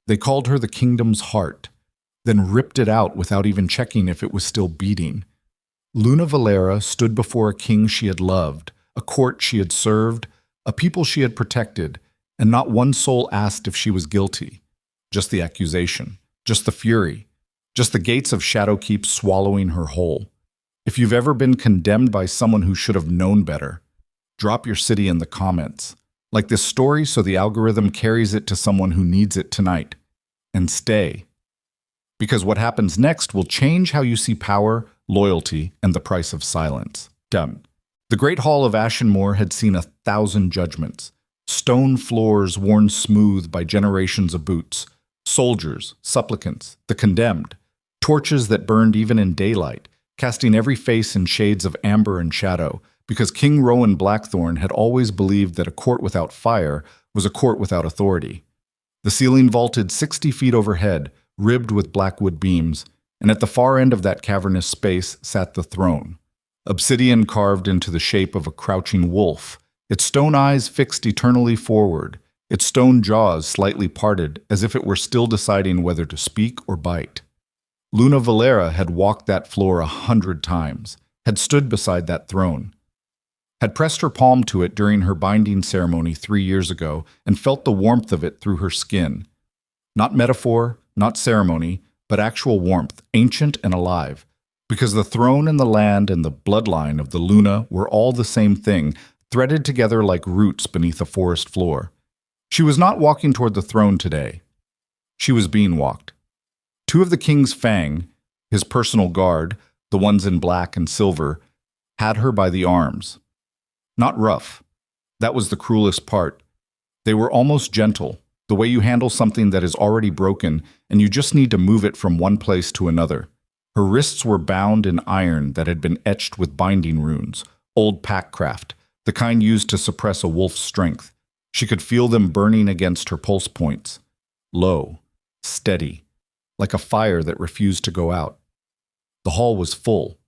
They called her the kingdom's heart, then ripped it out without even checking if it was still beating. Luna Valera stood before a king she had loved, a court she had served, a people she had protected, and not one soul asked if she was guilty. Just the accusation, just the fury, just the gates of Shadowkeep swallowing her whole. If you've ever been condemned by someone who should have known better, drop your city in the comments. Like this story so the algorithm carries it to someone who needs it tonight. And stay. Because what happens next will change how you see power, loyalty, and the price of silence. Done. The Great Hall of Ashenmore had seen 1,000 judgments. Stone floors worn smooth by generations of boots. Soldiers, supplicants, the condemned. Torches that burned even in daylight, casting every face in shades of amber and shadow, because King Rowan Blackthorn had always believed that a court without fire was a court without authority. The ceiling vaulted 60 feet overhead, ribbed with blackwood beams, and at the far end of that cavernous space sat the throne, obsidian carved into the shape of a crouching wolf, its stone eyes fixed eternally forward, its stone jaws slightly parted as if it were still deciding whether to speak or bite. Luna Valera had walked that floor 100 times, had stood beside that throne, had pressed her palm to it during her binding ceremony 3 years ago and felt the warmth of it through her skin. Not metaphor, not ceremony, but actual warmth, ancient and alive, because the throne and the land and the bloodline of the Luna were all the same thing, threaded together like roots beneath a forest floor. She was not walking toward the throne today. She was being walked. 2 of the king's fang, his personal guard, the ones in black and silver, had her by the arms. Not rough. That was the cruelest part. They were almost gentle, the way you handle something that is already broken and you just need to move it from one place to another. Her wrists were bound in iron that had been etched with binding runes, old packcraft, the kind used to suppress a wolf's strength. She could feel them burning against her pulse points. Low, steady, like a fire that refused to go out. The hall was full.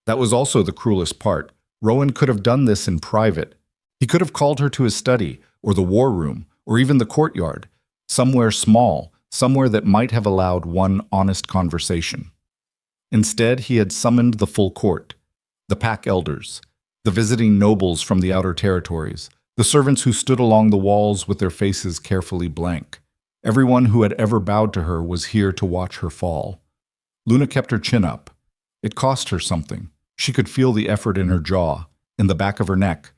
That was also the cruelest part. Rowan could have done this in private. He could have called her to his study, or the war room, or even the courtyard, somewhere small, somewhere that might have allowed one honest conversation. Instead, he had summoned the full court, the pack elders, the visiting nobles from the outer territories, the servants who stood along the walls with their faces carefully blank. Everyone who had ever bowed to her was here to watch her fall. Luna kept her chin up. It cost her something. She could feel the effort in her jaw, in the back of her neck.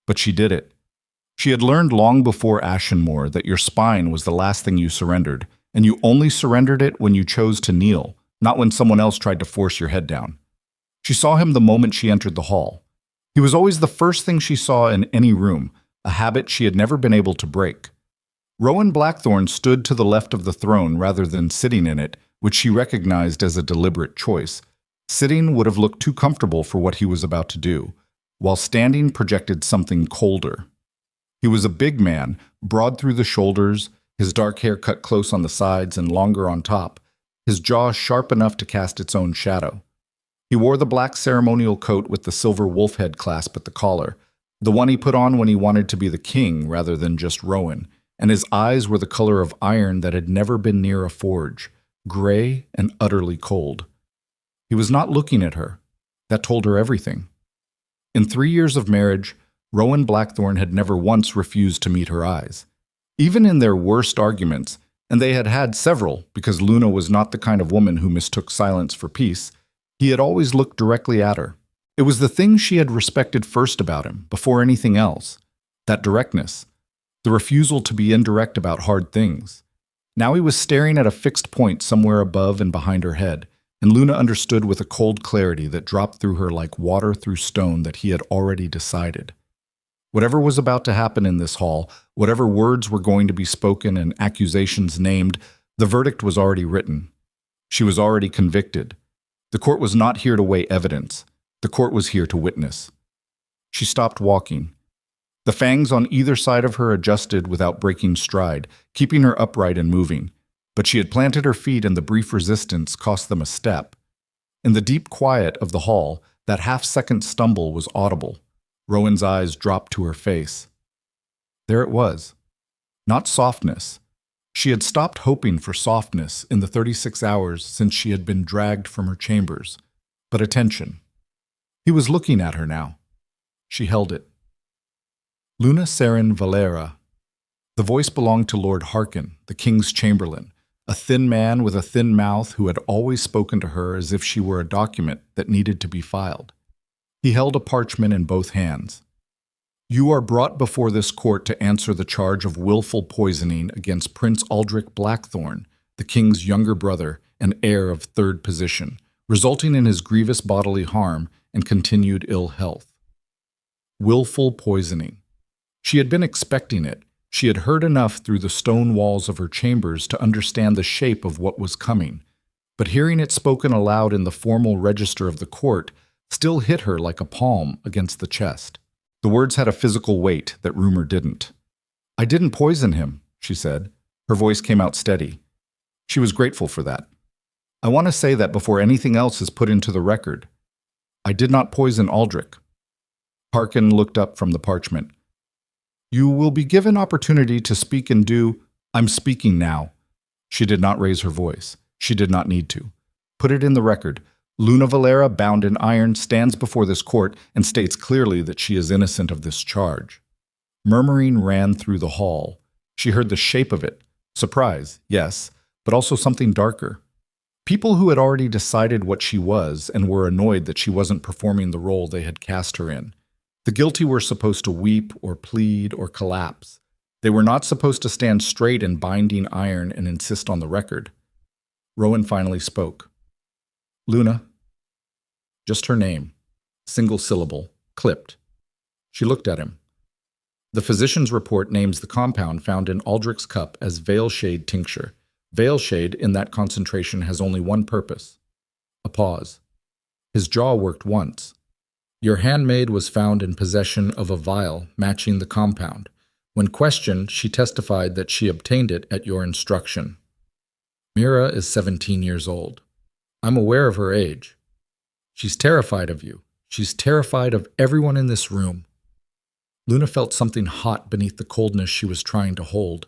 But she did it. She had learned long before Ashenmore that your spine was the last thing you surrendered, and you only surrendered it when you chose to kneel, not when someone else tried to force your head down. She saw him the moment she entered the hall. He was always the first thing she saw in any room, a habit she had never been able to break. Rowan Blackthorn stood to the left of the throne rather than sitting in it, which she recognized as a deliberate choice. Sitting would have looked too comfortable for what he was about to do, while standing projected something colder. He was a big man, broad through the shoulders, his dark hair cut close on the sides and longer on top, his jaw sharp enough to cast its own shadow. He wore the black ceremonial coat with the silver wolf head clasp at the collar, the one he put on when he wanted to be the king rather than just Rowan, and his eyes were the color of iron that had never been near a forge, gray and utterly cold. He was not looking at her. That told her everything. In 3 years of marriage, Rowan Blackthorn had never once refused to meet her eyes. Even in their worst arguments, and they had had several because Luna was not the kind of woman who mistook silence for peace, he had always looked directly at her. It was the thing she had respected first about him, before anything else. That directness. The refusal to be indirect about hard things. Now he was staring at a fixed point somewhere above and behind her head, and Luna understood with a cold clarity that dropped through her like water through stone that he had already decided. Whatever was about to happen in this hall, whatever words were going to be spoken and accusations named, the verdict was already written. She was already convicted. The court was not here to weigh evidence. The court was here to witness. She stopped walking. The fangs on either side of her adjusted without breaking stride, keeping her upright and moving. But she had planted her feet and the brief resistance cost them a step. In the deep quiet of the hall, that half-second stumble was audible. Rowan's eyes dropped to her face. There it was. Not softness. She had stopped hoping for softness in the 36 hours since she had been dragged from her chambers. But attention. He was looking at her now. She held it. Luna Seren Valera. The voice belonged to Lord Harkin, the king's chamberlain, a thin man with a thin mouth who had always spoken to her as if she were a document that needed to be filed. He held a parchment in both hands. You are brought before this court to answer the charge of willful poisoning against Prince Aldrich Blackthorn, the king's younger brother and heir of third position, resulting in his grievous bodily harm and continued ill health. Willful poisoning. She had been expecting it. She had heard enough through the stone walls of her chambers to understand the shape of what was coming, but hearing it spoken aloud in the formal register of the court still hit her like a palm against the chest. The words had a physical weight that rumor didn't. I didn't poison him, she said. Her voice came out steady. She was grateful for that. I want to say that before anything else is put into the record. I did not poison Aldrich. Harkin looked up from the parchment. You will be given opportunity to speak and do. I'm speaking now. She did not raise her voice. She did not need to. Put it in the record. Luna Valera, bound in iron, stands before this court and states clearly that she is innocent of this charge. Murmuring ran through the hall. She heard the shape of it. Surprise, yes, but also something darker. People who had already decided what she was and were annoyed that she wasn't performing the role they had cast her in. The guilty were supposed to weep or plead or collapse. They were not supposed to stand straight in binding iron and insist on the record. Rowan finally spoke. Luna. Just her name. Single syllable. Clipped. She looked at him. The physician's report names the compound found in Aldrich's cup as Veilshade tincture. Veilshade in that concentration has only one purpose. A pause. His jaw worked once. Your handmaid was found in possession of a vial matching the compound. When questioned, she testified that she obtained it at your instruction. Mira is 17 years old. I'm aware of her age. She's terrified of you. She's terrified of everyone in this room. Luna felt something hot beneath the coldness she was trying to hold.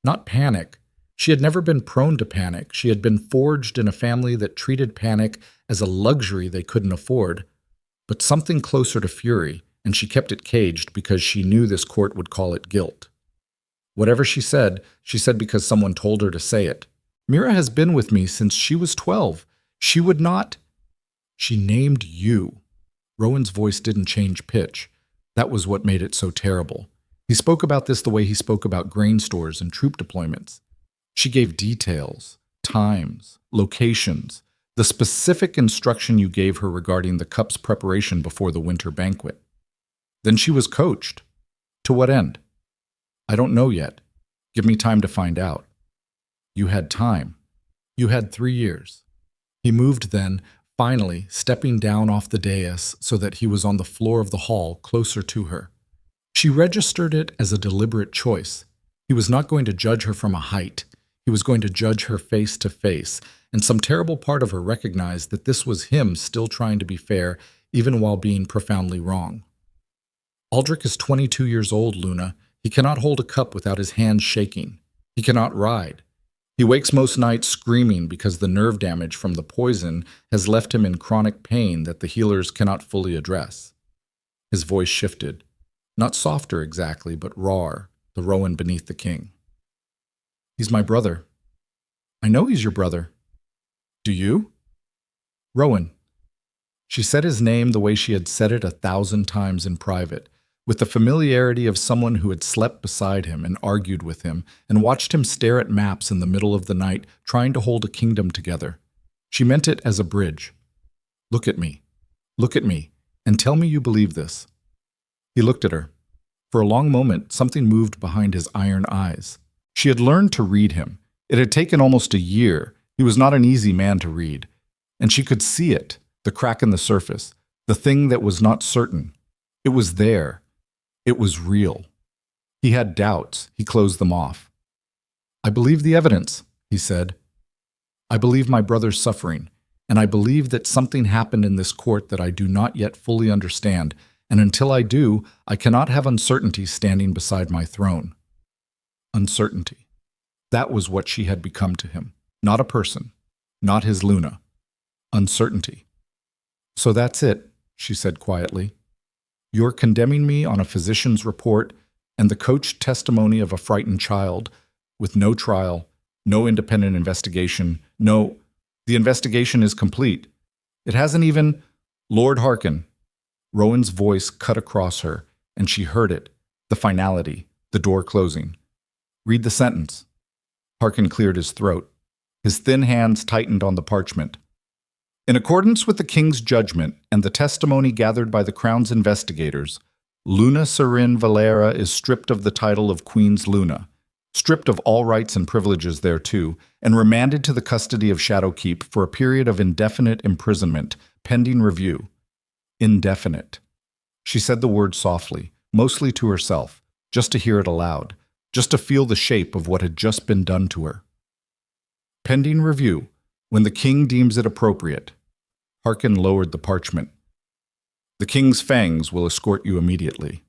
Not panic. She had never been prone to panic. She had been forged in a family that treated panic as a luxury they couldn't afford. But something closer to fury, and she kept it caged because she knew this court would call it guilt. Whatever she said because someone told her to say it. Mira has been with me since she was 12. She would not. She named you. Rowan's voice didn't change pitch. That was what made it so terrible. He spoke about this the way he spoke about grain stores and troop deployments. She gave details, times, locations, the specific instruction you gave her regarding the cup's preparation before the winter banquet. Then she was coached. To what end? I don't know yet. Give me time to find out. You had time. You had 3 years. He moved then, finally, stepping down off the dais so that he was on the floor of the hall closer to her. She registered it as a deliberate choice. He was not going to judge her from a height. He was going to judge her face to face, and some terrible part of her recognized that this was him still trying to be fair, even while being profoundly wrong. Aldrich is 22 years old, Luna. He cannot hold a cup without his hands shaking. He cannot ride. He wakes most nights screaming because the nerve damage from the poison has left him in chronic pain that the healers cannot fully address. His voice shifted. Not softer exactly, but rawer, the Rowan beneath the king. He's my brother. I know he's your brother. Do you? Rowan. She said his name the way she had said it 1,000 times in private, with the familiarity of someone who had slept beside him and argued with him and watched him stare at maps in the middle of the night trying to hold a kingdom together. She meant it as a bridge. Look at me, and tell me you believe this. He looked at her. For a long moment, something moved behind his iron eyes. She had learned to read him. It had taken almost a year. He was not an easy man to read. And she could see it, the crack in the surface, the thing that was not certain. It was there. It was real. He had doubts. He closed them off. I believe the evidence, he said. I believe my brother's suffering, and I believe that something happened in this court that I do not yet fully understand, and until I do, I cannot have uncertainty standing beside my throne. Uncertainty. That was what she had become to him. Not a person, not his Luna. Uncertainty. "So that's it," she said quietly. "You're condemning me on a physician's report and the coached testimony of a frightened child, with no trial, no independent investigation, no— The investigation is complete. It hasn't even— Lord Harkin." Rowan's voice cut across her, and she heard it, the finality, the door closing. "Read the sentence." Harkin cleared his throat. His thin hands tightened on the parchment. "In accordance with the king's judgment and the testimony gathered by the crown's investigators, Luna Serin Valera is stripped of the title of Queen's Luna, stripped of all rights and privileges thereto, and remanded to the custody of Shadowkeep for a period of indefinite imprisonment, pending review." Indefinite. She said the word softly, mostly to herself, just to hear it aloud, just to feel the shape of what had just been done to her. "Pending review, when the king deems it appropriate." Harkin lowered the parchment. "The king's fangs will escort you immediately."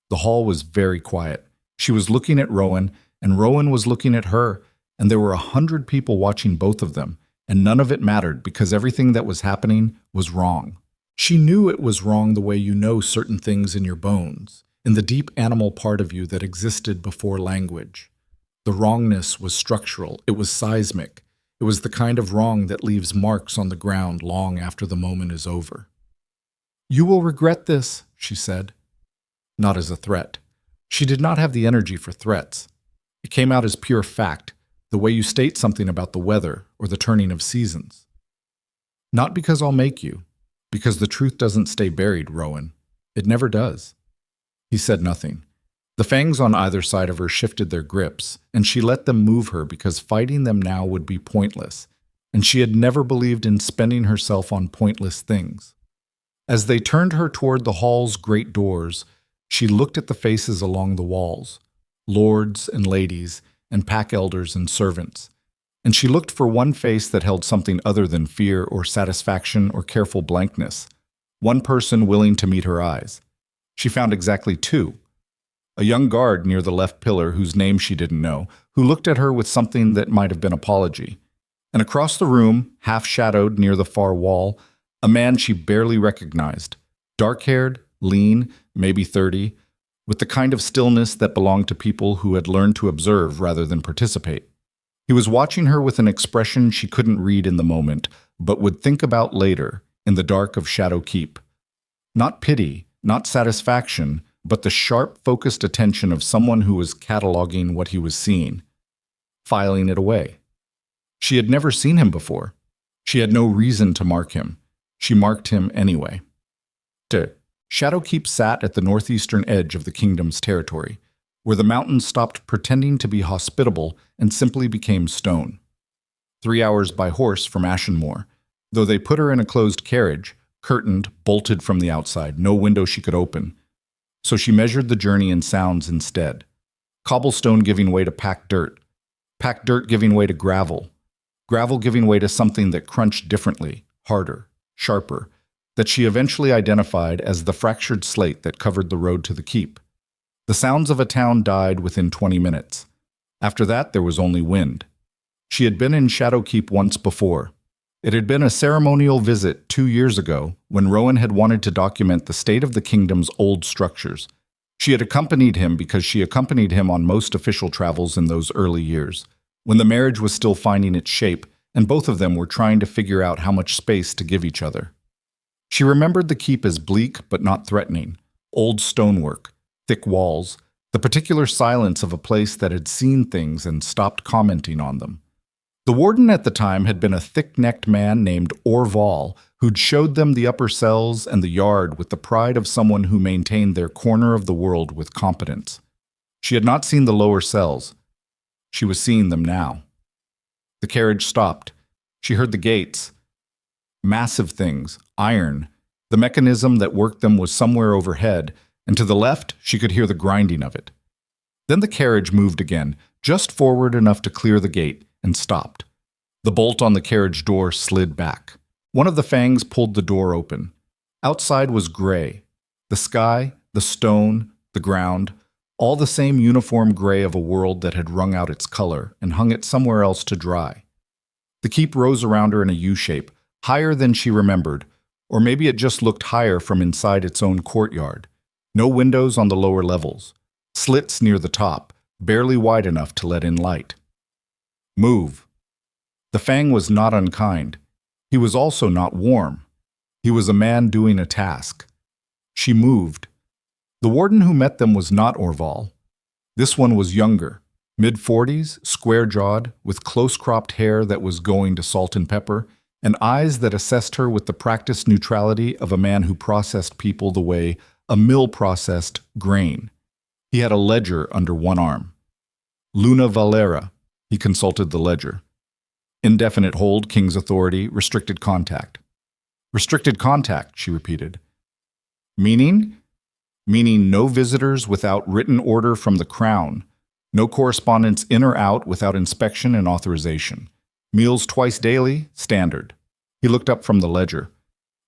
The hall was very quiet. She was looking at Rowan, and Rowan was looking at her, and there were 100 people watching both of them, and none of it mattered because everything that was happening was wrong. She knew it was wrong the way you know certain things in your bones, in the deep animal part of you that existed before language. The wrongness was structural, it was seismic. It was the kind of wrong that leaves marks on the ground long after the moment is over. "You will regret this," she said. Not as a threat. She did not have the energy for threats. It came out as pure fact, the way you state something about the weather or the turning of seasons. "Not because I'll make you, because the truth doesn't stay buried, Rowan. It never does." He said nothing. The fangs on either side of her shifted their grips, and she let them move her because fighting them now would be pointless, and she had never believed in spending herself on pointless things. As they turned her toward the hall's great doors, she looked at the faces along the walls, lords and ladies, and pack elders and servants, and she looked for one face that held something other than fear or satisfaction or careful blankness, one person willing to meet her eyes. She found exactly two. A young guard near the left pillar whose name she didn't know, who looked at her with something that might have been apology. And across the room, half-shadowed near the far wall, a man she barely recognized, dark-haired, lean, maybe 30, with the kind of stillness that belonged to people who had learned to observe rather than participate. He was watching her with an expression she couldn't read in the moment, but would think about later, in the dark of Shadowkeep. Not pity, not satisfaction, but the sharp, focused attention of someone who was cataloging what he was seeing, filing it away. She had never seen him before. She had no reason to mark him. She marked him anyway. Shadowkeep sat at the northeastern edge of the kingdom's territory, where the mountains stopped pretending to be hospitable and simply became stone. 3 hours by horse from Ashenmoor, though they put her in a closed carriage, curtained, bolted from the outside, no window she could open. So she measured the journey in sounds instead. Cobblestone giving way to packed dirt giving way to gravel giving way to something that crunched differently, harder, sharper, that she eventually identified as the fractured slate that covered the road to the keep. The sounds of a town died within 20 minutes. After that, there was only wind. She had been in Shadowkeep once before. It had been a ceremonial visit 2 years ago when Rowan had wanted to document the state of the kingdom's old structures. She had accompanied him because she accompanied him on most official travels in those early years, when the marriage was still finding its shape and both of them were trying to figure out how much space to give each other. She remembered the keep as bleak but not threatening, old stonework, thick walls, the particular silence of a place that had seen things and stopped commenting on them. The warden at the time had been a thick-necked man named Orval, who'd showed them the upper cells and the yard with the pride of someone who maintained their corner of the world with competence. She had not seen the lower cells. She was seeing them now. The carriage stopped. She heard the gates. Massive things, iron. The mechanism that worked them was somewhere overhead, and to the left she could hear the grinding of it. Then the carriage moved again, just forward enough to clear the gate, and stopped. The bolt on the carriage door slid back. One of the fangs pulled the door open. Outside was gray. The sky, the stone, the ground, All the same uniform gray of a world that had wrung out its color and hung it somewhere else to dry. The keep rose around her in a U-shape, higher than she remembered, or maybe it just looked higher from inside its own courtyard. No windows on the lower levels, slits near the top, barely wide enough to let in light. Move. The Fang was not unkind. He was also not warm. He was a man doing a task. She moved. The warden who met them was not Orval. This one was younger, mid-40s, square-jawed, with close-cropped hair that was going to salt and pepper, and eyes that assessed her with the practiced neutrality of a man who processed people the way a mill processed grain. He had a ledger under one arm. Luna Valera, he consulted the ledger. Indefinite hold, King's authority, restricted contact. Restricted contact, she repeated. Meaning? Meaning no visitors without written order from the Crown, no correspondence in or out without inspection and authorization. Meals twice daily, standard. He looked up from the ledger.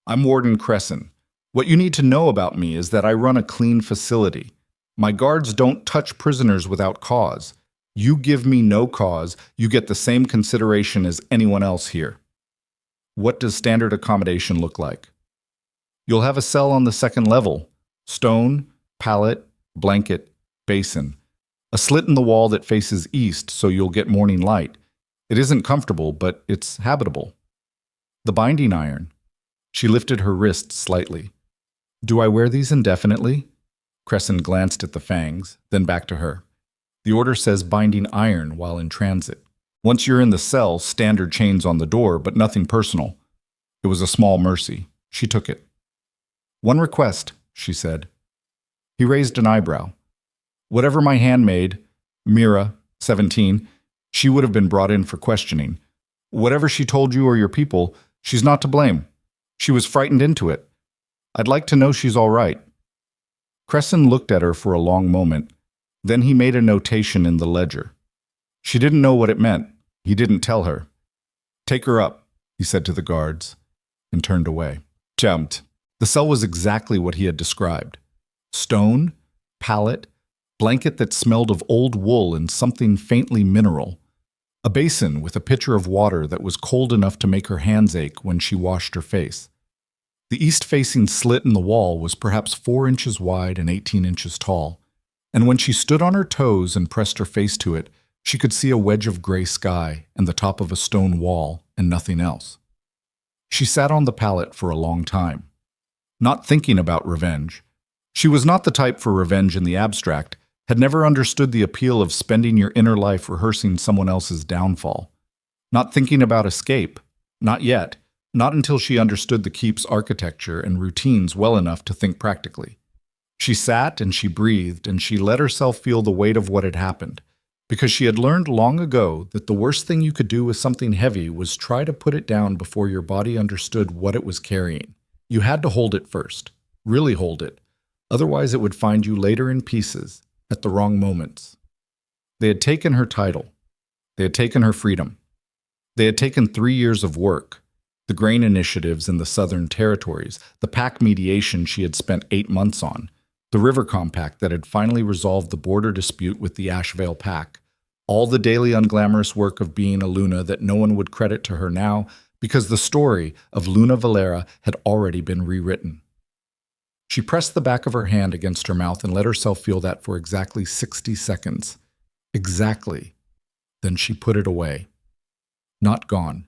I'm Warden Cresson. What you need to know about me is that I run a clean facility. My guards don't touch prisoners without cause. You give me no cause, you get the same consideration as anyone else here. What does standard accommodation look like? You'll have a cell on the second level. Stone, pallet, blanket, basin. A slit in the wall that faces east so you'll get morning light. It isn't comfortable, but it's habitable. The binding iron. She lifted her wrist slightly. Do I wear these indefinitely? Cresson glanced at the fangs, then back to her. The order says binding iron while in transit. Once you're in the cell, standard chains on the door, but nothing personal. It was a small mercy. She took it. One request, she said. He raised an eyebrow. Whatever my handmaid, Mira, 17, she would have been brought in for questioning. Whatever she told you or your people, she's not to blame. She was frightened into it. I'd like to know she's all right. Cresson looked at her for a long moment. Then he made a notation in the ledger. She didn't know what it meant. He didn't tell her. Take her up, he said to the guards, and turned away. Jumped. The cell was exactly what he had described. Stone, pallet, blanket that smelled of old wool and something faintly mineral. A basin with a pitcher of water that was cold enough to make her hands ache when she washed her face. The east-facing slit in the wall was perhaps 4 inches wide and 18 inches tall, and when she stood on her toes and pressed her face to it, she could see a wedge of gray sky and the top of a stone wall and nothing else. She sat on the pallet for a long time, not thinking about revenge. She was not the type for revenge in the abstract, had never understood the appeal of spending your inner life rehearsing someone else's downfall. Not thinking about escape, not yet, not until she understood the keep's architecture and routines well enough to think practically. She sat and she breathed and she let herself feel the weight of what had happened, because she had learned long ago that the worst thing you could do with something heavy was try to put it down before your body understood what it was carrying. You had to hold it first, really hold it, otherwise it would find you later in pieces, at the wrong moments. They had taken her title. They had taken her freedom. They had taken 3 years of work, the grain initiatives in the Southern Territories, the pack mediation she had spent 8 months on, the river compact that had finally resolved the border dispute with the Ashevale Pack, all the daily unglamorous work of being a Luna that no one would credit to her now because the story of Luna Valera had already been rewritten. She pressed the back of her hand against her mouth and let herself feel that for exactly 60 seconds. Exactly. Then she put it away. Not gone.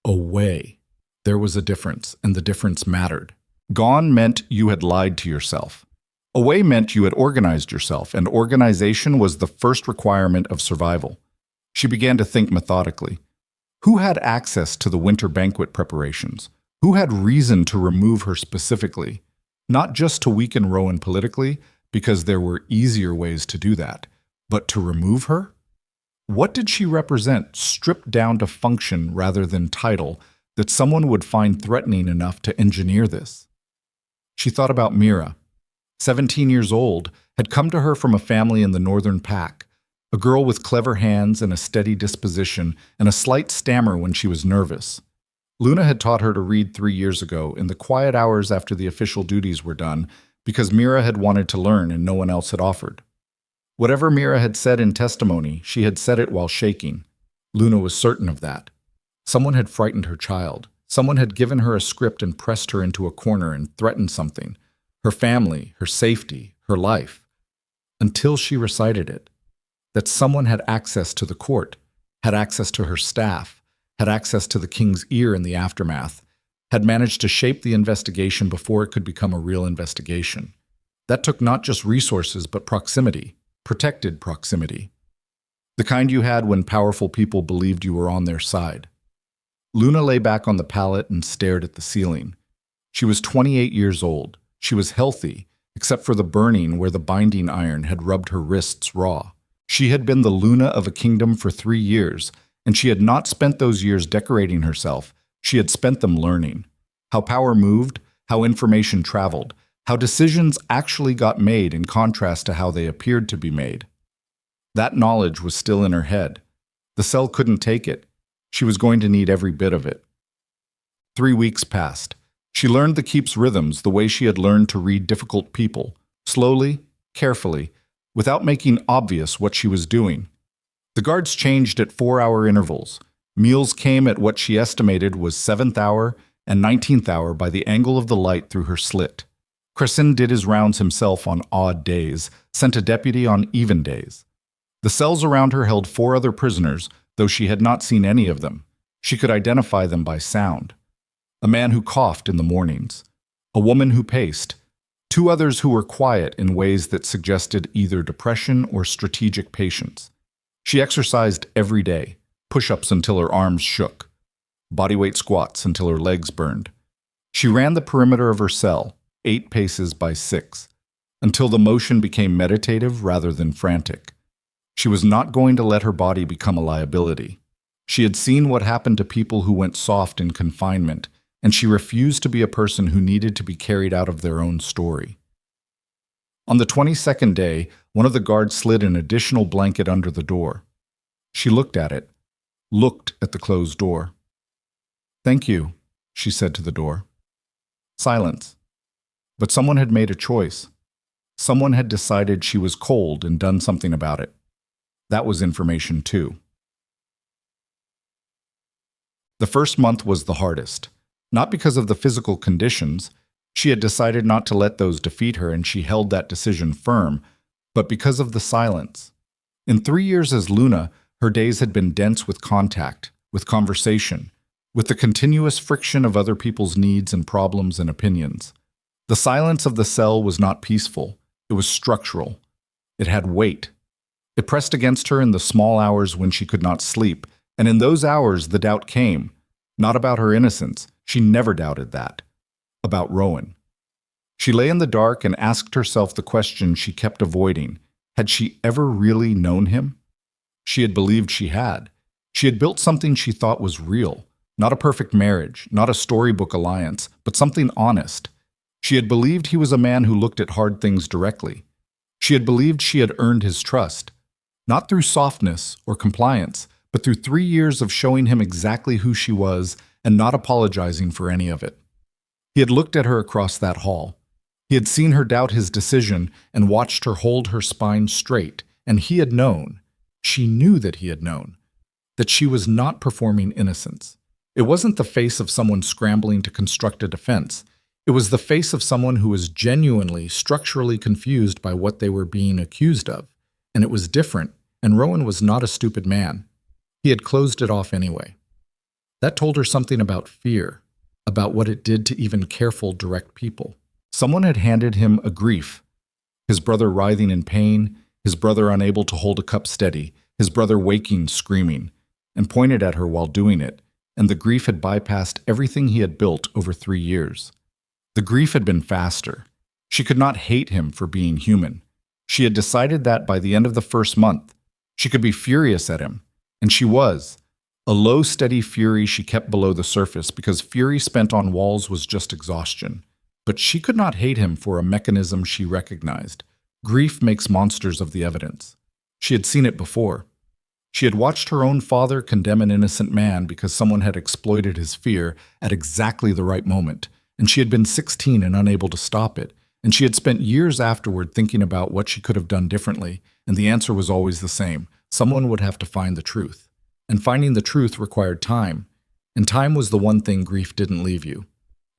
Away. There was a difference, and the difference mattered. Gone meant you had lied to yourself. Away meant you had organized yourself, and organization was the first requirement of survival. She began to think methodically. Who had access to the winter banquet preparations? Who had reason to remove her specifically? Not just to weaken Rowan politically, because there were easier ways to do that, but to remove her? What did she represent, stripped down to function rather than title, that someone would find threatening enough to engineer this? She thought about Mira. 17 years old, had come to her from a family in the Northern Pack, a girl with clever hands and a steady disposition and a slight stammer when she was nervous. Luna had taught her to read 3 years ago in the quiet hours after the official duties were done because Mira had wanted to learn and no one else had offered. Whatever Mira had said in testimony, she had said it while shaking. Luna was certain of that. Someone had frightened her child. Someone had given her a script and pressed her into a corner and threatened something. Her family, her safety, her life. Until she recited it. That someone had access to the court, had access to her staff, had access to the king's ear in the aftermath, had managed to shape the investigation before it could become a real investigation. That took not just resources, but proximity, protected proximity. The kind you had when powerful people believed you were on their side. Luna lay back on the pallet and stared at the ceiling. She was 28 years old. She was healthy, except for the burning where the binding iron had rubbed her wrists raw. She had been the Luna of a kingdom for 3 years, and she had not spent those years decorating herself. She had spent them learning how power moved, how information traveled, how decisions actually got made in contrast to how they appeared to be made. That knowledge was still in her head. The cell couldn't take it. She was going to need every bit of it. 3 weeks passed. She learned the keep's rhythms the way she had learned to read difficult people, slowly, carefully, without making obvious what she was doing. The guards changed at 4-hour intervals. Meals came at what she estimated was 7th hour and 19th hour by the angle of the light through her slit. Crescent did his rounds himself on odd days, sent a deputy on even days. The cells around her held 4 other prisoners, though she had not seen any of them. She could identify them by sound. A man who coughed in the mornings. A woman who paced. 2 others who were quiet in ways that suggested either depression or strategic patience. She exercised every day, push-ups until her arms shook, bodyweight squats until her legs burned. She ran the perimeter of her cell, 8 paces by 6, until the motion became meditative rather than frantic. She was not going to let her body become a liability. She had seen what happened to people who went soft in confinement, and she refused to be a person who needed to be carried out of their own story. On the 22nd day, one of the guards slid an additional blanket under the door. She looked at it, looked at the closed door. "Thank you," she said to the door. Silence. But someone had made a choice. Someone had decided she was cold and done something about it. That was information too. The first month was the hardest. Not because of the physical conditions. She had decided not to let those defeat her, and she held that decision firm, but because of the silence. In 3 years as Luna, her days had been dense with contact, with conversation, with the continuous friction of other people's needs and problems and opinions. The silence of the cell was not peaceful. It was structural. It had weight. It pressed against her in the small hours when she could not sleep, and in those hours the doubt came, not about her innocence. She never doubted that. About Rowan. She lay in the dark and asked herself the question she kept avoiding. Had she ever really known him? She had believed she had. She had built something she thought was real. Not a perfect marriage, not a storybook alliance, but something honest. She had believed he was a man who looked at hard things directly. She had believed she had earned his trust. Not through softness or compliance, but through 3 years of showing him exactly who she was and not apologizing for any of it. He had looked at her across that hall. He had seen her doubt his decision and watched her hold her spine straight, and he had known, she knew that he had known, that she was not performing innocence. It wasn't the face of someone scrambling to construct a defense. It was the face of someone who was genuinely, structurally confused by what they were being accused of. And it was different, and Rowan was not a stupid man. He had closed it off anyway. That told her something about fear, about what it did to even careful, direct people. Someone had handed him a grief. His brother writhing in pain, his brother unable to hold a cup steady, his brother waking, screaming, and pointed at her while doing it, and the grief had bypassed everything he had built over 3 years. The grief had been faster. She could not hate him for being human. She had decided that by the end of the first month. She could be furious at him, and she was. A low, steady fury she kept below the surface because fury spent on walls was just exhaustion. But she could not hate him for a mechanism she recognized. Grief makes monsters of the evidence. She had seen it before. She had watched her own father condemn an innocent man because someone had exploited his fear at exactly the right moment, and she had been 16 and unable to stop it, and she had spent years afterward thinking about what she could have done differently, and the answer was always the same. Someone would have to find the truth. And finding the truth required time, and time was the one thing grief didn't leave you.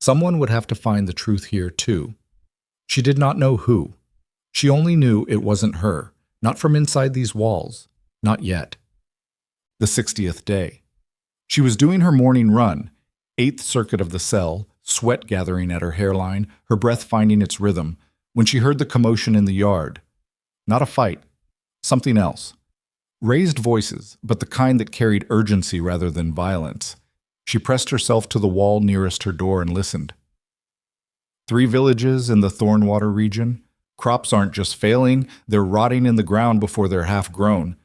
Someone would have to find the truth here, too. She did not know who. She only knew it wasn't her, not from inside these walls, not yet. The 60th day. She was doing her morning run, 8th circuit of the cell, sweat gathering at her hairline, her breath finding its rhythm, when she heard the commotion in the yard. Not a fight, something else. Raised voices, but the kind that carried urgency rather than violence. She pressed herself to the wall nearest her door and listened. 3 villages in the Thornwater region. Crops aren't just failing, they're rotting in the ground before they're half grown.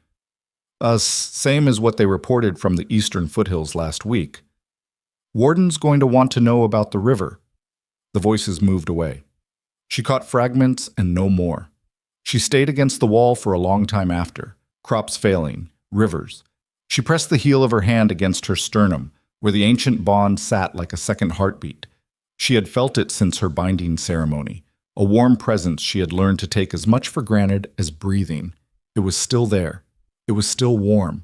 Same as what they reported from the eastern foothills last week. Warden's going to want to know about the river. The voices moved away. She caught fragments and no more. She stayed against the wall for a long time after. Crops failing, rivers. She pressed the heel of her hand against her sternum, where the ancient bond sat like a second heartbeat. She had felt it since her binding ceremony, a warm presence she had learned to take as much for granted as breathing. It was still there. It was still warm,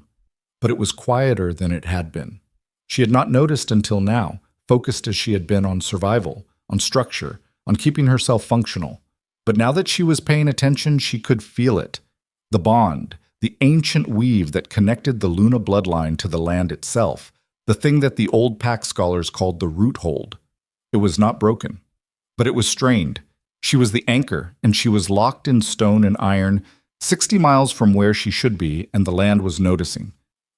but it was quieter than it had been. She had not noticed until now, focused as she had been on survival, on structure, on keeping herself functional. But now that she was paying attention, she could feel it. The bond, the ancient weave that connected the Luna bloodline to the land itself, the thing that the old pack scholars called the root hold. It was not broken, but it was strained. She was the anchor, and she was locked in stone and iron, 60 miles from where she should be, and the land was noticing.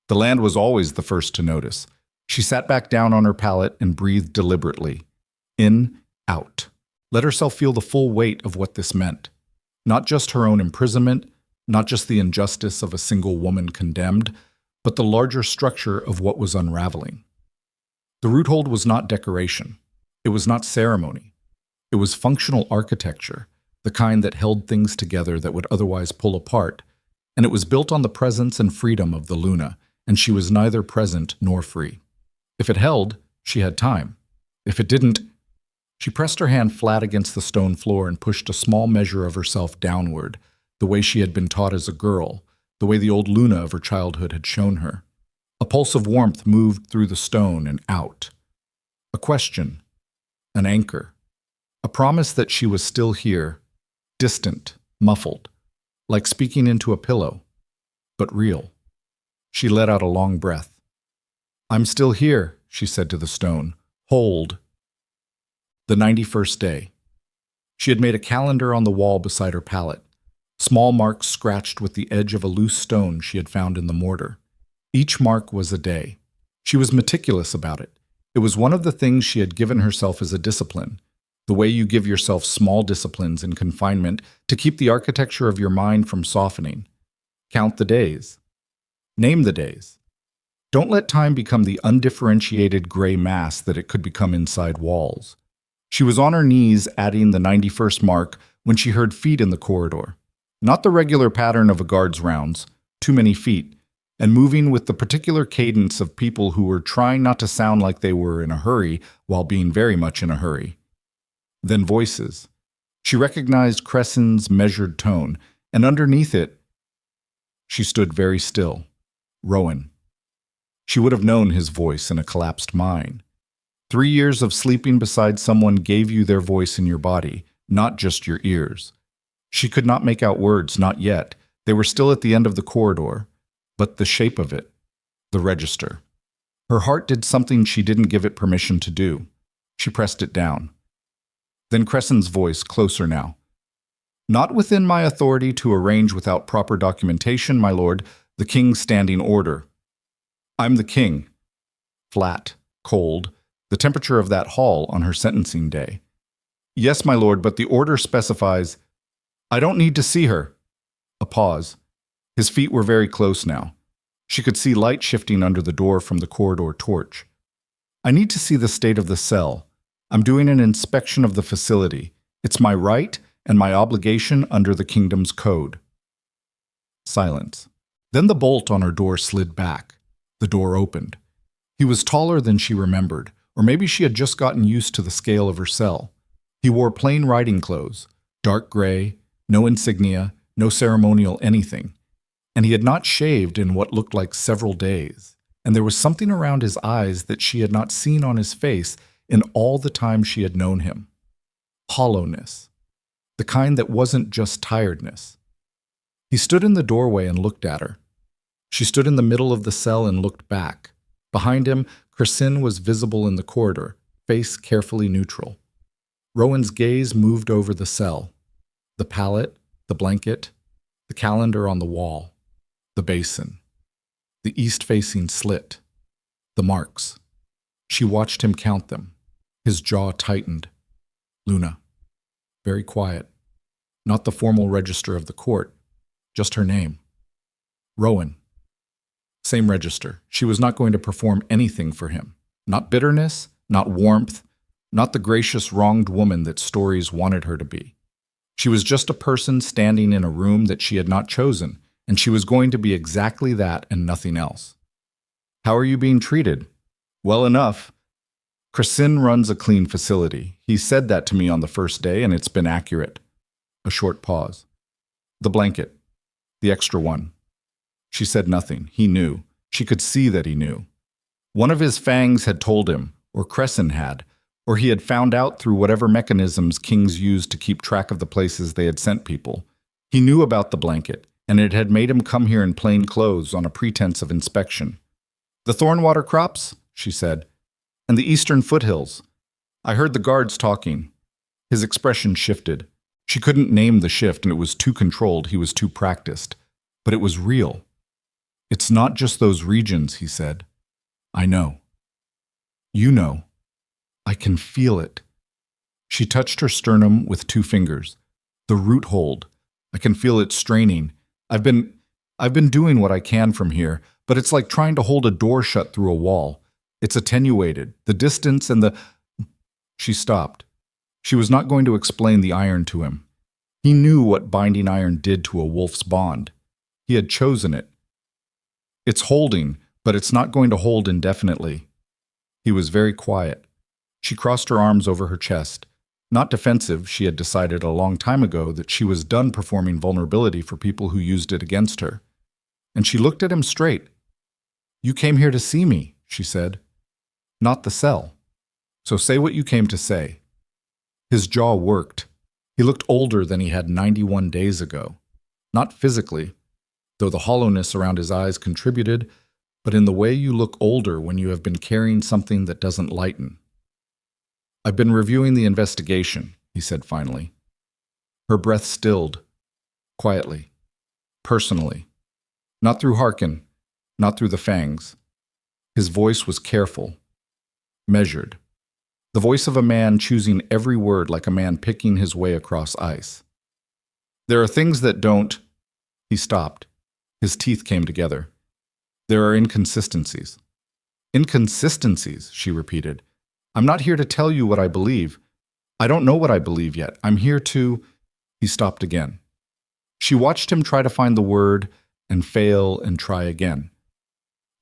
The land was always the first to notice. She sat back down on her pallet and breathed deliberately. In, out. Let herself feel the full weight of what this meant. Not just her own imprisonment, not just the injustice of a single woman condemned, but the larger structure of what was unraveling. The root hold was not decoration. It was not ceremony. It was functional architecture, the kind that held things together that would otherwise pull apart, and it was built on the presence and freedom of the Luna, and she was neither present nor free. If it held, she had time. If it didn't, she pressed her hand flat against the stone floor and pushed a small measure of herself downward, the way she had been taught as a girl, the way the old Luna of her childhood had shown her. A pulse of warmth moved through the stone and out. A question, an anchor, a promise that she was still here, distant, muffled, like speaking into a pillow, but real. She let out a long breath. "I'm still here," she said to the stone. "Hold." The 91st day. She had made a calendar on the wall beside her pallet, small marks scratched with the edge of a loose stone she had found in the mortar. Each mark was a day. She was meticulous about it. It was one of the things she had given herself as a discipline, the way you give yourself small disciplines in confinement to keep the architecture of your mind from softening. Count the days. Name the days. Don't let time become the undifferentiated gray mass that it could become inside walls. She was on her knees adding the 91st mark when she heard feet in the corridor. Not the regular pattern of a guard's rounds, too many feet, and moving with the particular cadence of people who were trying not to sound like they were in a hurry while being very much in a hurry. Then voices. She recognized Cressen's measured tone, and underneath it, she stood very still. Rowan. She would have known his voice in a collapsed mine. 3 years of sleeping beside someone gave you their voice in your body, not just your ears. She could not make out words, not yet. They were still at the end of the corridor, but the shape of it, the register. Her heart did something she didn't give it permission to do. She pressed it down. Then Cressen's voice, closer now. "Not within my authority to arrange without proper documentation, my lord, the king's standing order. I'm the king." Flat, cold, the temperature of that hall on her sentencing day. "Yes, my lord, but the order specifies—" "I don't need to see her." A pause. His feet were very close now. She could see light shifting under the door from the corridor torch. "I need to see the state of the cell. I'm doing an inspection of the facility. It's my right and my obligation under the kingdom's code." Silence. Then the bolt on her door slid back. The door opened. He was taller than she remembered, or maybe she had just gotten used to the scale of her cell. He wore plain riding clothes, dark gray, no insignia, no ceremonial anything, and he had not shaved in what looked like several days, and there was something around his eyes that she had not seen on his face in all the time she had known him. Hollowness. The kind that wasn't just tiredness. He stood in the doorway and looked at her. She stood in the middle of the cell and looked back. Behind him, Christine was visible in the corridor, face carefully neutral. Rowan's gaze moved over the cell. The pallet, the blanket, the calendar on the wall, the basin, the east-facing slit, the marks. She watched him count them. His jaw tightened. Luna. Very quiet. Not the formal register of the court, just her name. Rowan. Same register. She was not going to perform anything for him. Not bitterness, not warmth, not the gracious wronged woman that stories wanted her to be. She was just a person standing in a room that she had not chosen, and she was going to be exactly that and nothing else. How are you being treated? Well enough. Christine runs a clean facility. He said that to me on the first day, and it's been accurate. A short pause. The blanket. The extra one. She said nothing. He knew. She could see that he knew. One of his fangs had told him, or Crescent had, or he had found out through whatever mechanisms kings used to keep track of the places they had sent people. He knew about the blanket, and it had made him come here in plain clothes on a pretense of inspection. The Thornwater crops, she said, and the eastern foothills. I heard the guards talking. His expression shifted. She couldn't name the shift, and it was too controlled, he was too practiced. But it was real. It's not just those regions, he said. I know. You know. I can feel it. She touched her sternum with 2 fingers. The root hold. I can feel it straining. I've been doing what I can from here, but it's like trying to hold a door shut through a wall. It's attenuated. The distance and the... She stopped. She was not going to explain the iron to him. He knew what binding iron did to a wolf's bond. He had chosen it. It's holding, but it's not going to hold indefinitely. He was very quiet. She crossed her arms over her chest. Not defensive, she had decided a long time ago that she was done performing vulnerability for people who used it against her. And she looked at him straight. You came here to see me, she said. Not the cell. So say what you came to say. His jaw worked. He looked older than he had 91 days ago. Not physically, though the hollowness around his eyes contributed, but in the way you look older when you have been carrying something that doesn't lighten. I've been reviewing the investigation, he said finally. Her breath stilled, quietly, personally. Not through Harkin, not through the fangs. His voice was careful, measured. The voice of a man choosing every word like a man picking his way across ice. There are things that don't... He stopped. His teeth came together. There are inconsistencies. Inconsistencies, she repeated. I'm not here to tell you what I believe. I don't know what I believe yet. I'm here to... He stopped again. She watched him try to find the word and fail and try again.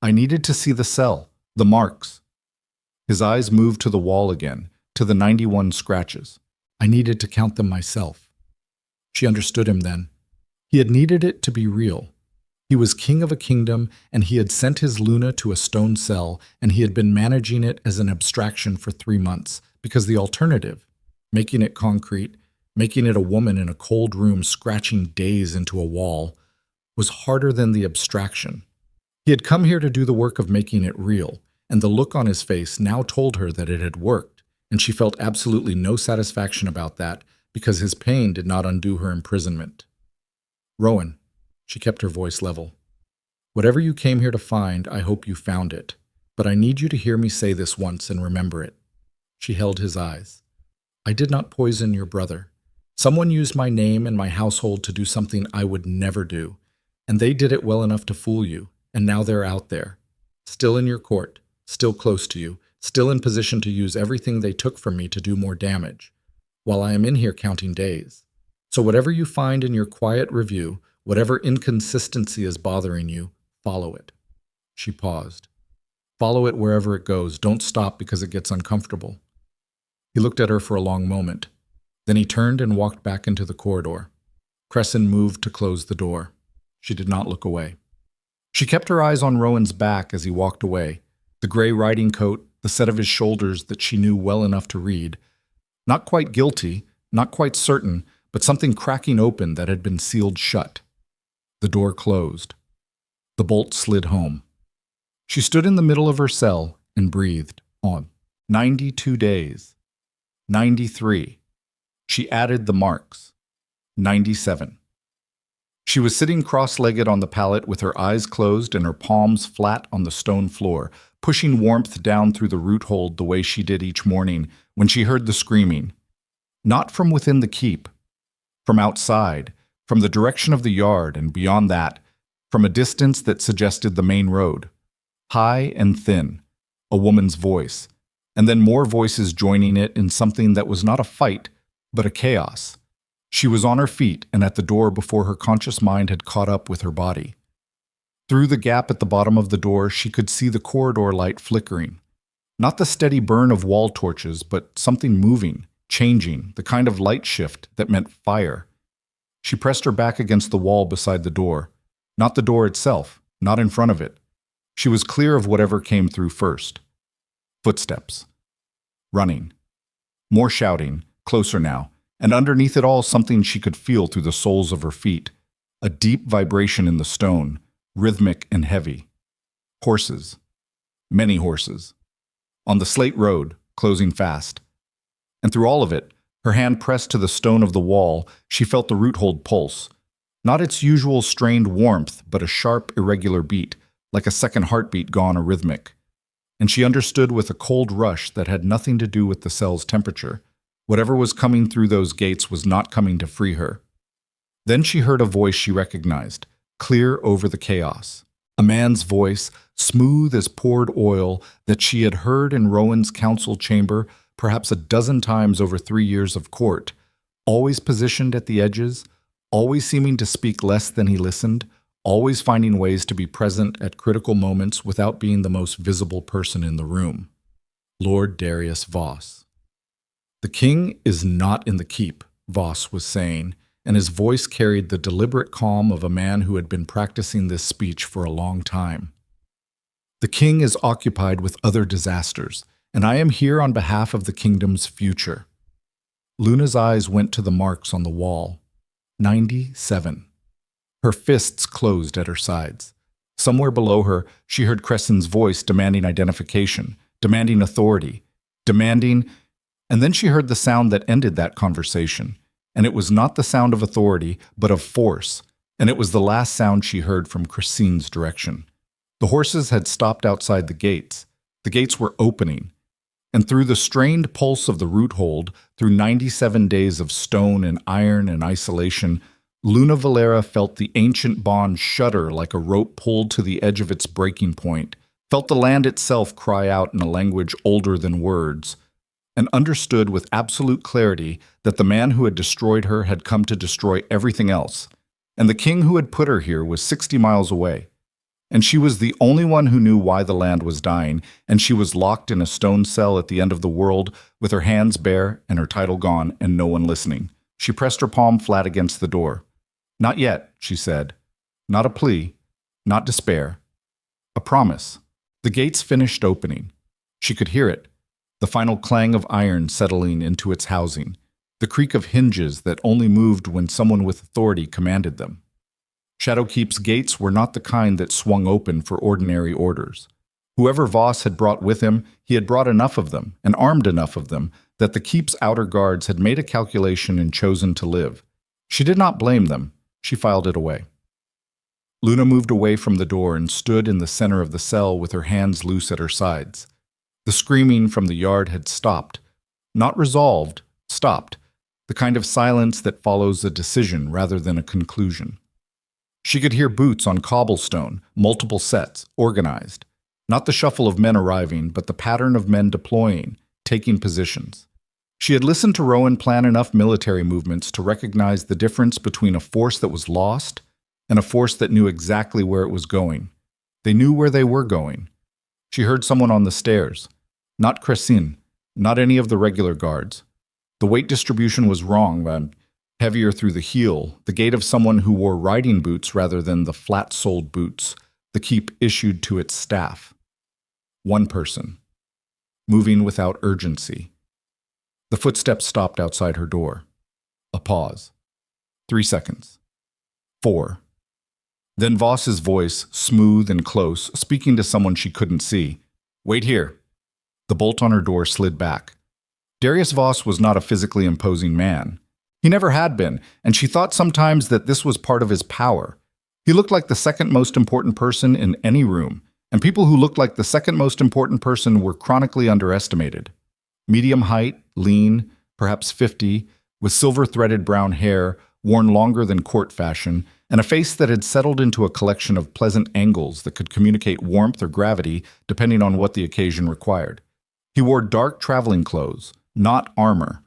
I needed to see the cell, the marks. His eyes moved to the wall again, to the 91 scratches. I needed to count them myself. She understood him then. He had needed it to be real. He was king of a kingdom, and he had sent his Luna to a stone cell, and he had been managing it as an abstraction for 3 months, because the alternative, making it concrete, making it a woman in a cold room scratching days into a wall, was harder than the abstraction. He had come here to do the work of making it real, and the look on his face now told her that it had worked, and she felt absolutely no satisfaction about that, because his pain did not undo her imprisonment. Rowan. She kept her voice level. Whatever you came here to find, I hope you found it. But I need you to hear me say this once and remember it. She held his eyes. I did not poison your brother. Someone used my name and my household to do something I would never do. And they did it well enough to fool you. And now they're out there. Still in your court. Still close to you. Still in position to use everything they took from me to do more damage. While I am in here counting days. So whatever you find in your quiet review, whatever inconsistency is bothering you, follow it. She paused. Follow it wherever it goes. Don't stop because it gets uncomfortable. He looked at her for a long moment. Then he turned and walked back into the corridor. Crescent moved to close the door. She did not look away. She kept her eyes on Rowan's back as he walked away, the gray riding coat, the set of his shoulders that she knew well enough to read. Not quite guilty, not quite certain, but something cracking open that had been sealed shut. The door closed. The bolt slid home. She stood in the middle of her cell and breathed on. 92 days. 93. She added the marks. 97. She was sitting cross-legged on the pallet with her eyes closed and her palms flat on the stone floor, pushing warmth down through the root hold the way she did each morning when she heard the screaming. Not from within the keep, from outside, from the direction of the yard and beyond that, from a distance that suggested the main road. High and thin, a woman's voice, and then more voices joining it in something that was not a fight, but a chaos. She was on her feet and at the door before her conscious mind had caught up with her body. Through the gap at the bottom of the door, she could see the corridor light flickering. Not the steady burn of wall torches, but something moving, changing, the kind of light shift that meant fire. She pressed her back against the wall beside the door. Not the door itself, not in front of it. She was clear of whatever came through first. Footsteps. Running. More shouting, closer now, and underneath it all something she could feel through the soles of her feet. A deep vibration in the stone, rhythmic and heavy. Horses. Many horses. On the slate road, closing fast. And through all of it, her hand pressed to the stone of the wall, she felt the root hold pulse. Not its usual strained warmth, but a sharp, irregular beat, like a second heartbeat gone arrhythmic. And she understood with a cold rush that had nothing to do with the cell's temperature. Whatever was coming through those gates was not coming to free her. Then she heard a voice she recognized, clear over the chaos. A man's voice, smooth as poured oil, that she had heard in Rowan's council chamber perhaps a dozen times over 3 years of court, always positioned at the edges, always seeming to speak less than he listened, always finding ways to be present at critical moments without being the most visible person in the room. Lord Darius Voss. The king is not in the keep, Voss was saying, and his voice carried the deliberate calm of a man who had been practicing this speech for a long time. The king is occupied with other disasters, and I am here on behalf of the kingdom's future. Luna's eyes went to the marks on the wall. 97. Her fists closed at her sides. Somewhere below her, she heard Crescent's voice demanding identification, demanding authority, demanding... And then she heard the sound that ended that conversation. And it was not the sound of authority, but of force. And it was the last sound she heard from Christine's direction. The horses had stopped outside the gates. The gates were opening. And through the strained pulse of the root hold, through 97 days of stone and iron and isolation, Luna Valera felt the ancient bond shudder like a rope pulled to the edge of its breaking point, felt the land itself cry out in a language older than words, and understood with absolute clarity that the man who had destroyed her had come to destroy everything else, and the king who had put her here was 60 miles away. And she was the only one who knew why the land was dying, and she was locked in a stone cell at the end of the world with her hands bare and her title gone and no one listening. She pressed her palm flat against the door. "Not yet," she said. Not a plea, not despair. A promise. The gates finished opening. She could hear it. The final clang of iron settling into its housing, the creak of hinges that only moved when someone with authority commanded them. Shadowkeep's gates were not the kind that swung open for ordinary orders. Whoever Voss had brought with him, he had brought enough of them, and armed enough of them, that the keep's outer guards had made a calculation and chosen to live. She did not blame them. She filed it away. Luna moved away from the door and stood in the center of the cell with her hands loose at her sides. The screaming from the yard had stopped. Not resolved, stopped. The kind of silence that follows a decision rather than a conclusion. She could hear boots on cobblestone, multiple sets, organized. Not the shuffle of men arriving, but the pattern of men deploying, taking positions. She had listened to Rowan plan enough military movements to recognize the difference between a force that was lost and a force that knew exactly where it was going. They knew where they were going. She heard someone on the stairs. Not Crescin, not any of the regular guards. The weight distribution was wrong, Heavier through the heel, the gait of someone who wore riding boots rather than the flat-soled boots the keep issued to its staff. One person, moving without urgency. The footsteps stopped outside her door. A pause. 3 seconds. 4. Then Voss's voice, smooth and close, speaking to someone she couldn't see. "Wait here." The bolt on her door slid back. Darius Voss was not a physically imposing man. He never had been, and she thought sometimes that this was part of his power. He looked like the second most important person in any room, and people who looked like the second most important person were chronically underestimated. Medium height, lean, perhaps 50, with silver-threaded brown hair, worn longer than court fashion, and a face that had settled into a collection of pleasant angles that could communicate warmth or gravity depending on what the occasion required. He wore dark traveling clothes, not armor.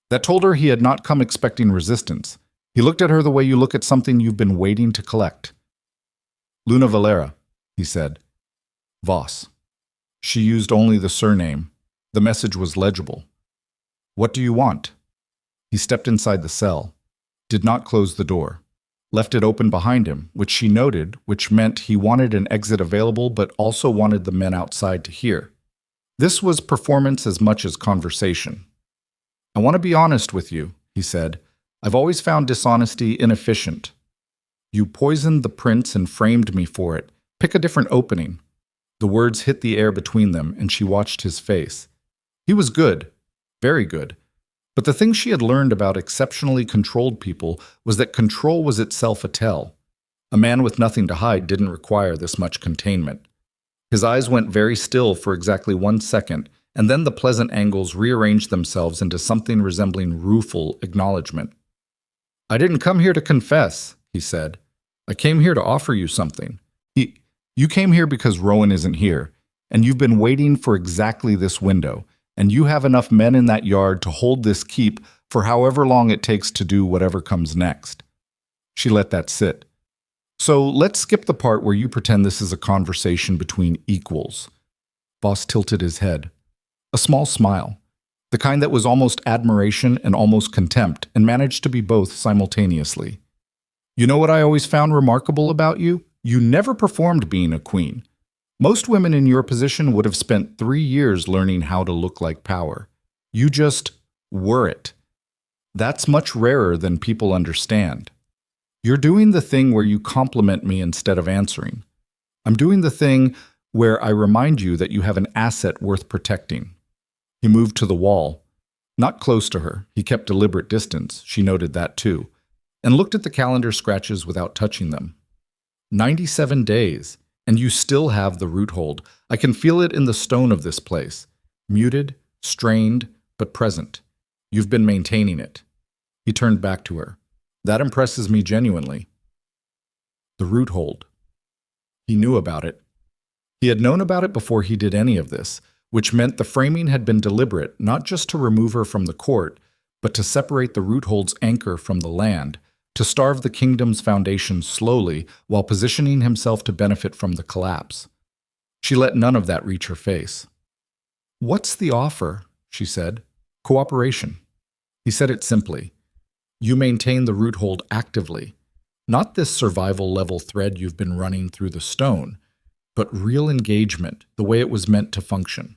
That told her he had not come expecting resistance. He looked at her the way you look at something you've been waiting to collect. "Luna Valera," he said. "Voss." She used only the surname. The message was legible. "What do you want?" He stepped inside the cell, did not close the door, left it open behind him, which she noted, which meant he wanted an exit available but also wanted the men outside to hear. This was performance as much as conversation. "I want to be honest with you," he said. "I've always found dishonesty inefficient. You poisoned the prince and framed me for it. Pick a different opening." The words hit the air between them, and she watched his face. He was good, very good. But the thing she had learned about exceptionally controlled people was that control was itself a tell. A man with nothing to hide didn't require this much containment. His eyes went very still for exactly 1 second, and then the pleasant angles rearranged themselves into something resembling rueful acknowledgement. "I didn't come here to confess," he said. "I came here to offer you something. You came here because Rowan isn't here, and you've been waiting for exactly this window, and you have enough men in that yard to hold this keep for however long it takes to do whatever comes next." She let that sit. "So let's skip the part where you pretend this is a conversation between equals." Voss tilted his head. A small smile, the kind that was almost admiration and almost contempt, and managed to be both simultaneously. "You know what I always found remarkable about you? You never performed being a queen. Most women in your position would have spent 3 years learning how to look like power. You just were it. That's much rarer than people understand. You're doing the thing where you compliment me instead of answering. I'm doing the thing where I remind you that you have an asset worth protecting." He moved to the wall. Not close to her, he kept deliberate distance, she noted that too, and looked at the calendar scratches without touching them. 97 days, and you still have the root hold. I can feel it in the stone of this place. Muted, strained, but present. You've been maintaining it. He turned back to her. "That impresses me genuinely." The root hold. He knew about it. He had known about it before he did any of this, which meant the framing had been deliberate, not just to remove her from the court, but to separate the root hold's anchor from the land, to starve the kingdom's foundation slowly while positioning himself to benefit from the collapse. She let none of that reach her face. "What's the offer?" she said. "Cooperation." He said it simply. "You maintain the root hold actively, not this survival-level thread you've been running through the stone, but real engagement, the way it was meant to function.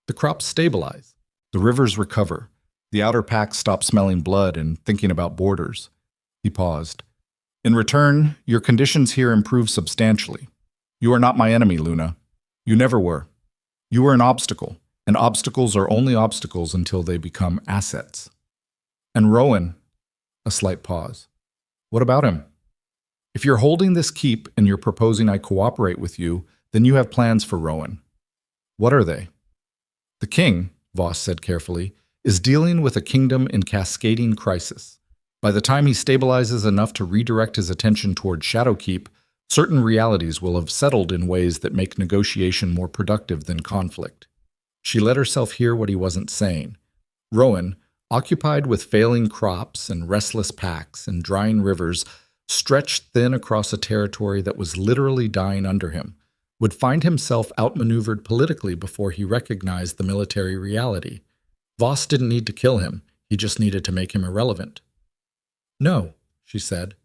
The crops stabilize, the rivers recover, the outer pack stops smelling blood and thinking about borders." He paused. "In return, your conditions here improve substantially. You are not my enemy, Luna. You never were. You were an obstacle, and obstacles are only obstacles until they become assets." "And Rowan," a slight pause. "What about him? If you're holding this keep and you're proposing I cooperate with you, then you have plans for Rowan. What are they?" "The king," Voss said carefully, "is dealing with a kingdom in cascading crisis. By the time he stabilizes enough to redirect his attention toward Shadowkeep, certain realities will have settled in ways that make negotiation more productive than conflict." She let herself hear what he wasn't saying. Rowan, occupied with failing crops and restless packs and drying rivers, stretched thin across a territory that was literally dying under him, would find himself outmaneuvered politically before he recognized the military reality. Voss didn't need to kill him, he just needed to make him irrelevant. No, she said.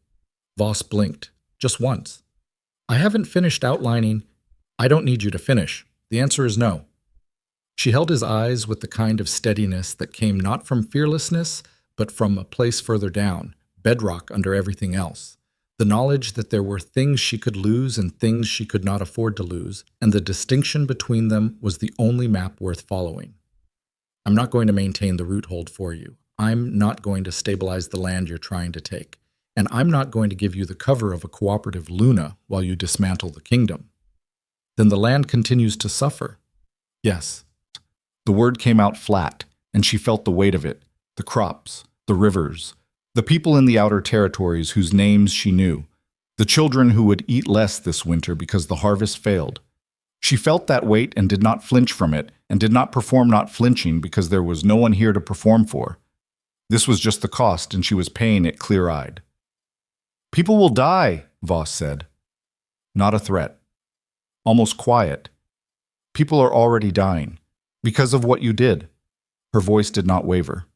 Voss blinked, just once. I haven't finished outlining. I don't need you to finish. The answer is no. She held his eyes with the kind of steadiness that came not from fearlessness, but from a place further down, bedrock under everything else. The knowledge that there were things she could lose and things she could not afford to lose, and the distinction between them was the only map worth following. I'm not going to maintain the root hold for you. I'm not going to stabilize the land you're trying to take. And I'm not going to give you the cover of a cooperative Luna while you dismantle the kingdom. Then the land continues to suffer. Yes. The word came out flat, and she felt the weight of it. The crops, the rivers, the people in the outer territories whose names she knew, the children who would eat less this winter because the harvest failed. She felt that weight and did not flinch from it, and did not perform not flinching because there was no one here to perform for. This was just the cost, and she was paying it clear-eyed. People will die, Voss said. Not a threat. Almost quiet. People are already dying. Because of what you did. Her voice did not waver.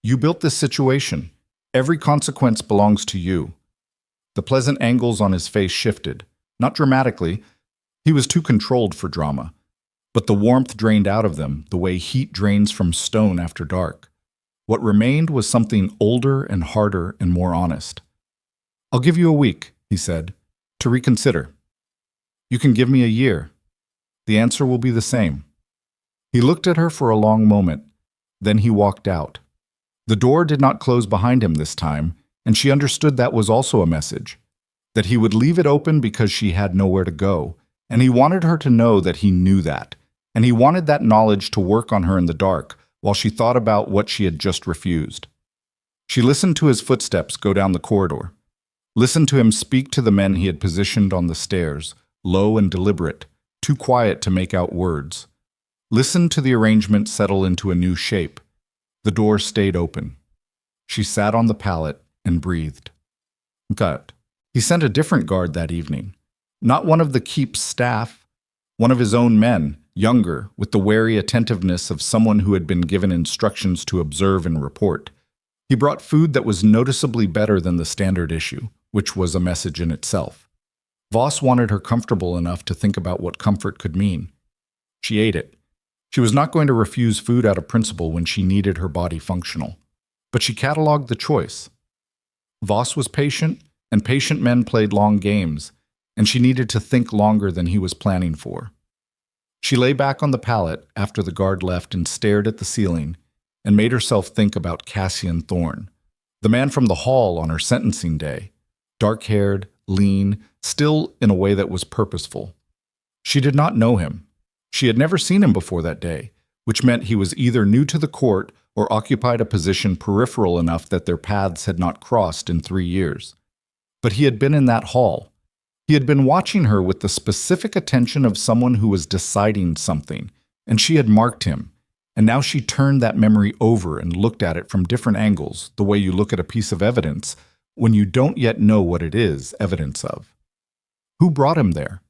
You built this situation. Every consequence belongs to you. The pleasant angles on his face shifted. Not dramatically. He was too controlled for drama. But the warmth drained out of them, the way heat drains from stone after dark. What remained was something older and harder and more honest. I'll give you a week, he said, to reconsider. You can give me a year. The answer will be the same. He looked at her for a long moment. Then he walked out. The door did not close behind him this time, and she understood that was also a message. That he would leave it open because she had nowhere to go, and he wanted her to know that he knew that, and he wanted that knowledge to work on her in the dark while she thought about what she had just refused. She listened to his footsteps go down the corridor. Listened to him speak to the men he had positioned on the stairs, low and deliberate, too quiet to make out words. Listened to the arrangement settle into a new shape. The door stayed open. She sat on the pallet and breathed. Gut. He sent a different guard that evening. Not one of the keep's staff. One of his own men, younger, with the wary attentiveness of someone who had been given instructions to observe and report. He brought food that was noticeably better than the standard issue, which was a message in itself. Voss wanted her comfortable enough to think about what comfort could mean. She ate it. She was not going to refuse food out of principle when she needed her body functional. But she cataloged the choice. Voss was patient, and patient men played long games, and she needed to think longer than he was planning for. She lay back on the pallet after the guard left and stared at the ceiling, and made herself think about Cassian Thorne, the man from the hall on her sentencing day, dark-haired, lean, still in a way that was purposeful. She did not know him. She had never seen him before that day, which meant he was either new to the court or occupied a position peripheral enough that their paths had not crossed in 3 years. But he had been in that hall. He had been watching her with the specific attention of someone who was deciding something, and she had marked him. And now she turned that memory over and looked at it from different angles, the way you look at a piece of evidence when you don't yet know what it is evidence of. Who brought him there?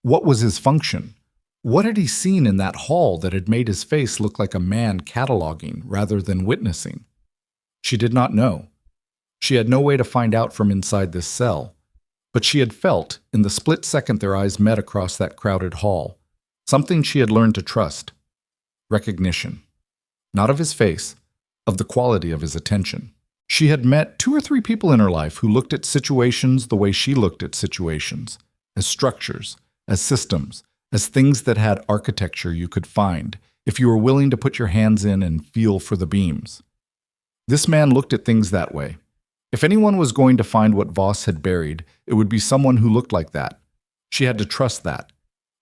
What was his function? What had he seen in that hall that had made his face look like a man cataloging rather than witnessing? She did not know. She had no way to find out from inside this cell. But she had felt, in the split second their eyes met across that crowded hall, something she had learned to trust. Recognition. Not of his face, of the quality of his attention. She had met 2 or 3 people in her life who looked at situations the way she looked at situations, as structures, as systems, as things that had architecture you could find if you were willing to put your hands in and feel for the beams. This man looked at things that way. If anyone was going to find what Voss had buried, it would be someone who looked like that. She had to trust that.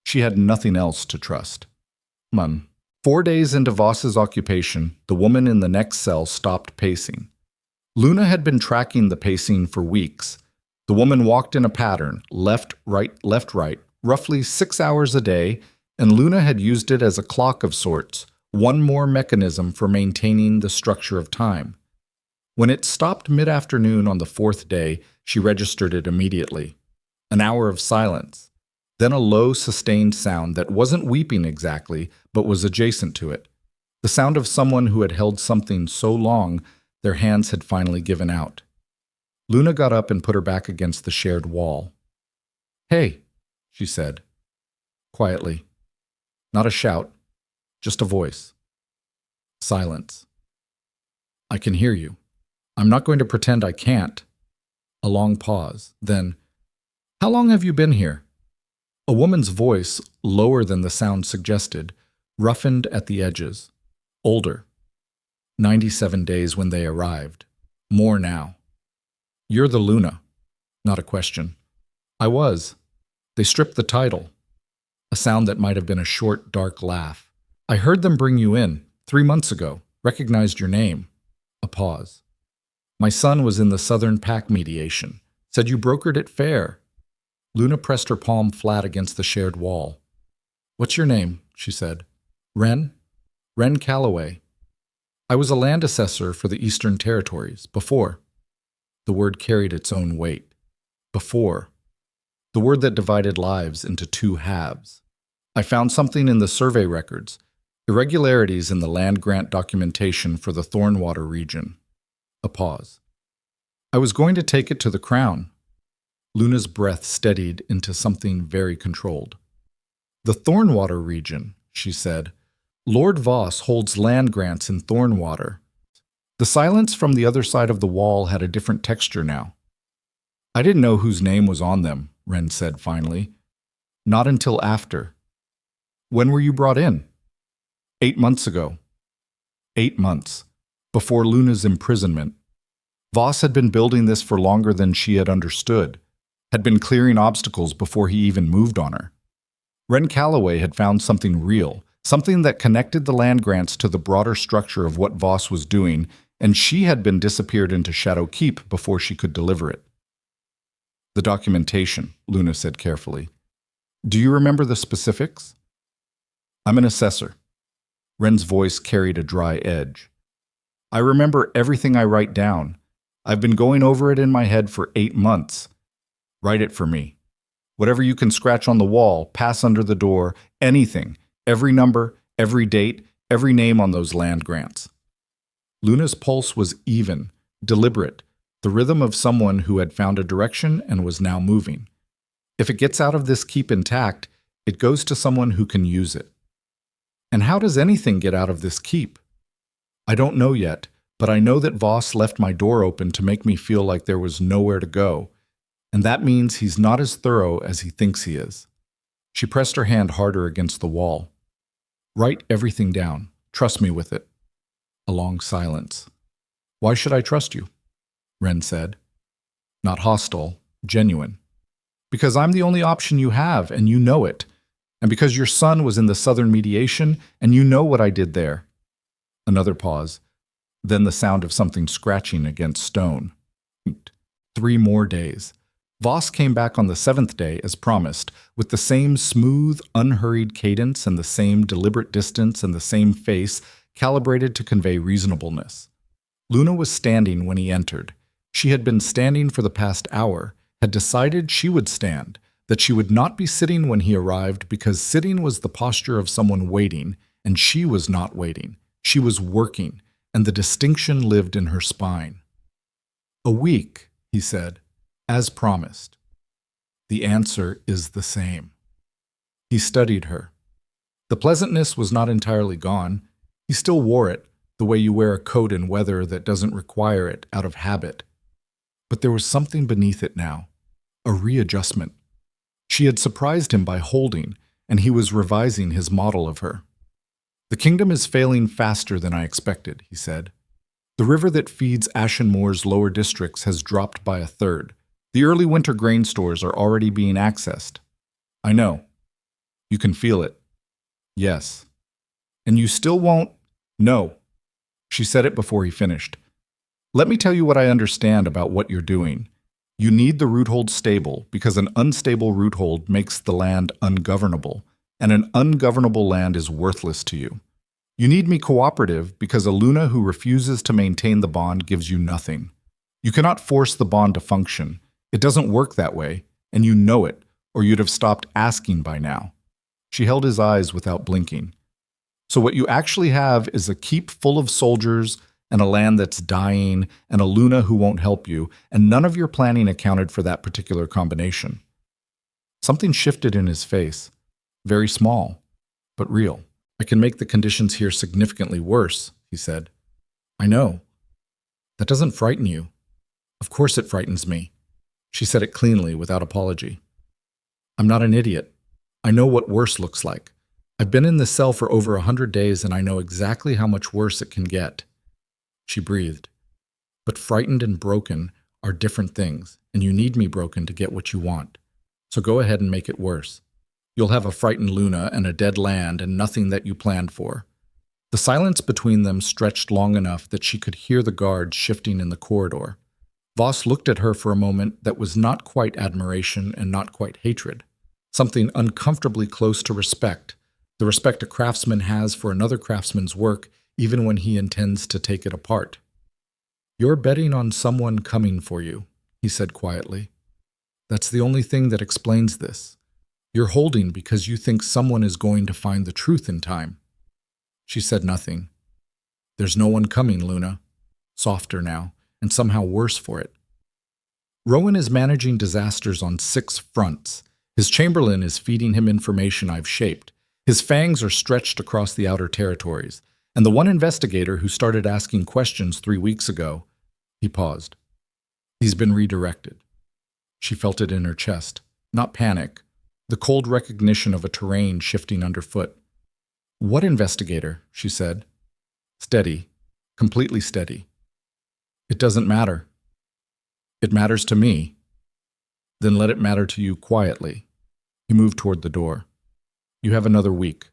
She had nothing else to trust. 4 days into Voss's occupation, the woman in the next cell stopped pacing. Luna had been tracking the pacing for weeks. The woman walked in a pattern, left, right, roughly 6 hours a day, and Luna had used it as a clock of sorts, one more mechanism for maintaining the structure of time. When it stopped mid-afternoon on the 4th day, she registered it immediately. An hour of silence. Then a low, sustained sound that wasn't weeping exactly, but was adjacent to it. The sound of someone who had held something so long, their hands had finally given out. Luna got up and put her back against the shared wall. "Hey," she said, quietly. Not a shout, just a voice. Silence. "I can hear you. I'm not going to pretend I can't." A long pause. Then, "How long have you been here?" A woman's voice, lower than the sound suggested, roughened at the edges. Older. 97 days when they arrived. More now. "You're the Luna." Not a question. "I was. They stripped the title." A sound that might have been a short, dark laugh. "I heard them bring you in 3 months ago. Recognized your name." A pause. "My son was in the Southern Pac mediation. Said you brokered it fair." Luna pressed her palm flat against the shared wall. "What's your name?" she said. "Wren? Wren Calloway. I was a land assessor for the Eastern Territories, before." The word carried its own weight. Before. The word that divided lives into two halves. "I found something in the survey records, irregularities in the land grant documentation for the Thornwater region." A pause. "I was going to take it to the Crown." Luna's breath steadied into something very controlled. "The Thornwater region," she said. "Lord Voss holds land grants in Thornwater." The silence from the other side of the wall had a different texture now. "I didn't know whose name was on them," Wren said finally. "Not until after." "When were you brought in?" 8 months ago." 8 months. Before Luna's imprisonment. Voss had been building this for longer than she had understood, had been clearing obstacles before he even moved on her. Wren Calloway had found something real, something that connected the land grants to the broader structure of what Voss was doing, and she had been disappeared into Shadow Keep before she could deliver it. "The documentation," Luna said carefully. "Do you remember the specifics?" "I'm an assessor." Wren's voice carried a dry edge. "I remember everything I write down. I've been going over it in my head for 8 months. Write it for me. Whatever you can scratch on the wall, pass under the door, anything. Every number, every date, every name on those land grants." Luna's pulse was even, deliberate, the rhythm of someone who had found a direction and was now moving. If it gets out of this keep intact, it goes to someone who can use it. "And how does anything get out of this keep?" "I don't know yet, but I know that Voss left my door open to make me feel like there was nowhere to go, and that means he's not as thorough as he thinks he is." She pressed her hand harder against the wall. "Write everything down. Trust me with it." A long silence. "Why should I trust you?" Wren said. Not hostile, genuine. "Because I'm the only option you have, and you know it. And because your son was in the Southern mediation, and you know what I did there." Another pause. Then the sound of something scratching against stone. 3 more days. Voss came back on the 7th day, as promised, with the same smooth, unhurried cadence and the same deliberate distance and the same face, calibrated to convey reasonableness. Luna was standing when he entered. She had been standing for the past hour, had decided she would stand, that she would not be sitting when he arrived because sitting was the posture of someone waiting, and she was not waiting. She was working, and the distinction lived in her spine. "A week," he said, "as promised." The answer is the same. He studied her. The pleasantness was not entirely gone. He still wore it, the way you wear a coat in weather that doesn't require it out of habit. But there was something beneath it now, a readjustment. She had surprised him by holding, and he was revising his model of her. "The kingdom is failing faster than I expected," he said. "The river that feeds Ashenmoor's lower districts has dropped by 1/3. The early winter grain stores are already being accessed." "I know." "You can feel it." "Yes." "And you still won't—" "No." She said it before he finished. "Let me tell you what I understand about what you're doing. You need the roothold stable because an unstable roothold makes the land ungovernable, and an ungovernable land is worthless to you. You need me cooperative because a Luna who refuses to maintain the bond gives you nothing. You cannot force the bond to function. It doesn't work that way, and you know it, or you'd have stopped asking by now." She held his eyes without blinking. "So what you actually have is a keep full of soldiers and a land that's dying, and a Luna who won't help you, and none of your planning accounted for that particular combination. Something shifted in his face. Very small, but real. I can make the conditions here significantly worse, he said. I know. That doesn't frighten you. Of course it frightens me. She said it cleanly, without apology. I'm not an idiot. I know what worse looks like. I've been in this cell for over 100 days and I know exactly how much worse it can get. She breathed. But frightened and broken are different things, and you need me broken to get what you want. So go ahead and make it worse. You'll have a frightened Luna and a dead land and nothing that you planned for. The silence between them stretched long enough that she could hear the guards shifting in the corridor. Voss looked at her for a moment that was not quite admiration and not quite hatred. Something uncomfortably close to respect, the respect a craftsman has for another craftsman's work even when he intends to take it apart. You're betting on someone coming for you, he said quietly. That's the only thing that explains this. You're holding because you think someone is going to find the truth in time. She said nothing. There's no one coming, Luna. Softer now, and somehow worse for it. Rowan is managing disasters on 6 fronts. His Chamberlain is feeding him information I've shaped. His fangs are stretched across the outer territories. And the one investigator who started asking questions 3 weeks ago, he paused. He's been redirected. She felt it in her chest. Not panic, the cold recognition of a terrain shifting underfoot. What investigator? She said. Steady, completely steady. It doesn't matter. It matters to me. Then let it matter to you quietly. He moved toward the door. You have another week.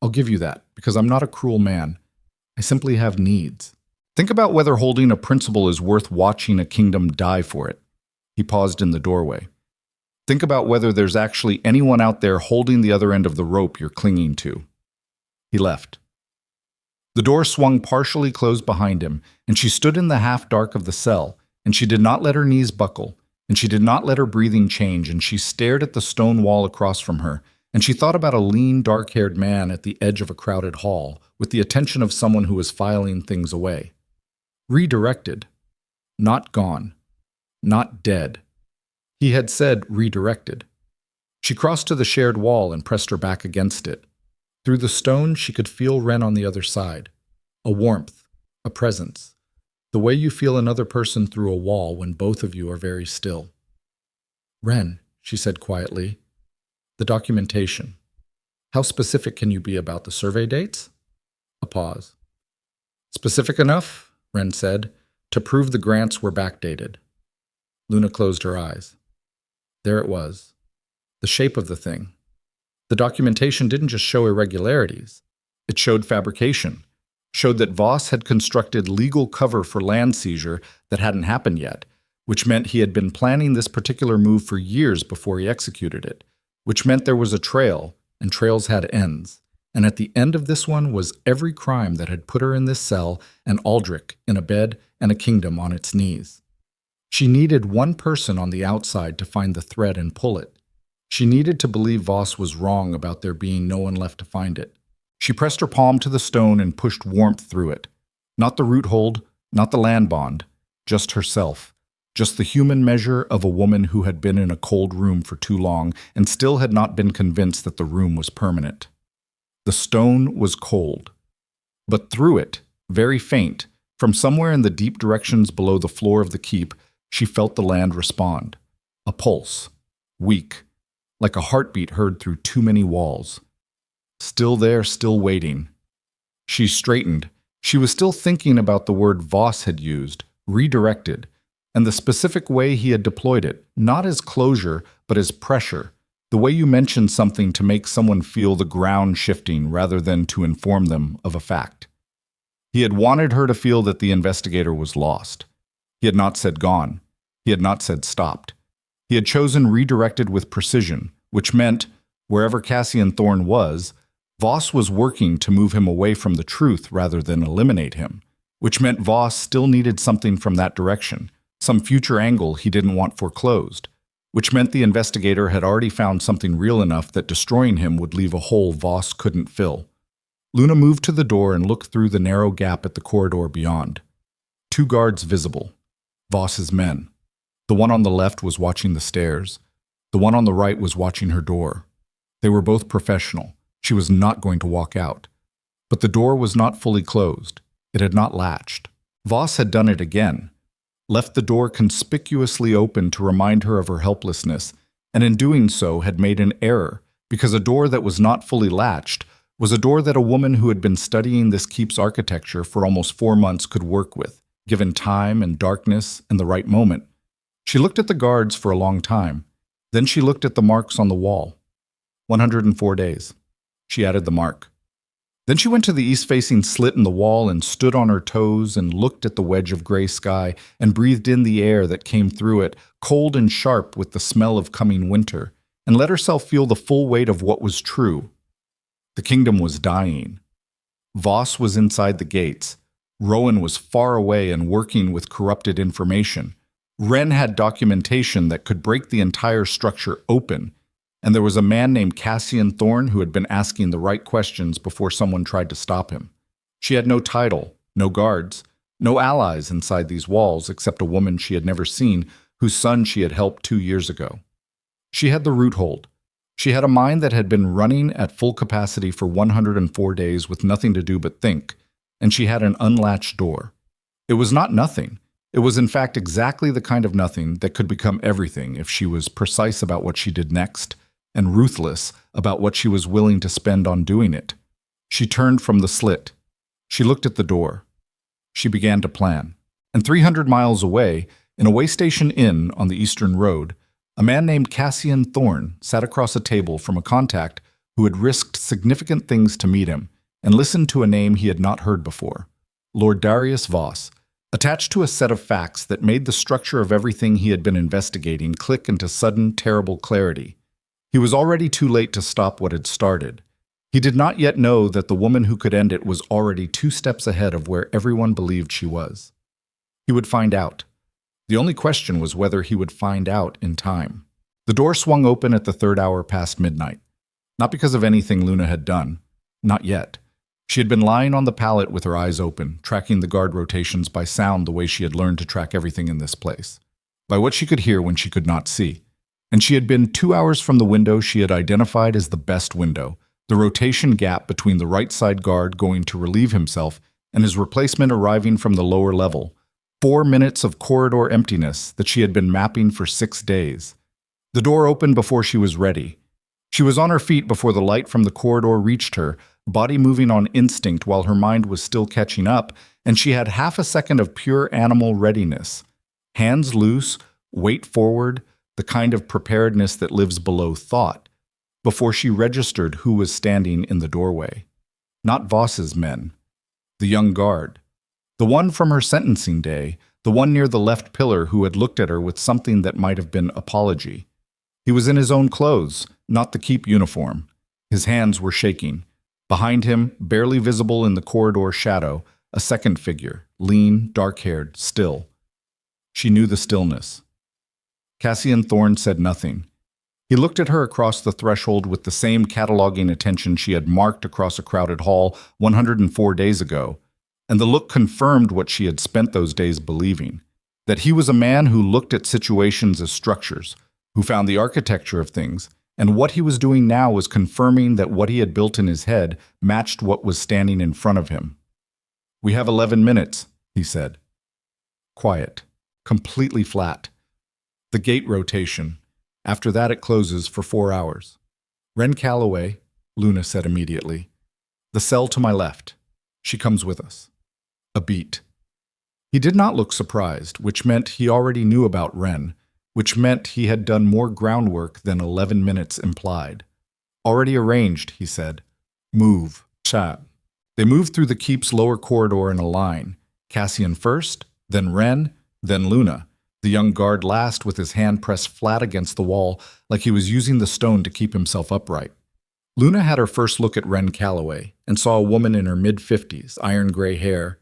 I'll give you that, because I'm not a cruel man. I simply have needs. Think about whether holding a principle is worth watching a kingdom die for it. He paused in the doorway. Think about whether there's actually anyone out there holding the other end of the rope you're clinging to. He left. The door swung partially closed behind him, and she stood in the half-dark of the cell, and she did not let her knees buckle, and she did not let her breathing change, and she stared at the stone wall across from her, and she thought about a lean, dark-haired man at the edge of a crowded hall, with the attention of someone who was filing things away. Redirected. Not gone. Not dead. He had said redirected. She crossed to the shared wall and pressed her back against it. Through the stone, she could feel Ren on the other side. A warmth, a presence. The way you feel another person through a wall when both of you are very still. Ren, she said quietly. The documentation. How specific can you be about the survey dates? A pause. Specific enough, Ren said, to prove the grants were backdated. Luna closed her eyes. There it was. The shape of the thing. The documentation didn't just show irregularities. It showed fabrication. Showed that Voss had constructed legal cover for land seizure that hadn't happened yet, which meant he had been planning this particular move for years before he executed it, which meant there was a trail, and trails had ends. And at the end of this one was every crime that had put her in this cell, and Aldrich in a bed, and a kingdom on its knees. She needed one person on the outside to find the thread and pull it. She needed to believe Voss was wrong about there being no one left to find it. She pressed her palm to the stone and pushed warmth through it. Not the root hold, not the land bond, just herself. Just the human measure of a woman who had been in a cold room for too long and still had not been convinced that the room was permanent. The stone was cold. But through it, very faint, from somewhere in the deep directions below the floor of the keep, she felt the land respond. A pulse. Weak. Like a heartbeat heard through too many walls. Still there, still waiting. She straightened. She was still thinking about the word Voss had used, redirected, and the specific way he had deployed it, not as closure, but as pressure, the way you mention something to make someone feel the ground shifting rather than to inform them of a fact. He had wanted her to feel that the investigator was lost. He had not said gone. He had not said stopped. He had chosen redirected with precision, which meant, wherever Cassian Thorne was, Voss was working to move him away from the truth rather than eliminate him, which meant Voss still needed something from that direction, some future angle he didn't want foreclosed, which meant the investigator had already found something real enough that destroying him would leave a hole Voss couldn't fill. Luna moved to the door and looked through the narrow gap at the corridor beyond. 2 guards visible. Voss's men. The one on the left was watching the stairs. The one on the right was watching her door. They were both professional. She was not going to walk out. But the door was not fully closed. It had not latched. Voss had done it again, left the door conspicuously open to remind her of her helplessness, and in doing so had made an error, because a door that was not fully latched was a door that a woman who had been studying this keep's architecture for almost 4 months could work with, given time and darkness and the right moment. She looked at the guards for a long time. Then she looked at the marks on the wall. 104 days. She added the mark. Then she went to the east-facing slit in the wall and stood on her toes and looked at the wedge of gray sky and breathed in the air that came through it, cold and sharp with the smell of coming winter, and let herself feel the full weight of what was true. The kingdom was dying. Voss was inside the gates. Rowan was far away and working with corrupted information. Wren had documentation that could break the entire structure open, and there was a man named Cassian Thorne who had been asking the right questions before someone tried to stop him. She had no title, no guards, no allies inside these walls except a woman she had never seen whose son she had helped 2 years ago. She had the root hold. She had a mind that had been running at full capacity for 104 days with nothing to do but think, and she had an unlatched door. It was not nothing. It was in fact exactly the kind of nothing that could become everything if she was precise about what she did next, and ruthless about what she was willing to spend on doing it. She turned from the slit. She looked at the door. She began to plan. And 300 miles away, in a Waystation Inn on the Eastern Road, a man named Cassian Thorne sat across a table from a contact who had risked significant things to meet him and listened to a name he had not heard before, Lord Darius Voss, attached to a set of facts that made the structure of everything he had been investigating click into sudden, terrible clarity. He was already too late to stop what had started. He did not yet know that the woman who could end it was already 2 steps ahead of where everyone believed she was. He would find out. The only question was whether he would find out in time. The door swung open at the 3rd hour past midnight. Not because of anything Luna had done. Not yet. She had been lying on the pallet with her eyes open, tracking the guard rotations by sound the way she had learned to track everything in this place. By what she could hear when she could not see. And she had been 2 hours from the window she had identified as the best window, the rotation gap between the right side guard going to relieve himself and his replacement arriving from the lower level. 4 minutes of corridor emptiness that she had been mapping for 6 days. The door opened before she was ready. She was on her feet before the light from the corridor reached her, body moving on instinct while her mind was still catching up, and she had half a second of pure animal readiness. Hands loose, weight forward, the kind of preparedness that lives below thought, before she registered who was standing in the doorway. Not Voss's men. The young guard. The one from her sentencing day, the one near the left pillar who had looked at her with something that might have been apology. He was in his own clothes, not the keep uniform. His hands were shaking. Behind him, barely visible in the corridor shadow, a second figure, lean, dark-haired, still. She knew the stillness. Cassian Thorne said nothing. He looked at her across the threshold with the same cataloging attention she had marked across a crowded hall 104 days ago, and the look confirmed what she had spent those days believing, that he was a man who looked at situations as structures, who found the architecture of things, and what he was doing now was confirming that what he had built in his head matched what was standing in front of him. "We have 11 minutes, he said. Quiet, completely flat. The gate rotation. After that it closes for 4 hours. Wren Calloway, Luna said immediately. The cell to my left. She comes with us. A beat. He did not look surprised, which meant he already knew about Wren, which meant he had done more groundwork than 11 minutes implied. Already arranged, he said. Move. Chat. They moved through the keep's lower corridor in a line. Cassian first, then Wren, then Luna. The young guard last with his hand pressed flat against the wall like he was using the stone to keep himself upright. Luna had her first look at Wren Calloway and saw a woman in her mid-50s, iron-gray hair,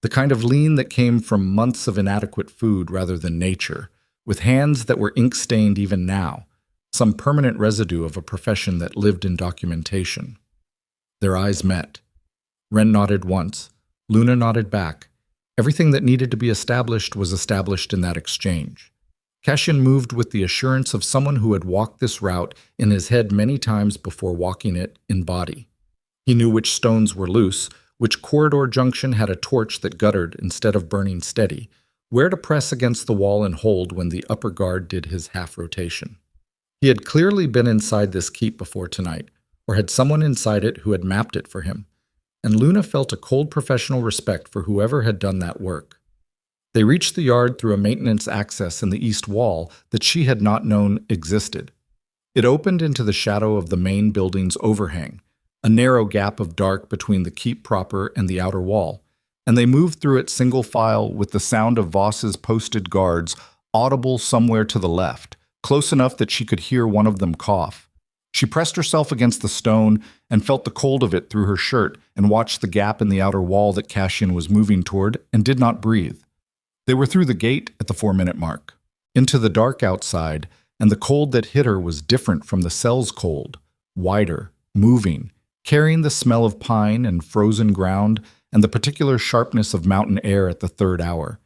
the kind of lean that came from months of inadequate food rather than nature, with hands that were ink-stained even now, some permanent residue of a profession that lived in documentation. Their eyes met. Wren nodded once. Luna nodded back. Everything that needed to be established was established in that exchange. Cassian moved with the assurance of someone who had walked this route in his head many times before walking it in body. He knew which stones were loose, which corridor junction had a torch that guttered instead of burning steady, where to press against the wall and hold when the upper guard did his half rotation. He had clearly been inside this keep before tonight, or had someone inside it who had mapped it for him, and Luna felt a cold professional respect for whoever had done that work. They reached the yard through a maintenance access in the east wall that she had not known existed. It opened into the shadow of the main building's overhang, a narrow gap of dark between the keep proper and the outer wall, and they moved through it single file with the sound of Voss's posted guards audible somewhere to the left, close enough that she could hear one of them cough. She pressed herself against the stone and felt the cold of it through her shirt and watched the gap in the outer wall that Cassian was moving toward and did not breathe. They were through the gate at the 4-minute mark, into the dark outside, and the cold that hit her was different from the cell's cold, wider, moving, carrying the smell of pine and frozen ground and the particular sharpness of mountain air at the 3rd hour.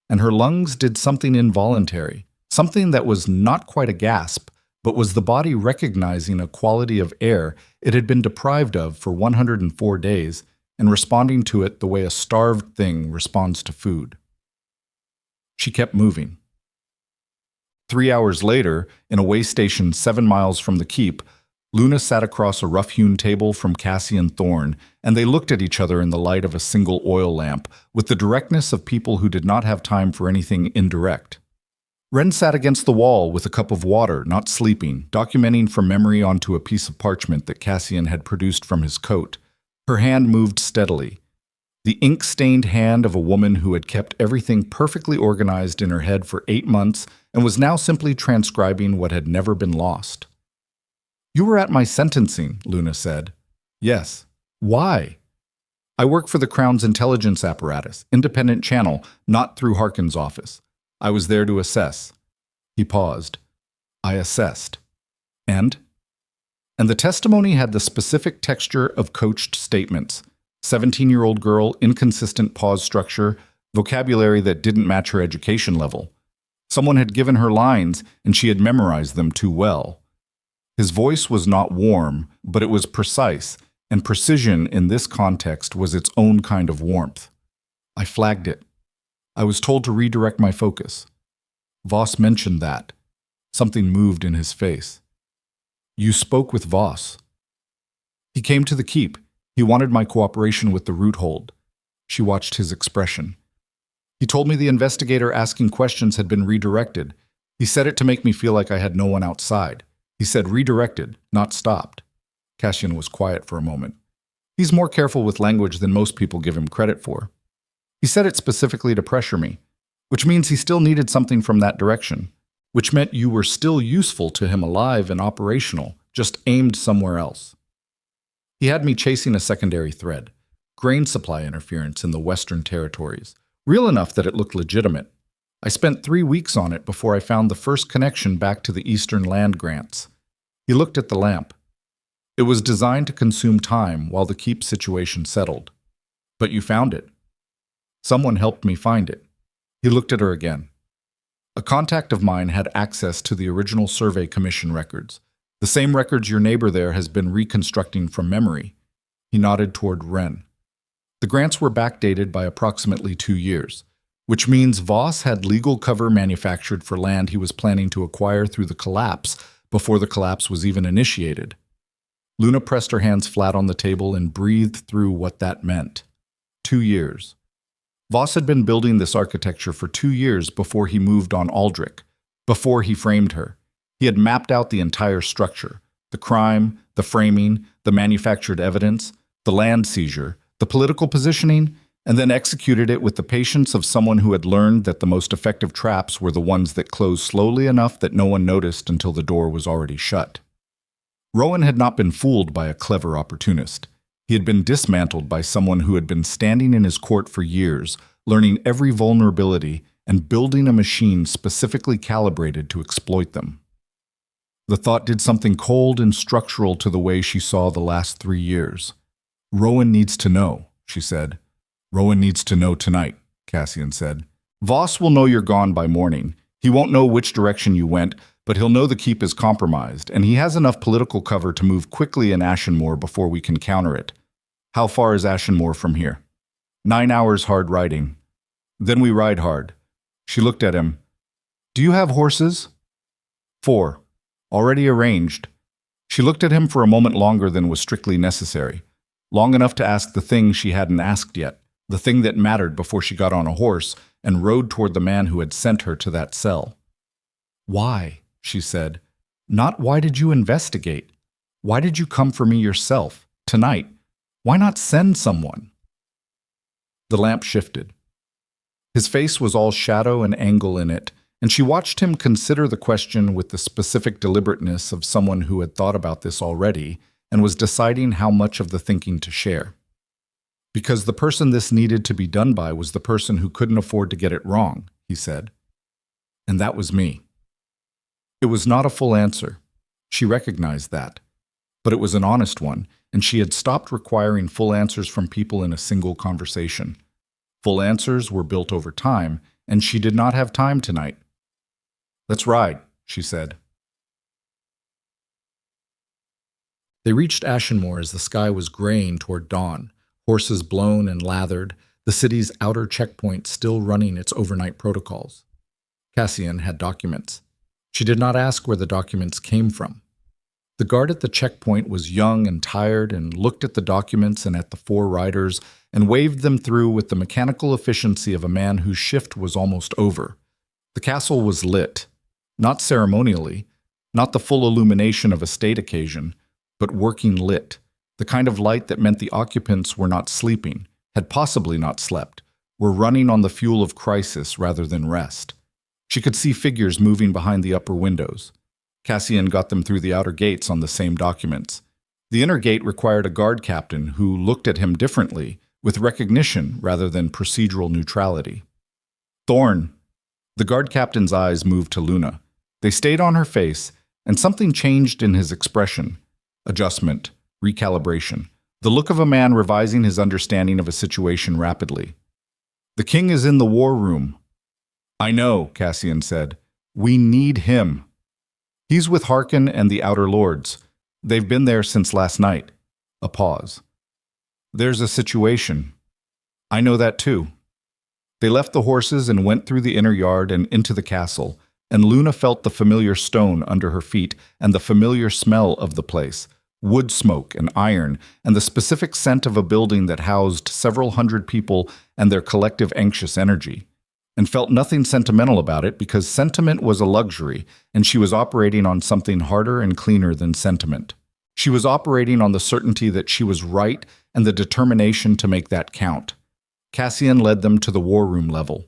And her lungs did something involuntary, something that was not quite a gasp, but was the body recognizing a quality of air it had been deprived of for 104 days and responding to it the way a starved thing responds to food. She kept moving. 3 hours later, in a way station 7 miles from the keep, Luna sat across a rough-hewn table from Cassian Thorne, and they looked at each other in the light of a single oil lamp, with the directness of people who did not have time for anything indirect. Wren sat against the wall with a cup of water, not sleeping, documenting from memory onto a piece of parchment that Cassian had produced from his coat. Her hand moved steadily. The ink-stained hand of a woman who had kept everything perfectly organized in her head for 8 months and was now simply transcribing what had never been lost. "You were at my sentencing," Luna said. "Yes." "Why?" "I work for the Crown's intelligence apparatus, independent channel, not through Harkin's office. I was there to assess." He paused. "I assessed." And the testimony had the specific texture of coached statements. 17-year-old girl, inconsistent pause structure, vocabulary that didn't match her education level. Someone had given her lines, and she had memorized them too well. His voice was not warm, but it was precise, and precision in this context was its own kind of warmth. "I flagged it. I was told to redirect my focus." Voss mentioned that. Something moved in his face. "You spoke with Voss." "He came to the keep. He wanted my cooperation with the root hold." She watched his expression. "He told me the investigator asking questions had been redirected. He said it to make me feel like I had no one outside. He said redirected, not stopped." Cassian was quiet for a moment. "He's more careful with language than most people give him credit for. He said it specifically to pressure me, which means he still needed something from that direction, which meant you were still useful to him, alive and operational, just aimed somewhere else. He had me chasing a secondary thread, grain supply interference in the Western Territories, real enough that it looked legitimate. I spent 3 weeks on it before I found the first connection back to the Eastern land grants." He looked at the lamp. "It was designed to consume time while the keep situation settled. But you found it." "Someone helped me find it." He looked at her again. "A contact of mine had access to the original survey commission records, the same records your neighbor there has been reconstructing from memory." He nodded toward Wren. "The grants were backdated by approximately 2 years, which means Voss had legal cover manufactured for land he was planning to acquire through the collapse before the collapse was even initiated." Luna pressed her hands flat on the table and breathed through what that meant. 2 years. Voss had been building this architecture for 2 years before he moved on Aldrich, before he framed her. He had mapped out the entire structure, the crime, the framing, the manufactured evidence, the land seizure, the political positioning, and then executed it with the patience of someone who had learned that the most effective traps were the ones that closed slowly enough that no one noticed until the door was already shut. Rowan had not been fooled by a clever opportunist. He had been dismantled by someone who had been standing in his court for years, learning every vulnerability and building a machine specifically calibrated to exploit them. The thought did something cold and structural to the way she saw the last 3 years. "Rowan needs to know," she said. "Rowan needs to know tonight." Cassian said. Voss will know you're gone by morning. He won't know which direction you went, but he'll know the keep is compromised, and he has enough political cover to move quickly in Ashenmoor before we can counter it. How far is Ashenmoor from here? 9 hours hard riding. Then we ride hard. She looked at him. Do you have horses? 4. Already arranged. She looked at him for a moment longer than was strictly necessary. Long enough to ask the thing she hadn't asked yet, the thing that mattered before she got on a horse and rode toward the man who had sent her to that cell. Why? She said. Not why did you investigate? Why did you come for me yourself, tonight? Why not send someone? The lamp shifted. His face was all shadow and angle in it, and she watched him consider the question with the specific deliberateness of someone who had thought about this already and was deciding how much of the thinking to share. Because the person this needed to be done by was the person who couldn't afford to get it wrong, he said. And that was me. It was not a full answer. She recognized that. But it was an honest one, and she had stopped requiring full answers from people in a single conversation. Full answers were built over time, and she did not have time tonight. Let's ride, she said. They reached Ashenmoor as the sky was graying toward dawn, horses blown and lathered, the city's outer checkpoint still running its overnight protocols. Cassian had documents. She did not ask where the documents came from. The guard at the checkpoint was young and tired and looked at the documents and at the 4 riders and waved them through with the mechanical efficiency of a man whose shift was almost over. The castle was lit, not ceremonially, not the full illumination of a state occasion, but working lit, the kind of light that meant the occupants were not sleeping, had possibly not slept, were running on the fuel of crisis rather than rest. She could see figures moving behind the upper windows. Cassian got them through the outer gates on the same documents. The inner gate required a guard captain who looked at him differently, with recognition rather than procedural neutrality. Thorn. The guard captain's eyes moved to Luna. They stayed on her face, and something changed in his expression. Adjustment, recalibration, the look of a man revising his understanding of a situation rapidly. The king is in the war room. I know, Cassian said. We need him. He's with Harkin and the Outer Lords. They've been there since last night. A pause. There's a situation. I know that too. They left the horses and went through the inner yard and into the castle, and Luna felt the familiar stone under her feet and the familiar smell of the place, wood smoke and iron, and the specific scent of a building that housed several hundred people and their collective anxious energy, and felt nothing sentimental about it because sentiment was a luxury, and she was operating on something harder and cleaner than sentiment. She was operating on the certainty that she was right and the determination to make that count. Cassian led them to the war room level.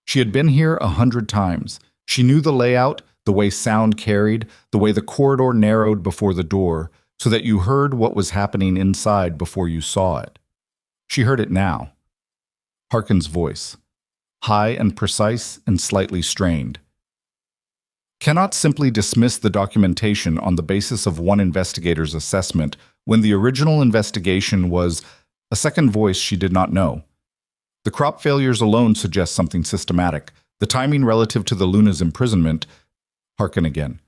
She had been here 100 times. She knew the layout, the way sound carried, the way the corridor narrowed before the door, so that you heard what was happening inside before you saw it. She heard it now. Harkin's voice, high and precise and slightly strained. Cannot simply dismiss the documentation on the basis of one investigator's assessment when the original investigation was a second voice she did not know. The crop failures alone suggest something systematic. The timing relative to the Luna's imprisonment, Harkin again.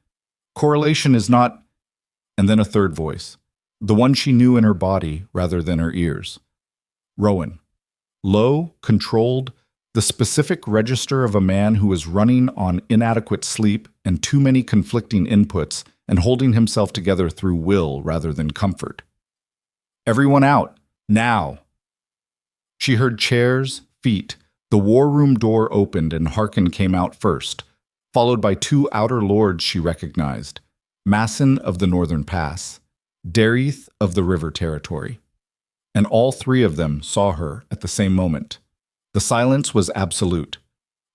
Correlation is not, and then a third voice, the one she knew in her body rather than her ears. Rowan. Low, controlled, the specific register of a man who is running on inadequate sleep and too many conflicting inputs and holding himself together through will rather than comfort. Everyone out, now. She heard chairs, feet. The war room door opened and Harkin came out first, followed by 2 outer lords she recognized, Masson of the Northern Pass, Dareth of the River Territory. And all 3 of them saw her at the same moment. The silence was absolute.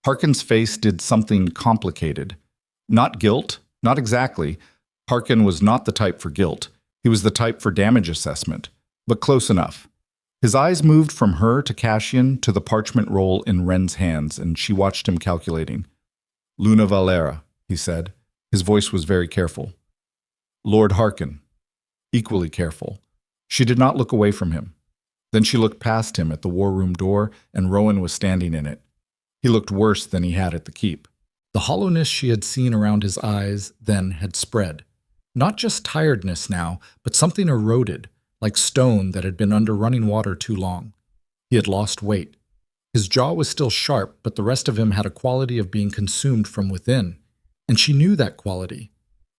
Harkin's face did something complicated. Not guilt, not exactly. Harkin was not the type for guilt. He was the type for damage assessment, but close enough. His eyes moved from her to Cassian to the parchment roll in Wren's hands, and she watched him calculating. Luna Valera, he said. His voice was very careful. Lord Harkin, equally careful. She did not look away from him. Then she looked past him at the war room door, and Rowan was standing in it, He looked worse than he had at the keep. The hollowness she had seen around his eyes then had spread. Not just tiredness now, but something eroded, like stone that had been under running water too long. He had lost weight. His jaw was still sharp, but the rest of him had a quality of being consumed from within, and she knew that quality.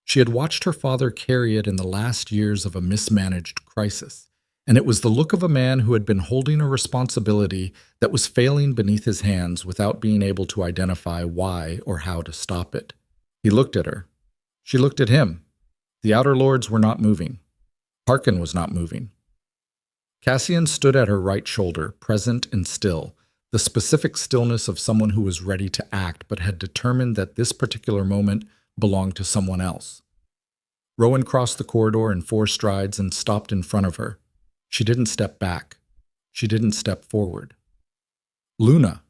She had watched her father carry it in the last years of a mismanaged crisis, and it was the look of a man who had been holding a responsibility that was failing beneath his hands without being able to identify why or how to stop it. He looked at her. She looked at him. The outer lords were not moving. Harkin was not moving. Cassian stood at her right shoulder, present and still, the specific stillness of someone who was ready to act but had determined that this particular moment belonged to someone else. Rowan crossed the corridor in 4 strides and stopped in front of her. She didn't step back. She didn't step forward. Luna,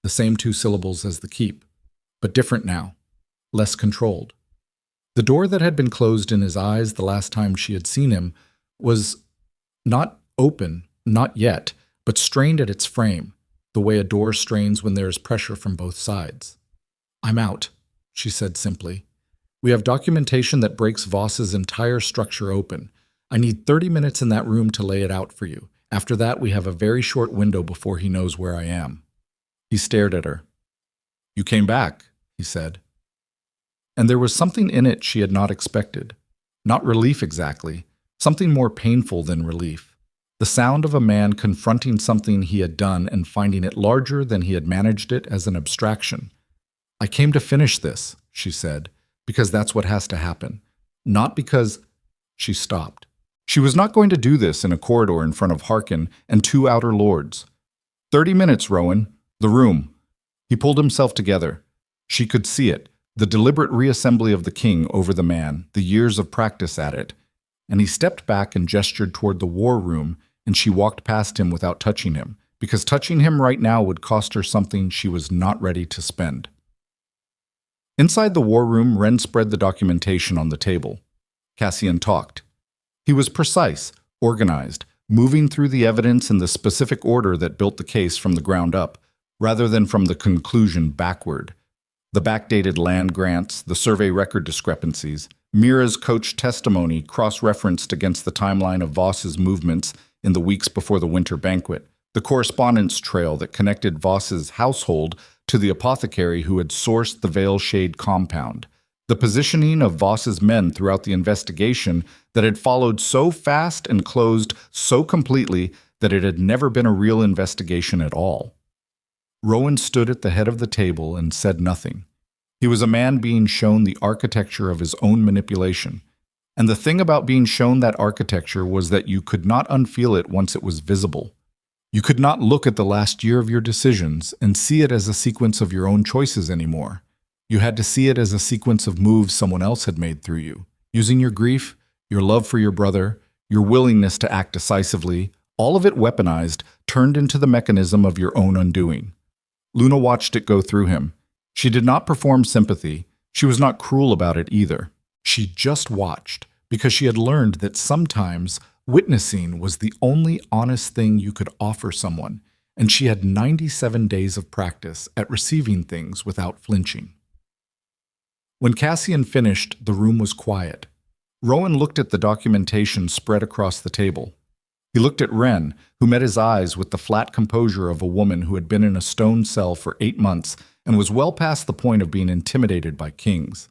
the same 2 syllables as the keep, but different now, less controlled. The door that had been closed in his eyes the last time she had seen him was not open, not yet, but strained at its frame, the way a door strains when there is pressure from both sides. "I'm out," she said simply. "We have documentation that breaks Voss's entire structure open. I need 30 minutes in that room to lay it out for you. After that, we have a very short window before he knows where I am." He stared at her. "You came back," he said. And there was something in it she had not expected. Not relief exactly, something more painful than relief. The sound of a man confronting something he had done and finding it larger than he had managed it as an abstraction. "I came to finish this," she said, "because that's what has to happen. Not because—" She stopped. She was not going to do this in a corridor in front of Harkin and 2 outer lords. 30 minutes, Rowan. The room." He pulled himself together. She could see it, the deliberate reassembly of the king over the man, the years of practice at it. And he stepped back and gestured toward the war room, and she walked past him without touching him, because touching him right now would cost her something she was not ready to spend. Inside the war room, Wren spread the documentation on the table. Cassian talked. He was precise, organized, moving through the evidence in the specific order that built the case from the ground up, rather than from the conclusion backward. The backdated land grants, the survey record discrepancies, Mira's coach testimony cross-referenced against the timeline of Voss's movements in the weeks before the winter banquet, the correspondence trail that connected Voss's household to the apothecary who had sourced the Veil Shade compound, the positioning of Voss's men throughout the investigation that had followed so fast and closed so completely that it had never been a real investigation at all. Rowan stood at the head of the table and said nothing. He was a man being shown the architecture of his own manipulation. And the thing about being shown that architecture was that you could not unfeel it once it was visible. You could not look at the last year of your decisions and see it as a sequence of your own choices anymore. You had to see it as a sequence of moves someone else had made through you, using your grief, your love for your brother, your willingness to act decisively, all of it weaponized, turned into the mechanism of your own undoing. Luna watched it go through him. She did not perform sympathy. She was not cruel about it either. She just watched, because she had learned that sometimes witnessing was the only honest thing you could offer someone, and she had 97 days of practice at receiving things without flinching. When Cassian finished, the room was quiet. Rowan looked at the documentation spread across the table. He looked at Wren, who met his eyes with the flat composure of a woman who had been in a stone cell for 8 months and was well past the point of being intimidated by kings.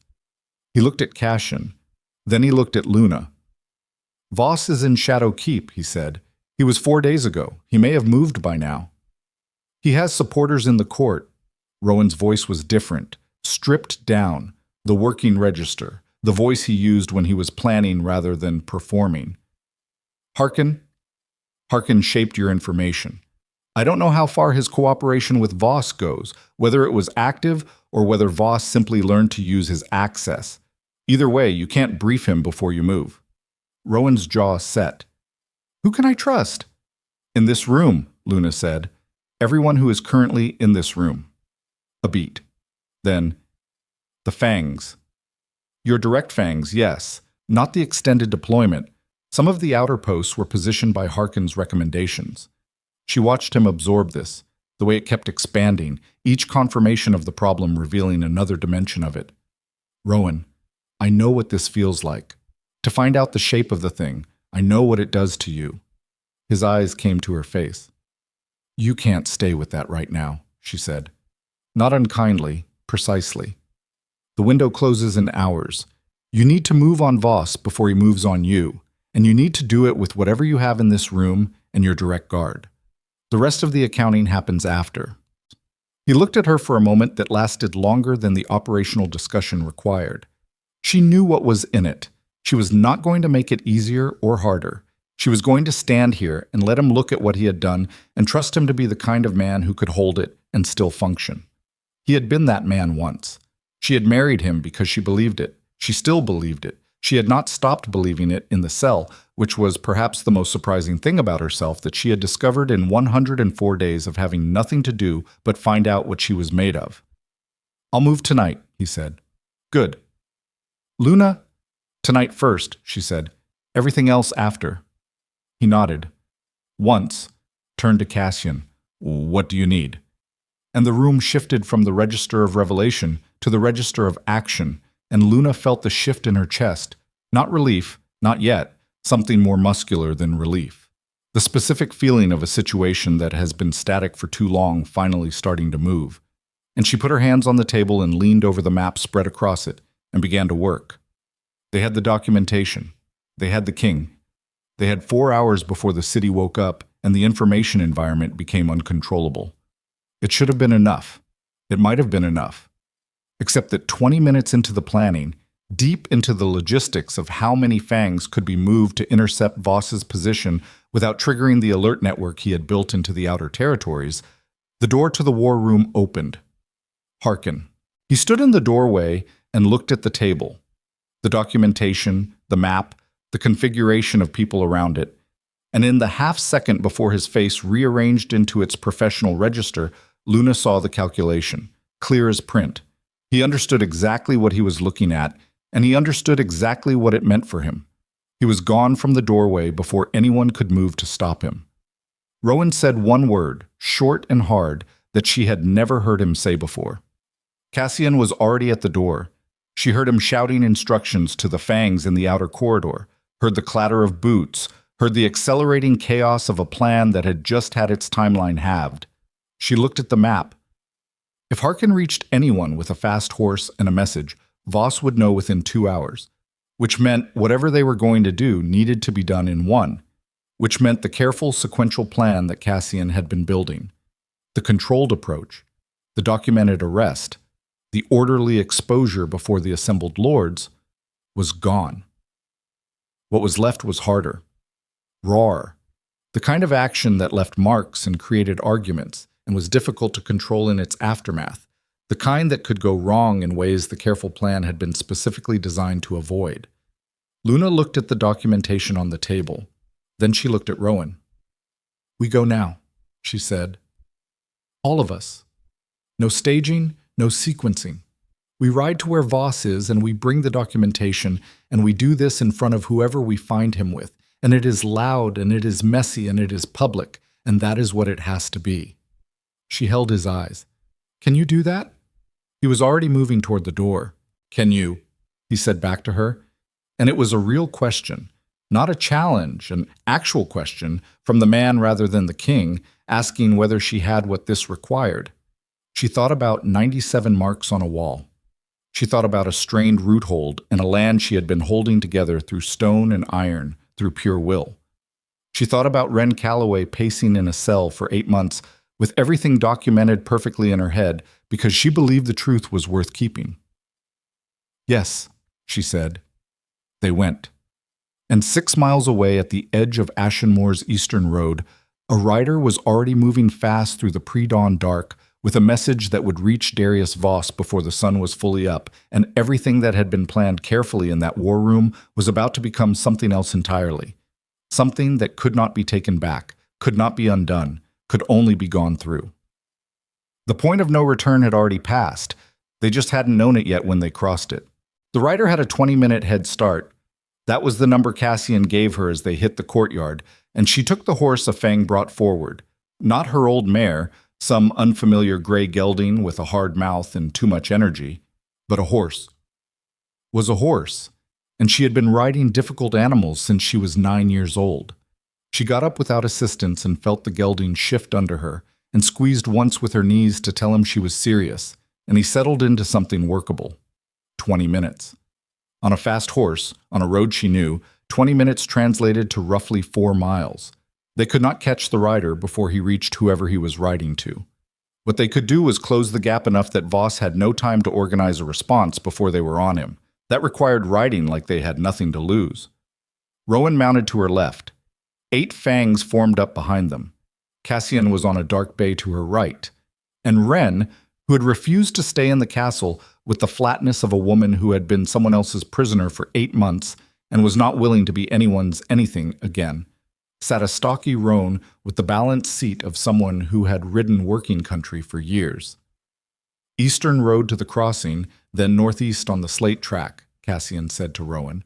He looked at Cassian. Then he looked at Luna. "Voss is in Shadow Keep," he said. "He was 4 days ago. He may have moved by now." "He has supporters in the court." Rowan's voice was different, stripped down, the working register, the voice he used when he was planning rather than performing. Harkin shaped your information. I don't know how far his cooperation with Voss goes, whether it was active or whether Voss simply learned to use his access. Either way, you can't brief him before you move. Rowan's jaw set. "Who can I trust?" "In this room," Luna said. "Everyone who is currently in this room." A beat. Then, "The fangs." "Your direct fangs, yes. Not the extended deployment. Some of the outer posts were positioned by Harkin's recommendations." She watched him absorb this, the way it kept expanding, each confirmation of the problem revealing another dimension of it. Rowan, I know what this feels like. To find out the shape of the thing, I know what it does to you. His eyes came to her face. You can't stay with that right now, she said. Not unkindly, precisely. The window closes in hours. You need to move on Voss before he moves on you, and you need to do it with whatever you have in this room and your direct guard. The rest of the accounting happens after. He looked at her for a moment that lasted longer than the operational discussion required. She knew what was in it. She was not going to make it easier or harder. She was going to stand here and let him look at what he had done and trust him to be the kind of man who could hold it and still function. He had been that man once. She had married him because she believed it. She still believed it. She had not stopped believing it in the cell, which was perhaps the most surprising thing about herself that she had discovered in 104 days of having nothing to do but find out what she was made of. I'll move tonight, he said. Good. Luna? Tonight first, she said. Everything else after. He nodded. Once, turned to Cassian. What do you need? And the room shifted from the register of revelation to the register of action, and Luna felt the shift in her chest. Not relief, not yet, something more muscular than relief. The specific feeling of a situation that has been static for too long finally starting to move. And she put her hands on the table and leaned over the map spread across it and began to work. They had the documentation. They had the king. They had 4 hours before the city woke up and the information environment became uncontrollable. It should have been enough. It might have been enough. Except that 20 minutes into the planning, deep into the logistics of how many fangs could be moved to intercept Voss's position without triggering the alert network he had built into the outer territories, the door to the war room opened. Harkin. He stood in the doorway and looked at the table. The documentation, the map, the configuration of people around it, and in the half-second before his face rearranged into its professional register, Luna saw the calculation, clear as print. He understood exactly what he was looking at, and he understood exactly what it meant for him. He was gone from the doorway before anyone could move to stop him. Rowan said one word, short and hard, that she had never heard him say before. Cassian was already at the door. She heard him shouting instructions to the fangs in the outer corridor, heard the clatter of boots, heard the accelerating chaos of a plan that had just had its timeline halved. She looked at the map. If Harkin reached anyone with a fast horse and a message, Voss would know within 2 hours, which meant whatever they were going to do needed to be done in one, which meant the careful sequential plan that Cassian had been building, the controlled approach, the documented arrest, the orderly exposure before the assembled lords, was gone. What was left was harder, rawer, the kind of action that left marks and created arguments and was difficult to control in its aftermath, the kind that could go wrong in ways the careful plan had been specifically designed to avoid. Luna looked at the documentation on the table. Then she looked at Rowan. We go now, she said. All of us. No staging, no sequencing. We ride to where Voss is and we bring the documentation, and we do this in front of whoever we find him with, and it is loud and it is messy and it is public, and that is what it has to be. She held his eyes. Can you do that? He was already moving toward the door. Can you? He said back to her. And it was a real question, not a challenge, an actual question from the man rather than the king, asking whether she had what this required. She thought about 97 marks on a wall. She thought about a strained root hold and a land she had been holding together through stone and iron, through pure will. She thought about Wren Calloway pacing in a cell for 8 months with everything documented perfectly in her head because she believed the truth was worth keeping. Yes, she said. They went. And 6 miles away at the edge of Ashenmoor's eastern road, a rider was already moving fast through the pre-dawn dark with a message that would reach Darius Voss before the sun was fully up, and everything that had been planned carefully in that war room was about to become something else entirely. Something that could not be taken back, could not be undone, could only be gone through. The point of no return had already passed. They just hadn't known it yet when they crossed it. The rider had a 20-minute head start. That was the number Cassian gave her as they hit the courtyard, and she took the horse a Fang brought forward. Not her old mare, Some unfamiliar gray gelding with a hard mouth and too much energy, but a horse. Was a horse, and she had been riding difficult animals since she was 9 years old. She got up without assistance and felt the gelding shift under her, and squeezed once with her knees to tell him she was serious, and he settled into something workable. 20 minutes. On a fast horse, on a road she knew, 20 minutes translated to roughly 4 miles. They could not catch the rider before he reached whoever he was riding to. What they could do was close the gap enough that Voss had no time to organize a response before they were on him. That required riding like they had nothing to lose. Rowan mounted to her left. 8 fangs formed up behind them. Cassian was on a dark bay to her right. And Wren, who had refused to stay in the castle with the flatness of a woman who had been someone else's prisoner for 8 months and was not willing to be anyone's anything again, sat a stocky roan with the balanced seat of someone who had ridden working country for years. Eastern road to the crossing, then northeast on the slate track, Cassian said to Rowan.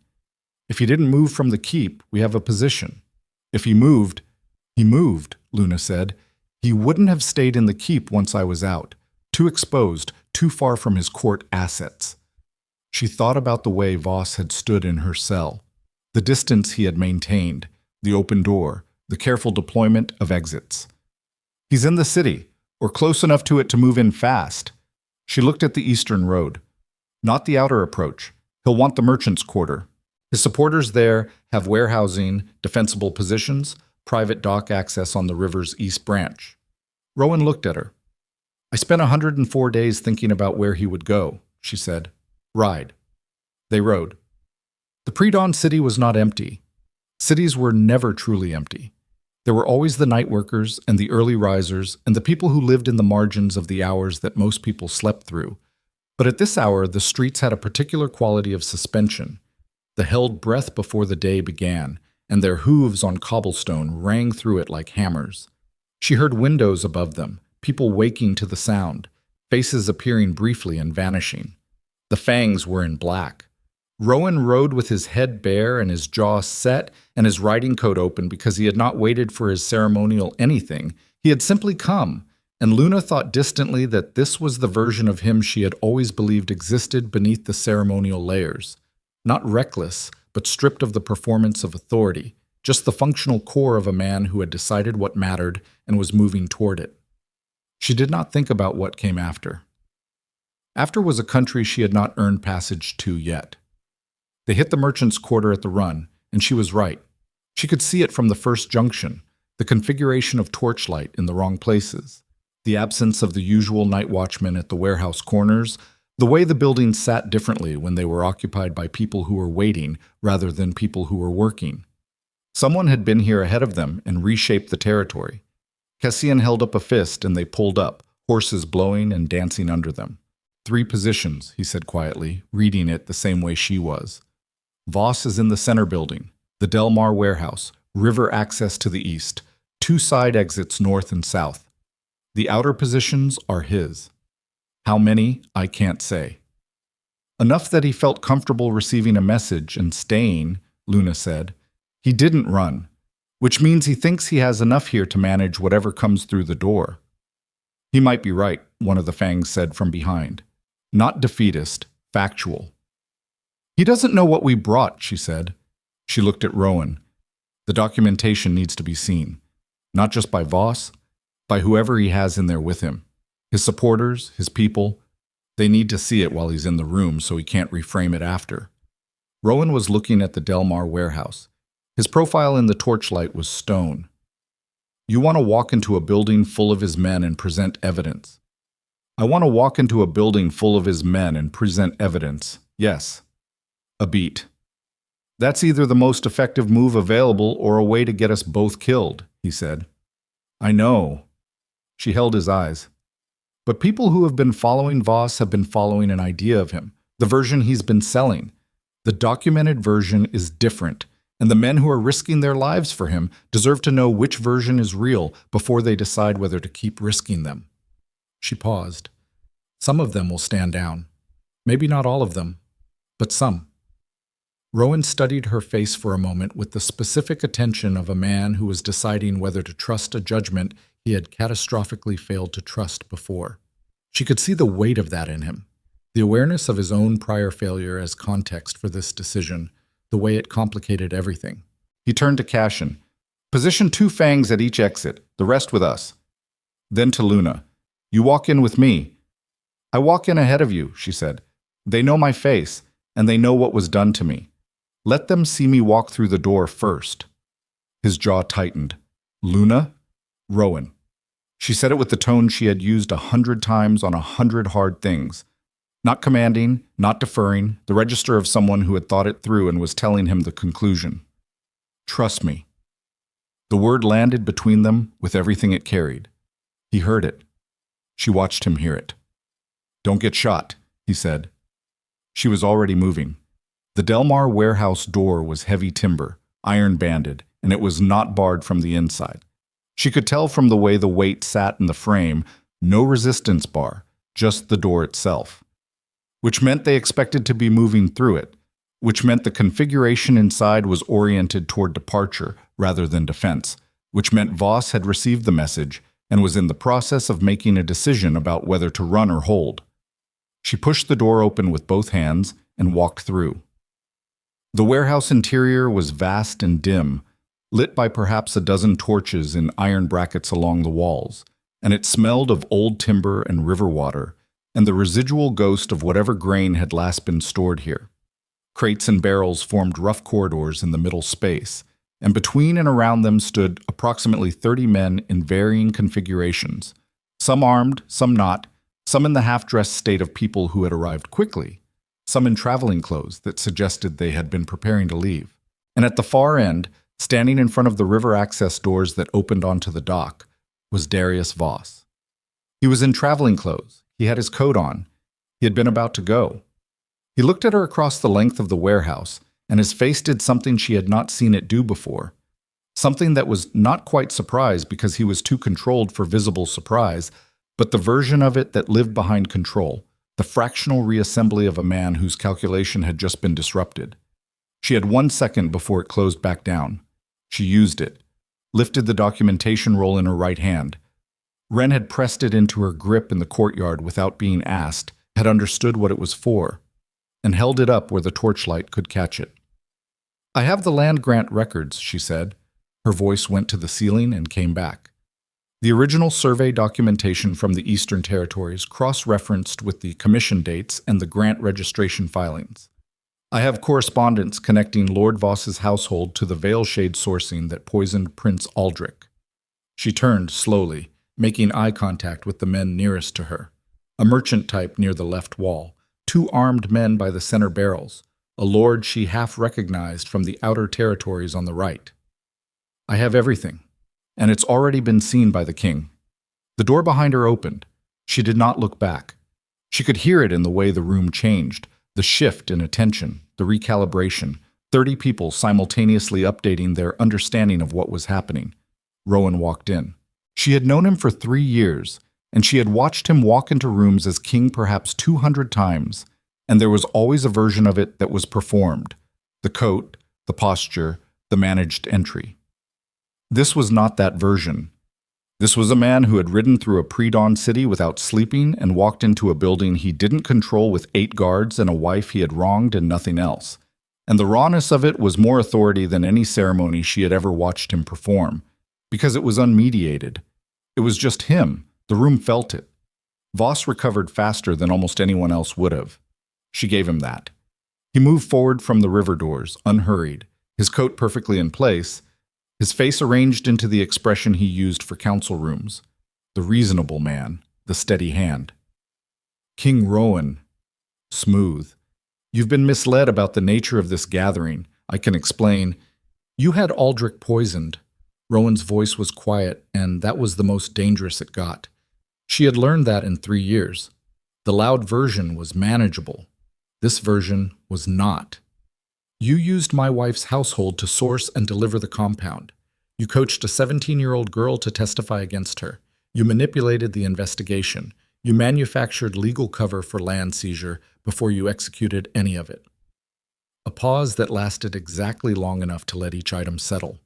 If he didn't move from the keep, we have a position. If he moved, Luna said. He wouldn't have stayed in the keep once I was out. Too exposed, too far from his court assets. She thought about the way Voss had stood in her cell, the distance he had maintained, the open door, the careful deployment of exits. He's in the city, or close enough to it to move in fast. She looked at the eastern road. Not the outer approach. He'll want the merchant's quarter. His supporters there have warehousing, defensible positions, private dock access on the river's east branch. Rowan looked at her. I spent 104 days thinking about where he would go, she said. Ride. They rode. The pre-dawn city was not empty. Cities were never truly empty. There were always the night workers and the early risers and the people who lived in the margins of the hours that most people slept through. But at this hour, the streets had a particular quality of suspension. The held breath before the day began, and their hooves on cobblestone rang through it like hammers. She heard windows above them, people waking to the sound, faces appearing briefly and vanishing. The fangs were in black. Rowan rode with his head bare and his jaw set and his riding coat open because he had not waited for his ceremonial anything. He had simply come, and Luna thought distantly that this was the version of him she had always believed existed beneath the ceremonial layers. Not reckless, but stripped of the performance of authority, just the functional core of a man who had decided what mattered and was moving toward it. She did not think about what came after. After was a country she had not earned passage to yet. They hit the merchant's quarter at the run, and she was right. She could see it from the first junction, the configuration of torchlight in the wrong places, the absence of the usual night watchman at the warehouse corners, the way the buildings sat differently when they were occupied by people who were waiting rather than people who were working. Someone had been here ahead of them and reshaped the territory. Cassian held up a fist and they pulled up, horses blowing and dancing under them. 3 positions, he said quietly, reading it the same way she was. Voss is in the center building, the Del Mar warehouse, river access to the east, 2 side exits north and south. The outer positions are his. How many, I can't say. Enough that he felt comfortable receiving a message and staying, Luna said. He didn't run, which means he thinks he has enough here to manage whatever comes through the door. He might be right, one of the fangs said from behind. Not defeatist, factual. He doesn't know what we brought, she said. She looked at Rowan. The documentation needs to be seen, not just by Voss, by whoever he has in there with him. His supporters, his people, they need to see it while he's in the room so he can't reframe it after. Rowan was looking at the Del Mar warehouse. His profile in the torchlight was stone. You want to walk into a building full of his men and present evidence. I want to walk into a building full of his men and present evidence. Yes. A beat. That's either the most effective move available or a way to get us both killed, he said. I know. She held his eyes. But people who have been following Voss have been following an idea of him, the version he's been selling. The documented version is different, and the men who are risking their lives for him deserve to know which version is real before they decide whether to keep risking them. She paused. Some of them will stand down. Maybe not all of them, but some. Rowan studied her face for a moment with the specific attention of a man who was deciding whether to trust a judgment he had catastrophically failed to trust before. She could see the weight of that in him, the awareness of his own prior failure as context for this decision, the way it complicated everything. He turned to Cashin. "Position 2 fangs at each exit, the rest with us." Then to Luna. "You walk in with me." "I walk in ahead of you," she said. "They know my face, and they know what was done to me. Let them see me walk through the door first." His jaw tightened. "Luna?" "Rowan." She said it with the tone she had used 100 times on 100 hard things. Not commanding, not deferring, the register of someone who had thought it through and was telling him the conclusion. "Trust me." The word landed between them with everything it carried. He heard it. She watched him hear it. "Don't get shot," he said. She was already moving. The Delmar warehouse door was heavy timber, iron-banded, and it was not barred from the inside. She could tell from the way the weight sat in the frame, no resistance bar, just the door itself. Which meant they expected to be moving through it, which meant the configuration inside was oriented toward departure rather than defense, which meant Voss had received the message and was in the process of making a decision about whether to run or hold. She pushed the door open with both hands and walked through. The warehouse interior was vast and dim, lit by perhaps a dozen torches in iron brackets along the walls, and it smelled of old timber and river water, and the residual ghost of whatever grain had last been stored here. Crates and barrels formed rough corridors in the middle space, and between and around them stood approximately 30 men in varying configurations, some armed, some not, some in the half-dressed state of people who had arrived quickly, some in traveling clothes that suggested they had been preparing to leave. And at the far end, standing in front of the river access doors that opened onto the dock, was Darius Voss. He was in traveling clothes. He had his coat on. He had been about to go. He looked at her across the length of the warehouse, and his face did something she had not seen it do before. Something that was not quite surprise because he was too controlled for visible surprise, but the version of it that lived behind control, the fractional reassembly of a man whose calculation had just been disrupted. She had 1 second before it closed back down. She used it, lifted the documentation roll in her right hand. Wren had pressed it into her grip in the courtyard without being asked, had understood what it was for, and held it up where the torchlight could catch it. "I have the land grant records," she said. Her voice went to the ceiling and came back. The original survey documentation from the Eastern Territories cross-referenced with the commission dates and the grant registration filings. "I have correspondence connecting Lord Voss's household to the veil shade sourcing that poisoned Prince Aldrich." She turned slowly, making eye contact with the men nearest to her. A merchant type near the left wall, 2 armed men by the center barrels, a lord she half recognized from the outer territories on the right. "I have everything, and it's already been seen by the king." The door behind her opened. She did not look back. She could hear it in the way the room changed, the shift in attention, the recalibration, 30 people simultaneously updating their understanding of what was happening. Rowan walked in. She had known him for 3 years, and she had watched him walk into rooms as king perhaps 200 times, and there was always a version of it that was performed. The coat, the posture, the managed entry. This was not that version. This was a man who had ridden through a pre-dawn city without sleeping and walked into a building he didn't control with 8 guards and a wife he had wronged and nothing else. And the rawness of it was more authority than any ceremony she had ever watched him perform, because it was unmediated. It was just him. The room felt it. Voss recovered faster than almost anyone else would have. She gave him that. He moved forward from the river doors, unhurried, his coat perfectly in place, his face arranged into the expression he used for council rooms. The reasonable man, the steady hand. "King Rowan." Smooth. "You've been misled about the nature of this gathering. I can explain. You had Aldrich poisoned." Rowan's voice was quiet, and that was the most dangerous it got. She had learned that in 3 years. The loud version was manageable. This version was not. "You used my wife's household to source and deliver the compound. You coached a 17-year-old girl to testify against her. You manipulated the investigation. You manufactured legal cover for land seizure before you executed any of it." A pause that lasted exactly long enough to let each item settle.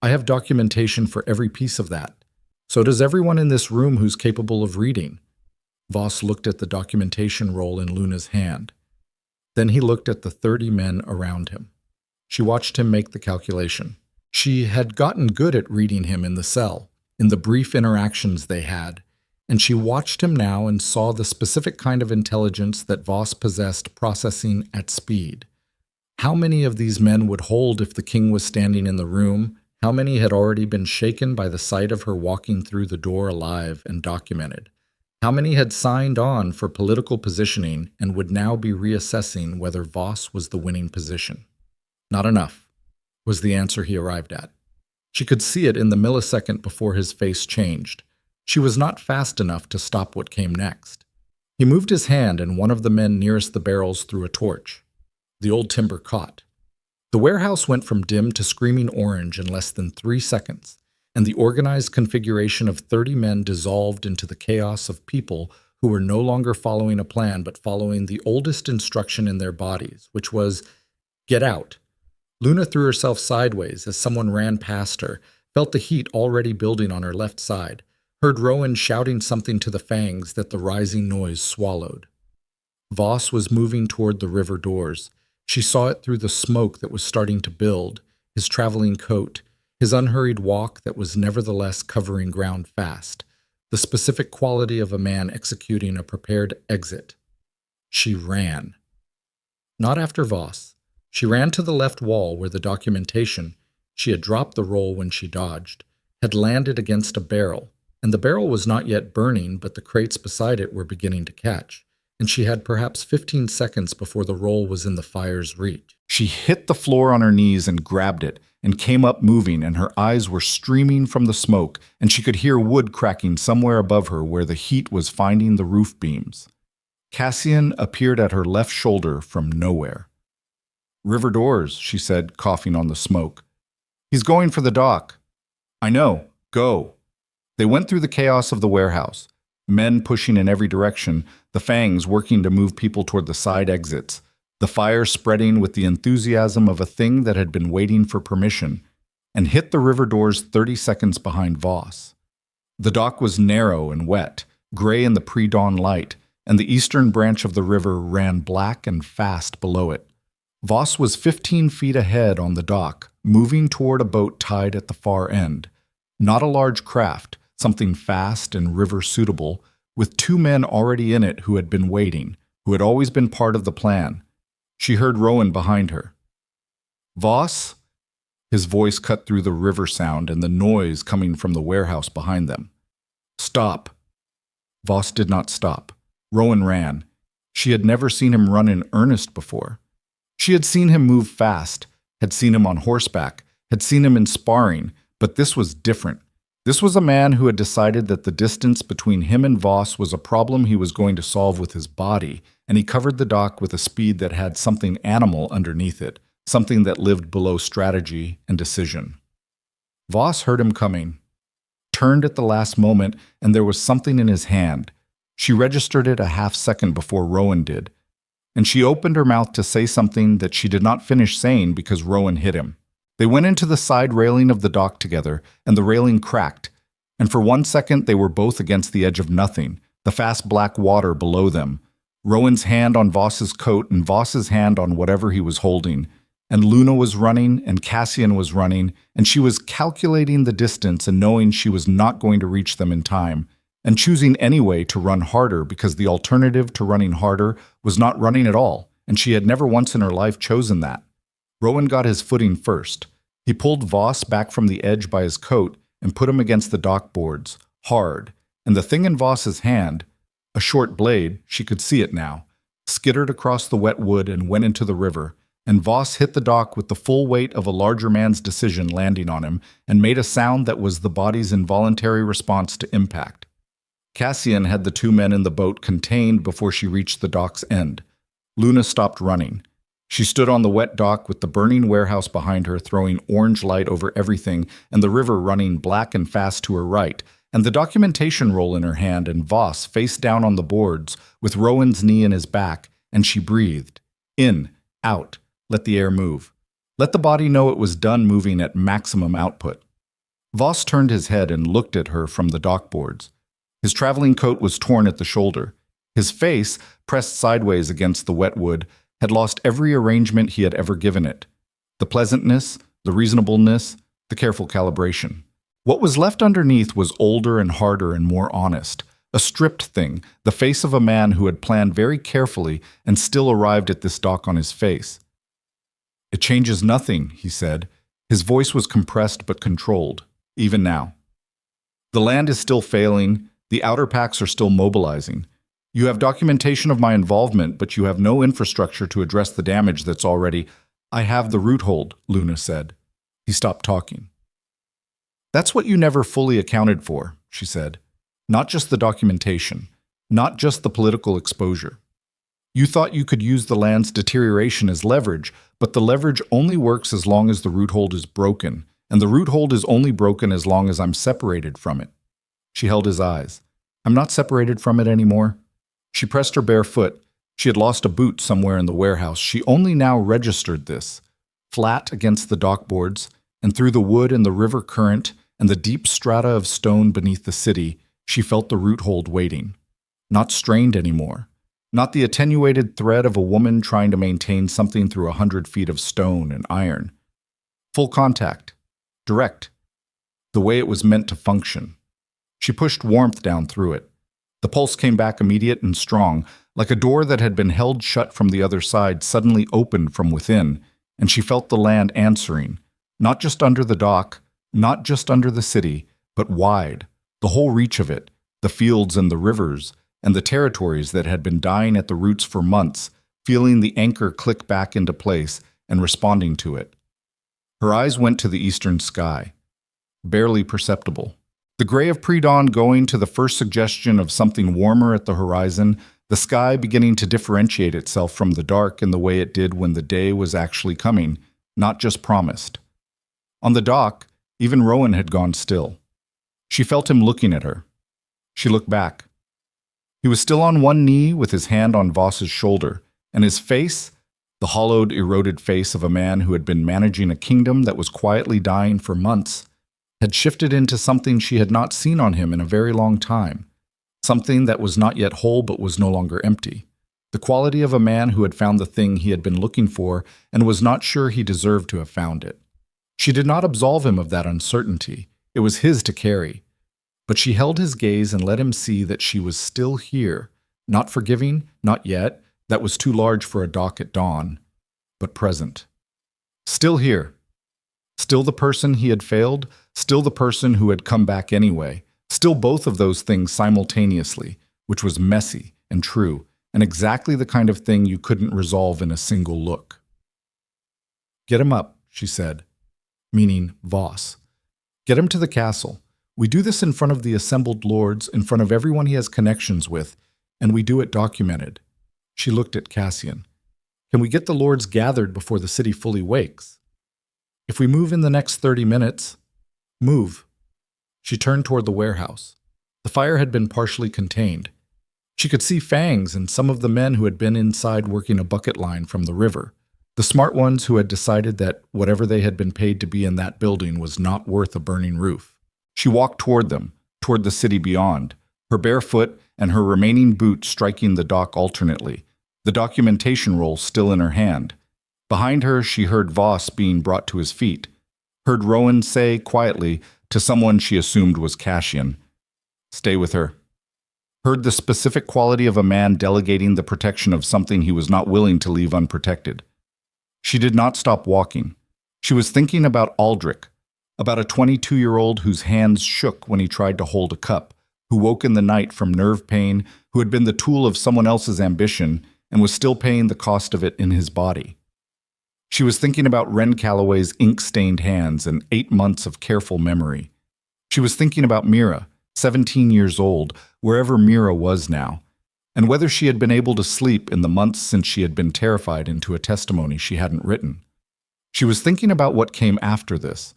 "I have documentation for every piece of that." So does everyone in this room who's capable of reading. Voss looked at the documentation roll in Luna's hand. Then he looked at the 30 men around him. She watched him make the calculation. She had gotten good at reading him in the cell, in the brief interactions they had, and she watched him now and saw the specific kind of intelligence that Voss possessed processing at speed. How many of these men would hold if the king was standing in the room? How many had already been shaken by the sight of her walking through the door alive and documented? How many had signed on for political positioning and would now be reassessing whether Voss was the winning position? Not enough, was the answer he arrived at. She could see it in the millisecond before his face changed. She was not fast enough to stop what came next. He moved his hand and one of the men nearest the barrels threw a torch. The old timber caught. The warehouse went from dim to screaming orange in less than 3 seconds, and the organized configuration of 30 men dissolved into the chaos of people who were no longer following a plan but following the oldest instruction in their bodies, which was, get out. Luna threw herself sideways as someone ran past her, felt the heat already building on her left side, heard Rowan shouting something to the fangs that the rising noise swallowed. Voss was moving toward the river doors. She saw it through the smoke that was starting to build, his traveling coat, his unhurried walk that was nevertheless covering ground fast, the specific quality of a man executing a prepared exit. She ran. Not after Voss. She ran to the left wall where the documentation, she had dropped the roll when she dodged, had landed against a barrel, and the barrel was not yet burning, but the crates beside it were beginning to catch, and she had perhaps 15 seconds before the roll was in the fire's reach. She hit the floor on her knees and grabbed it, and came up moving, and her eyes were streaming from the smoke, and she could hear wood cracking somewhere above her where the heat was finding the roof beams. Cassian appeared at her left shoulder from nowhere. "River doors," she said, coughing on the smoke. "He's going for the dock." "I know. Go." They went through the chaos of the warehouse, men pushing in every direction, the fangs working to move people toward the side exits, the fire spreading with the enthusiasm of a thing that had been waiting for permission, and hit the river doors 30 seconds behind Voss. The dock was narrow and wet, gray in the pre-dawn light, and the eastern branch of the river ran black and fast below it. Voss was 15 feet ahead on the dock, moving toward a boat tied at the far end. Not a large craft, something fast and river-suitable, with 2 men already in it who had been waiting, who had always been part of the plan. She heard Rowan behind her. "Voss?" His voice cut through the river sound and the noise coming from the warehouse behind them. "Stop." Voss did not stop. Rowan ran. She had never seen him run in earnest before. She had seen him move fast, had seen him on horseback, had seen him in sparring, but this was different. This was a man who had decided that the distance between him and Voss was a problem he was going to solve with his body, and he covered the dock with a speed that had something animal underneath it, something that lived below strategy and decision. Voss heard him coming, turned at the last moment, and there was something in his hand. She registered it a half-second before Rowan did, and she opened her mouth to say something that she did not finish saying because Rowan hit him. They went into the side railing of the dock together, and the railing cracked, and for 1 second they were both against the edge of nothing, the fast black water below them, Rowan's hand on Voss's coat and Voss's hand on whatever he was holding, and Luna was running, and Cassian was running, and she was calculating the distance and knowing she was not going to reach them in time, and choosing anyway to run harder because the alternative to running harder was not running at all, and she had never once in her life chosen that. Rowan got his footing first. He pulled Voss back from the edge by his coat and put him against the dock boards, hard, and the thing in Voss's hand, a short blade, she could see it now, skittered across the wet wood and went into the river, and Voss hit the dock with the full weight of a larger man's decision landing on him and made a sound that was the body's involuntary response to impact. Cassian had the 2 men in the boat contained before she reached the dock's end. Luna stopped running. She stood on the wet dock with the burning warehouse behind her, throwing orange light over everything, and the river running black and fast to her right, and the documentation roll in her hand, and Voss face down on the boards, with Rowan's knee in his back, and she breathed. In, out, let the air move. Let the body know it was done moving at maximum output. Voss turned his head and looked at her from the dockboards. His traveling coat was torn at the shoulder. His face, pressed sideways against the wet wood, had lost every arrangement he had ever given it. The pleasantness, the reasonableness, the careful calibration. What was left underneath was older and harder and more honest. A stripped thing, the face of a man who had planned very carefully and still arrived at this dock on his face. "It changes nothing," he said. His voice was compressed but controlled, even now. "The land is still failing. The outer packs are still mobilizing. You have documentation of my involvement, but you have no infrastructure to address the damage that's already—" "I have the root hold," Luna said. He stopped talking. "That's what you never fully accounted for," she said. "Not just the documentation, not just the political exposure. You thought you could use the land's deterioration as leverage, but the leverage only works as long as the root hold is broken, and the root hold is only broken as long as I'm separated from it." She held his eyes. "I'm not separated from it anymore." She pressed her bare foot. She had lost a boot somewhere in the warehouse. She only now registered this. Flat against the dockboards, and through the wood and the river current, and the deep strata of stone beneath the city, she felt the root hold waiting. Not strained anymore. Not the attenuated thread of a woman trying to maintain something through 100 feet of stone and iron. Full contact. Direct. The way it was meant to function. She pushed warmth down through it. The pulse came back immediate and strong, like a door that had been held shut from the other side suddenly opened from within, and she felt the land answering, not just under the dock, not just under the city, but wide, the whole reach of it, the fields and the rivers, and the territories that had been dying at the roots for months, feeling the anchor click back into place and responding to it. Her eyes went to the eastern sky, barely perceptible. The gray of pre-dawn going to the first suggestion of something warmer at the horizon, the sky beginning to differentiate itself from the dark in the way it did when the day was actually coming, not just promised. On the dock, even Rowan had gone still. She felt him looking at her. She looked back. He was still on one knee with his hand on Voss's shoulder, and his face, the hollowed, eroded face of a man who had been managing a kingdom that was quietly dying for months, had shifted into something she had not seen on him in a very long time, something that was not yet whole but was no longer empty, the quality of a man who had found the thing he had been looking for and was not sure he deserved to have found it. She did not absolve him of that uncertainty. It was his to carry. But she held his gaze and let him see that she was still here, not forgiving, not yet, that was too large for a dock at dawn, but present. Still here. Still the person he had failed, still the person who had come back anyway, still both of those things simultaneously, which was messy and true, and exactly the kind of thing you couldn't resolve in a single look. "Get him up," she said, meaning Voss. "Get him to the castle. We do this in front of the assembled lords, in front of everyone he has connections with, and we do it documented." She looked at Cassian. "Can we get the lords gathered before the city fully wakes?" "If we move in the next 30 minutes, move." She turned toward the warehouse. The fire had been partially contained. She could see Fangs and some of the men who had been inside working a bucket line from the river, the smart ones who had decided that whatever they had been paid to be in that building was not worth a burning roof. She walked toward them, toward the city beyond, her bare foot and her remaining boot striking the dock alternately, the documentation roll still in her hand. Behind her, she heard Voss being brought to his feet, heard Rowan say quietly to someone she assumed was Cassian, "Stay with her." Heard the specific quality of a man delegating the protection of something he was not willing to leave unprotected. She did not stop walking. She was thinking about Aldrich, about a 22-year-old whose hands shook when he tried to hold a cup, who woke in the night from nerve pain, who had been the tool of someone else's ambition and was still paying the cost of it in his body. She was thinking about Ren Calloway's ink-stained hands and 8 months of careful memory. She was thinking about Mira, 17 years old, wherever Mira was now, and whether she had been able to sleep in the months since she had been terrified into a testimony she hadn't written. She was thinking about what came after this.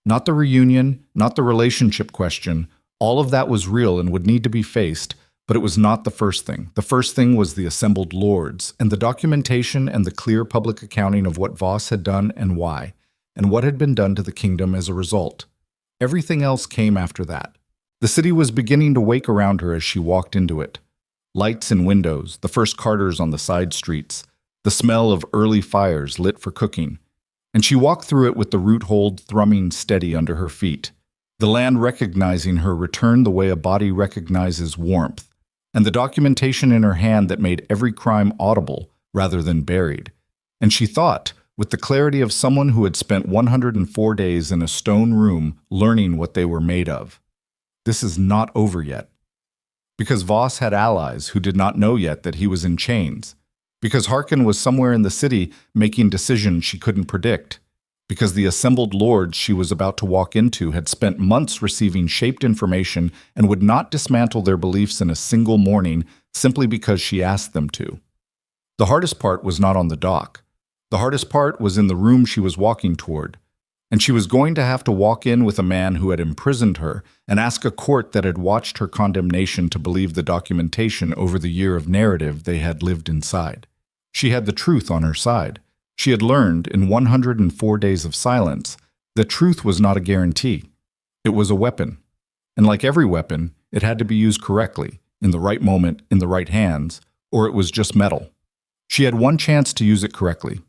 Not the reunion, not the relationship question. All of that was real and would need to be faced, but it was not the first thing. The first thing was the assembled lords, and the documentation and the clear public accounting of what Voss had done and why, and what had been done to the kingdom as a result. Everything else came after that. The city was beginning to wake around her as she walked into it. Lights in windows, the first carters on the side streets, the smell of early fires lit for cooking. And she walked through it with the root hold thrumming steady under her feet. The land recognizing her returned the way a body recognizes warmth, and the documentation in her hand that made every crime audible rather than buried. And she thought, with the clarity of someone who had spent 104 days in a stone room learning what they were made of, this is not over yet. Because Voss had allies who did not know yet that he was in chains. Because Harkin was somewhere in the city making decisions she couldn't predict. Because the assembled lords she was about to walk into had spent months receiving shaped information and would not dismantle their beliefs in a single morning simply because she asked them to. The hardest part was not on the dock. The hardest part was in the room she was walking toward. And she was going to have to walk in with a man who had imprisoned her and ask a court that had watched her condemnation to believe the documentation over the year of narrative they had lived inside. She had the truth on her side. She had learned, in 104 days of silence, that truth was not a guarantee. It was a weapon. And like every weapon, it had to be used correctly, in the right moment, in the right hands, or it was just metal. She had one chance to use it correctly.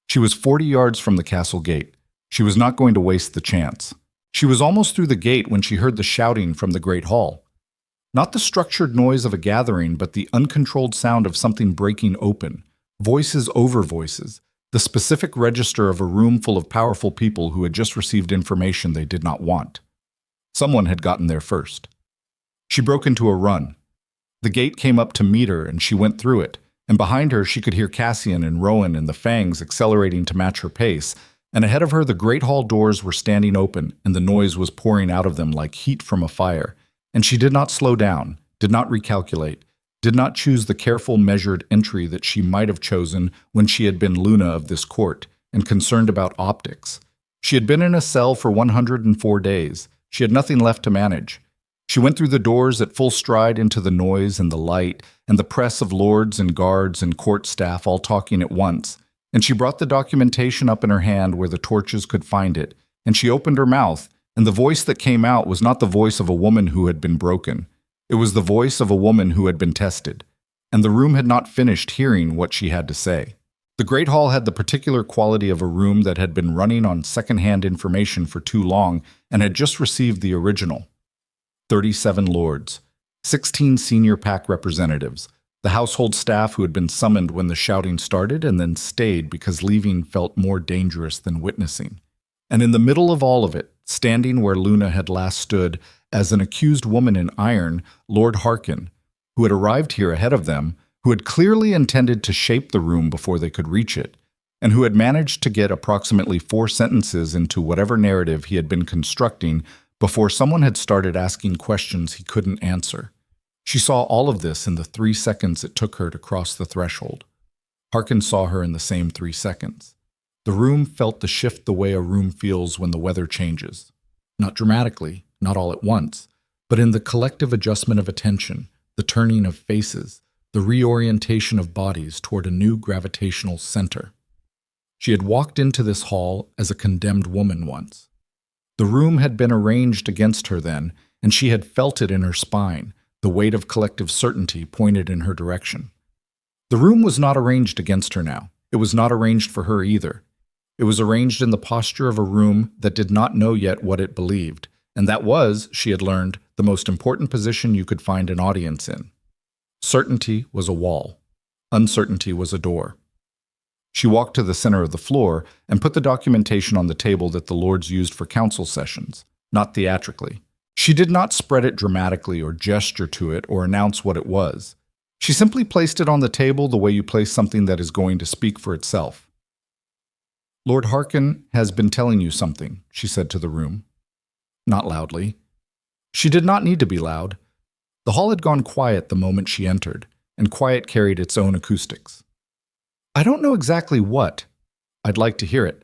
She was 40 yards from the castle gate. She was not going to waste the chance. She was almost through the gate when she heard the shouting from the great hall. Not the structured noise of a gathering, but the uncontrolled sound of something breaking open. Voices over voices. The specific register of a room full of powerful people who had just received information they did not want. Someone had gotten there first. She broke into a run. The gate came up to meet her, and she went through it, and behind her she could hear Cassian and Rowan and the Fangs accelerating to match her pace, and ahead of her the great hall doors were standing open, and the noise was pouring out of them like heat from a fire, and she did not slow down, did not recalculate, did not choose the careful, measured entry that she might have chosen when she had been Luna of this court and concerned about optics. She had been in a cell for 104 days. She had nothing left to manage. She went through the doors at full stride into the noise and the light and the press of lords and guards and court staff all talking at once, and she brought the documentation up in her hand where the torches could find it, and she opened her mouth, and the voice that came out was not the voice of a woman who had been broken. It was the voice of a woman who had been tested, and the room had not finished hearing what she had to say. The Great Hall had the particular quality of a room that had been running on second-hand information for too long and had just received the original. 37 lords, 16 senior pack representatives, the household staff who had been summoned when the shouting started and then stayed because leaving felt more dangerous than witnessing. And in the middle of all of it, standing where Luna had last stood, as an accused woman in iron, Lord Harkin, who had arrived here ahead of them, who had clearly intended to shape the room before they could reach it, and who had managed to get approximately 4 sentences into whatever narrative he had been constructing before someone had started asking questions he couldn't answer. She saw all of this in the 3 seconds it took her to cross the threshold. Harkin saw her in the same 3 seconds. The room felt the shift the way a room feels when the weather changes. Not dramatically, not all at once, but in the collective adjustment of attention, the turning of faces, the reorientation of bodies toward a new gravitational center. She had walked into this hall as a condemned woman once. The room had been arranged against her then, and she had felt it in her spine, the weight of collective certainty pointed in her direction. The room was not arranged against her now. It was not arranged for her either. It was arranged in the posture of a room that did not know yet what it believed, and that was, she had learned, the most important position you could find an audience in. Certainty was a wall. Uncertainty was a door. She walked to the center of the floor and put the documentation on the table that the lords used for council sessions, not theatrically. She did not spread it dramatically or gesture to it or announce what it was. She simply placed it on the table the way you place something that is going to speak for itself. Lord Harkin has been telling you something, she said to the room. Not loudly. She did not need to be loud. The hall had gone quiet the moment she entered, and quiet carried its own acoustics. I don't know exactly what. I'd like to hear it.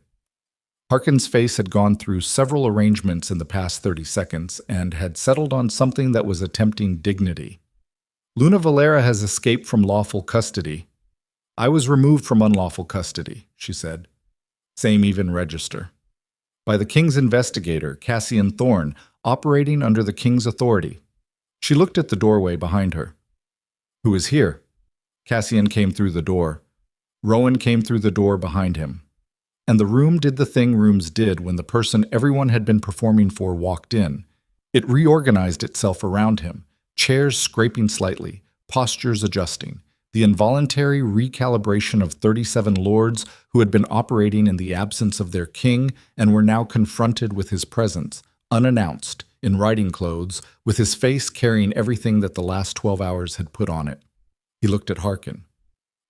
Harkin's face had gone through several arrangements in the past 30 seconds and had settled on something that was attempting dignity. Luna Valera has escaped from lawful custody. I was removed from unlawful custody, she said. Same even register. by the king's investigator, Cassian Thorne, operating under the king's authority. She looked at the doorway behind her. Who is here? Cassian came through the door. Rowan came through the door behind him. And the room did the thing rooms did when the person everyone had been performing for walked in. It reorganized itself around him, chairs scraping slightly, postures adjusting, the involuntary recalibration of 37 lords who had been operating in the absence of their king and were now confronted with his presence, unannounced, in riding clothes, with his face carrying everything that the last 12 hours had put on it. He looked at Harkin.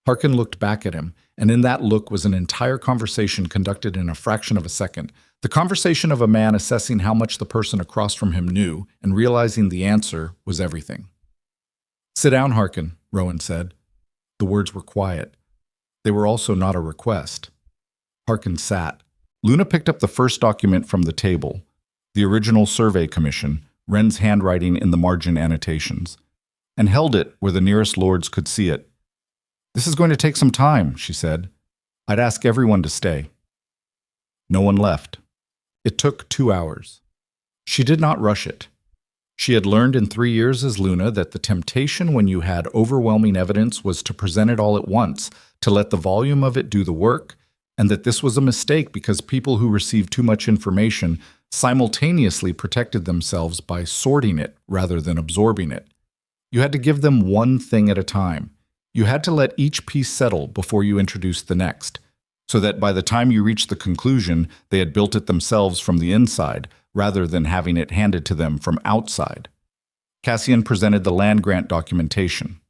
Harkin looked back at him, and in that look was an entire conversation conducted in a fraction of a second. The conversation of a man assessing how much the person across from him knew and realizing the answer was everything. "Sit down, Harkin," Rowan said. The words were quiet. They were also not a request. Harkin sat. Luna picked up the first document from the table, the original survey commission, Wren's handwriting in the margin annotations, and held it where the nearest lords could see it. "This is going to take some time," she said. "I'd ask everyone to stay." No one left. It took 2 hours. She did not rush it. She had learned in 3 years as Luna that the temptation when you had overwhelming evidence was to present it all at once, to let the volume of it do the work, and that this was a mistake because people who received too much information simultaneously protected themselves by sorting it rather than absorbing it. You had to give them one thing at a time. You had to let each piece settle before you introduced the next, so that by the time you reached the conclusion, they had built it themselves from the inside, rather than having it handed to them from outside. Cassian presented the land grant documentation.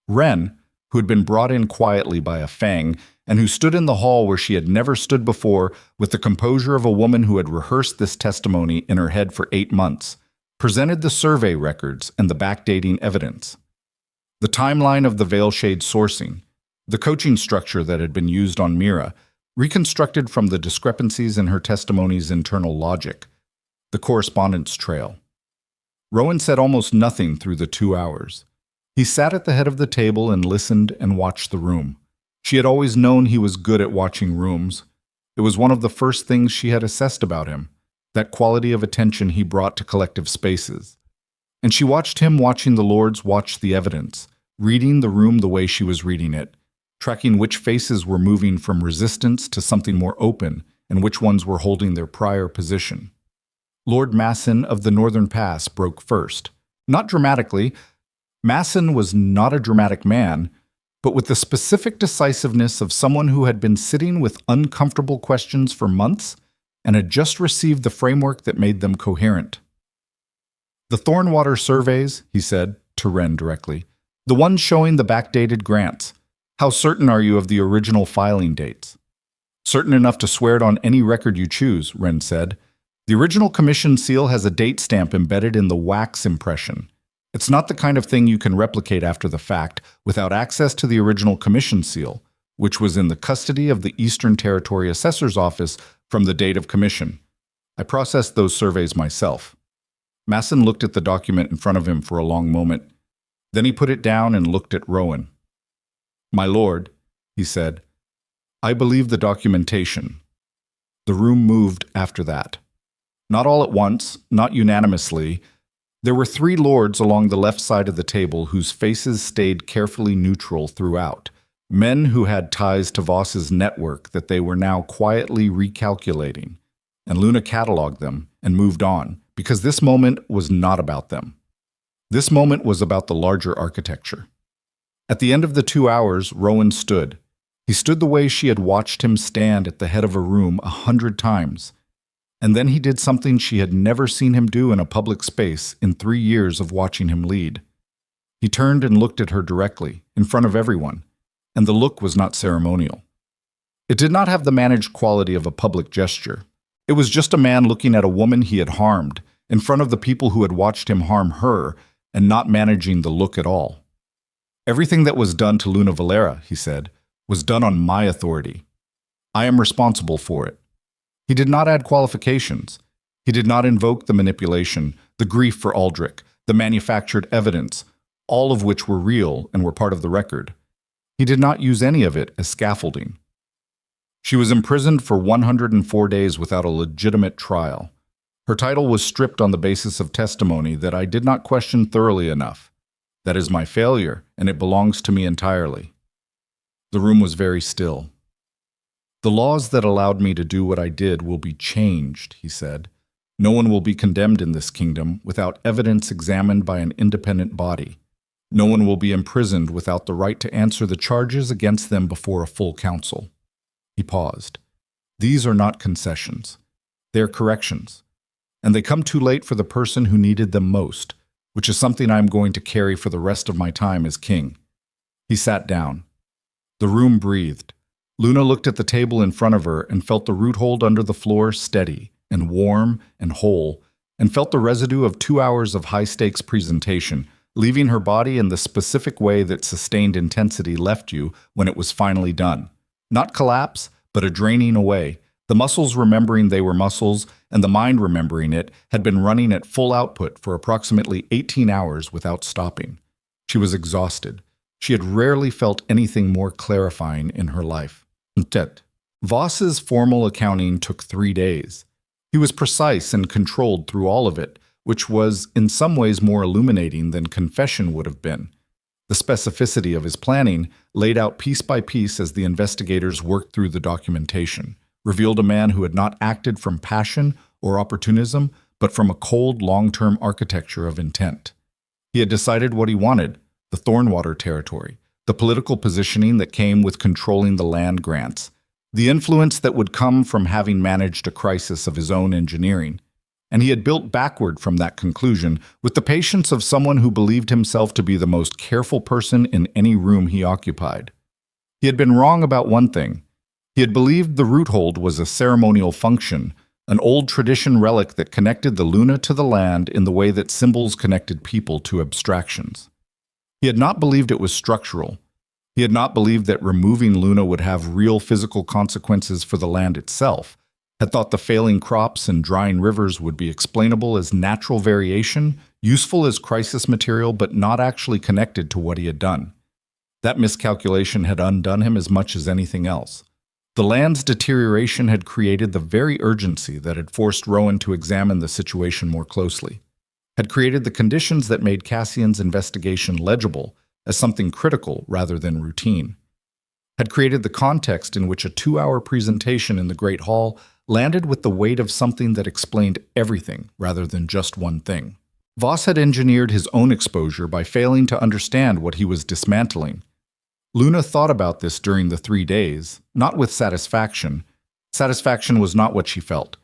Wren, who had been brought in quietly by a fang, and who stood in the hall where she had never stood before with the composure of a woman who had rehearsed this testimony in her head for 8 months, presented the survey records and the backdating evidence. The timeline of the veil-shade sourcing, the coaching structure that had been used on Mira, reconstructed from the discrepancies in her testimony's internal logic, the correspondence trail. Rowan said almost nothing through the 2 hours. He sat at the head of the table and listened and watched the room. She had always known he was good at watching rooms. It was one of the first things she had assessed about him, that quality of attention he brought to collective spaces. And she watched him watching the lords watch the evidence, reading the room the way she was reading it, tracking which faces were moving from resistance to something more open and which ones were holding their prior position. Lord Masson of the Northern Pass broke first. Not dramatically. Masson was not a dramatic man, but with the specific decisiveness of someone who had been sitting with uncomfortable questions for months and had just received the framework that made them coherent. "The Thornwater surveys," he said to Wren directly, "the ones showing the backdated grants. How certain are you of the original filing dates?" "Certain enough to swear it on any record you choose," Wren said. "The original commission seal has a date stamp embedded in the wax impression. It's not the kind of thing you can replicate after the fact without access to the original commission seal, which was in the custody of the Eastern Territory Assessor's Office from the date of commission. I processed those surveys myself." Masson looked at the document in front of him for a long moment. Then he put it down and looked at Rowan. "My lord," he said, "I believe the documentation." The room moved after that. Not all at once, not unanimously. There were 3 lords along the left side of the table whose faces stayed carefully neutral throughout, men who had ties to Voss's network that they were now quietly recalculating, and Luna cataloged them and moved on, because this moment was not about them. This moment was about the larger architecture. At the end of the 2 hours, Rowan stood. He stood the way she had watched him stand at the head of a room 100 times. And then he did something she had never seen him do in a public space in 3 years of watching him lead. He turned and looked at her directly, in front of everyone, and the look was not ceremonial. It did not have the managed quality of a public gesture. It was just a man looking at a woman he had harmed, in front of the people who had watched him harm her, and not managing the look at all. "Everything that was done to Luna Valera," he said, "was done on my authority. I am responsible for it." He did not add qualifications. He did not invoke the manipulation, the grief for Aldrich, the manufactured evidence, all of which were real and were part of the record. He did not use any of it as scaffolding. She was imprisoned for 104 days without a legitimate trial. Her title was stripped on the basis of testimony that I did not question thoroughly enough. That is my failure, and it belongs to me entirely. The room was very still. The laws that allowed me to do what I did will be changed, he said. No one will be condemned in this kingdom without evidence examined by an independent body. No one will be imprisoned without the right to answer the charges against them before a full council. He paused. These are not concessions. They are corrections. And they come too late for the person who needed them most, which is something I am going to carry for the rest of my time as king. He sat down. The room breathed. Luna looked at the table in front of her and felt the root hold under the floor steady and warm and whole, and felt the residue of 2 hours of high-stakes presentation, leaving her body in the specific way that sustained intensity left you when it was finally done. Not collapse, but a draining away. The muscles remembering they were muscles, and the mind remembering it, had been running at full output for approximately 18 hours without stopping. She was exhausted. She had rarely felt anything more clarifying in her life. Voss's formal accounting took 3 days. He was precise and controlled through all of it, which was in some ways more illuminating than confession would have been. The specificity of his planning, laid out piece by piece as the investigators worked through the documentation, revealed a man who had not acted from passion or opportunism, but from a cold, long-term architecture of intent. He had decided what he wanted, the Thornwater territory, the political positioning that came with controlling the land grants, the influence that would come from having managed a crisis of his own engineering. And he had built backward from that conclusion with the patience of someone who believed himself to be the most careful person in any room he occupied. He had been wrong about one thing. He had believed the root hold was a ceremonial function, an old tradition relic that connected the Luna to the land in the way that symbols connected people to abstractions. He had not believed it was structural. He had not believed that removing Luna would have real physical consequences for the land itself, had thought the failing crops and drying rivers would be explainable as natural variation, useful as crisis material, but not actually connected to what he had done. That miscalculation had undone him as much as anything else. The land's deterioration had created the very urgency that had forced Rowan to examine the situation more closely, had created the conditions that made Cassian's investigation legible as something critical rather than routine, had created the context in which a 2-hour presentation in the Great Hall landed with the weight of something that explained everything rather than just one thing. Voss had engineered his own exposure by failing to understand what he was dismantling. Luna thought about this during the 3 days, not with satisfaction. Satisfaction was not what she felt.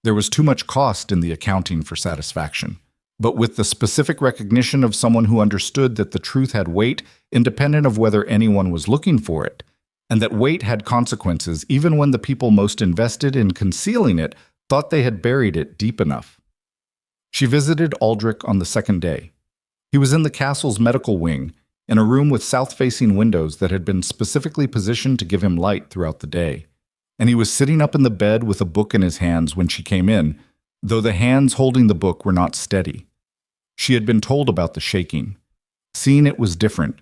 There was too much cost in the accounting for satisfaction, but with the specific recognition of someone who understood that the truth had weight independent of whether anyone was looking for it, and that weight had consequences even when the people most invested in concealing it thought they had buried it deep enough. She visited Aldrich on the 2nd day. He was in the castle's medical wing, in a room with south-facing windows that had been specifically positioned to give him light throughout the day, and he was sitting up in the bed with a book in his hands when she came in, though the hands holding the book were not steady. She had been told about the shaking. Seeing it was different.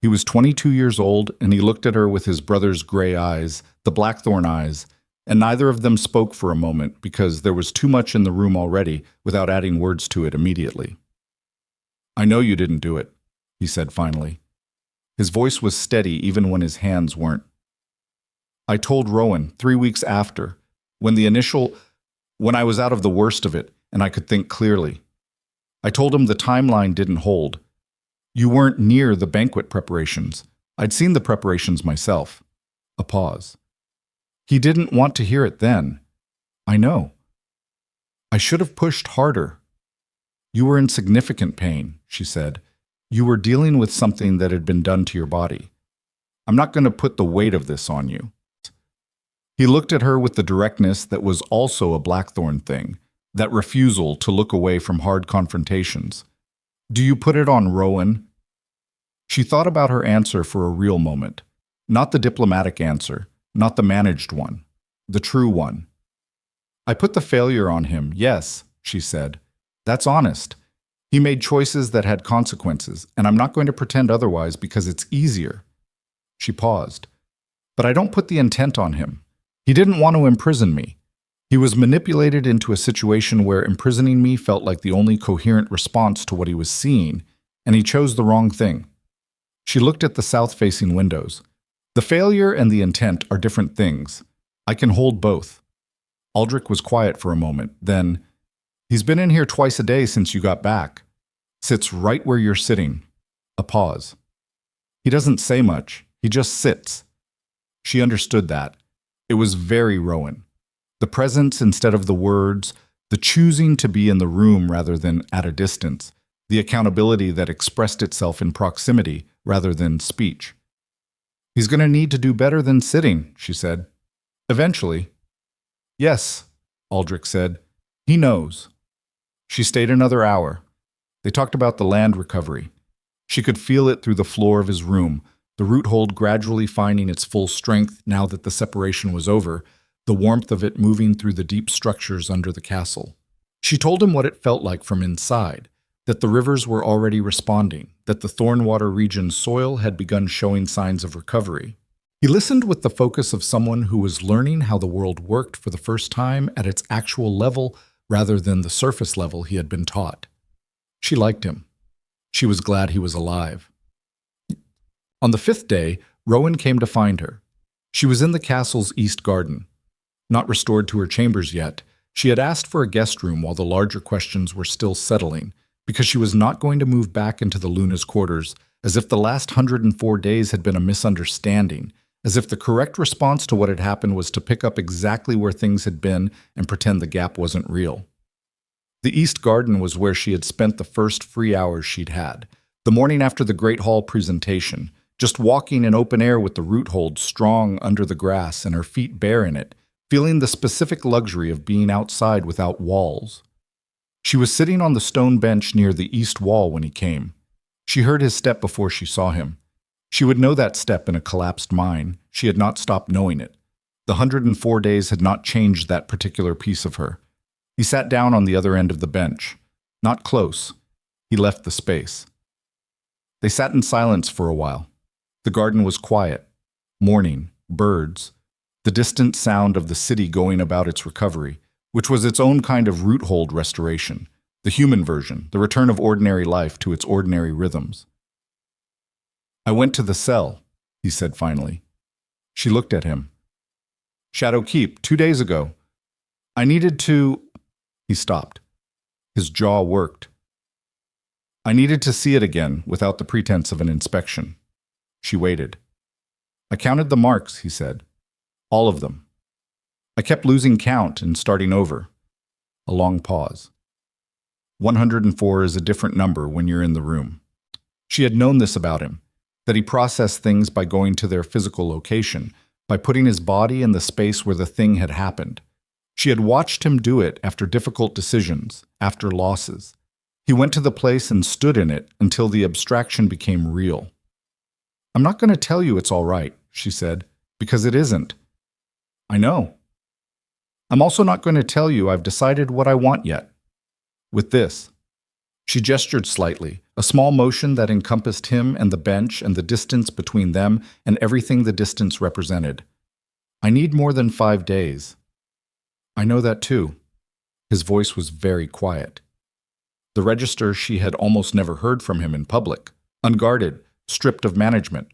He was 22 years old, and he looked at her with his brother's gray eyes, the blackthorn eyes, and neither of them spoke for a moment because there was too much in the room already without adding words to it immediately. "I know you didn't do it," he said finally. His voice was steady even when his hands weren't. "I told Rowan 3 weeks after, when I was out of the worst of it and I could think clearly. I told him the timeline didn't hold. You weren't near the banquet preparations. I'd seen the preparations myself." A pause. "He didn't want to hear it then. I know. I should have pushed harder." "You were in significant pain," she said. "You were dealing with something that had been done to your body. I'm not going to put the weight of this on you." He looked at her with the directness that was also a Blackthorn thing, that refusal to look away from hard confrontations. "Do you put it on Rowan?" She thought about her answer for a real moment. Not the diplomatic answer, not the managed one, the true one. "I put the failure on him, yes," she said. "That's honest. He made choices that had consequences, and I'm not going to pretend otherwise because it's easier." She paused. "But I don't put the intent on him. He didn't want to imprison me. He was manipulated into a situation where imprisoning me felt like the only coherent response to what he was seeing, and he chose the wrong thing. She looked at the south-facing windows. The failure and the intent are different things. I can hold both. Aldrich was quiet for a moment. Then, he's been in here twice a day since you got back. Sits right where you're sitting. A pause. He doesn't say much. He just sits. She understood that. It was very Rowan. The presence instead of the words, the choosing to be in the room rather than at a distance, the accountability that expressed itself in proximity rather than speech. He's going to need to do better than sitting, she said. Eventually. Yes, Aldrich said. He knows. She stayed another hour. They talked about the land recovery. She could feel it through the floor of his room, the root hold gradually finding its full strength now that the separation was over, the warmth of it moving through the deep structures under the castle. She told him what it felt like from inside, that the rivers were already responding, that the Thornwater region's soil had begun showing signs of recovery. He listened with the focus of someone who was learning how the world worked for the first time at its actual level rather than the surface level he had been taught. She liked him. She was glad he was alive. On the 5th day, Rowan came to find her. She was in the castle's east garden. Not restored to her chambers yet, she had asked for a guest room while the larger questions were still settling, because she was not going to move back into the Luna's quarters, as if the last 104 days had been a misunderstanding, as if the correct response to what had happened was to pick up exactly where things had been and pretend the gap wasn't real. The East Garden was where she had spent the first free hours she'd had, the morning after the Great Hall presentation, just walking in open air with the root hold strong under the grass and her feet bare in it, feeling the specific luxury of being outside without walls. She was sitting on the stone bench near the east wall when he came. She heard his step before she saw him. She would know that step in a collapsed mind. She had not stopped knowing it. The 104 days had not changed that particular piece of her. He sat down on the other end of the bench. Not close. He left the space. They sat in silence for a while. The garden was quiet. Morning, birds, the distant sound of the city going about its recovery, which was its own kind of root hold restoration, the human version, the return of ordinary life to its ordinary rhythms. I went to the cell, he said finally. She looked at him. Shadow Keep, 2 days ago. I needed to... He stopped. His jaw worked. I needed to see it again without the pretense of an inspection. She waited. I counted the marks, he said. All of them. I kept losing count and starting over. A long pause. 104 is a different number when you're in the room. She had known this about him, that he processed things by going to their physical location, by putting his body in the space where the thing had happened. She had watched him do it after difficult decisions, after losses. He went to the place and stood in it until the abstraction became real. I'm not going to tell you it's all right, she said, because it isn't. I know. I'm also not going to tell you I've decided what I want yet. With this. She gestured slightly, a small motion that encompassed him and the bench and the distance between them and everything the distance represented. I need more than 5 days. I know that too. His voice was very quiet. The register she had almost never heard from him in public, unguarded, stripped of management.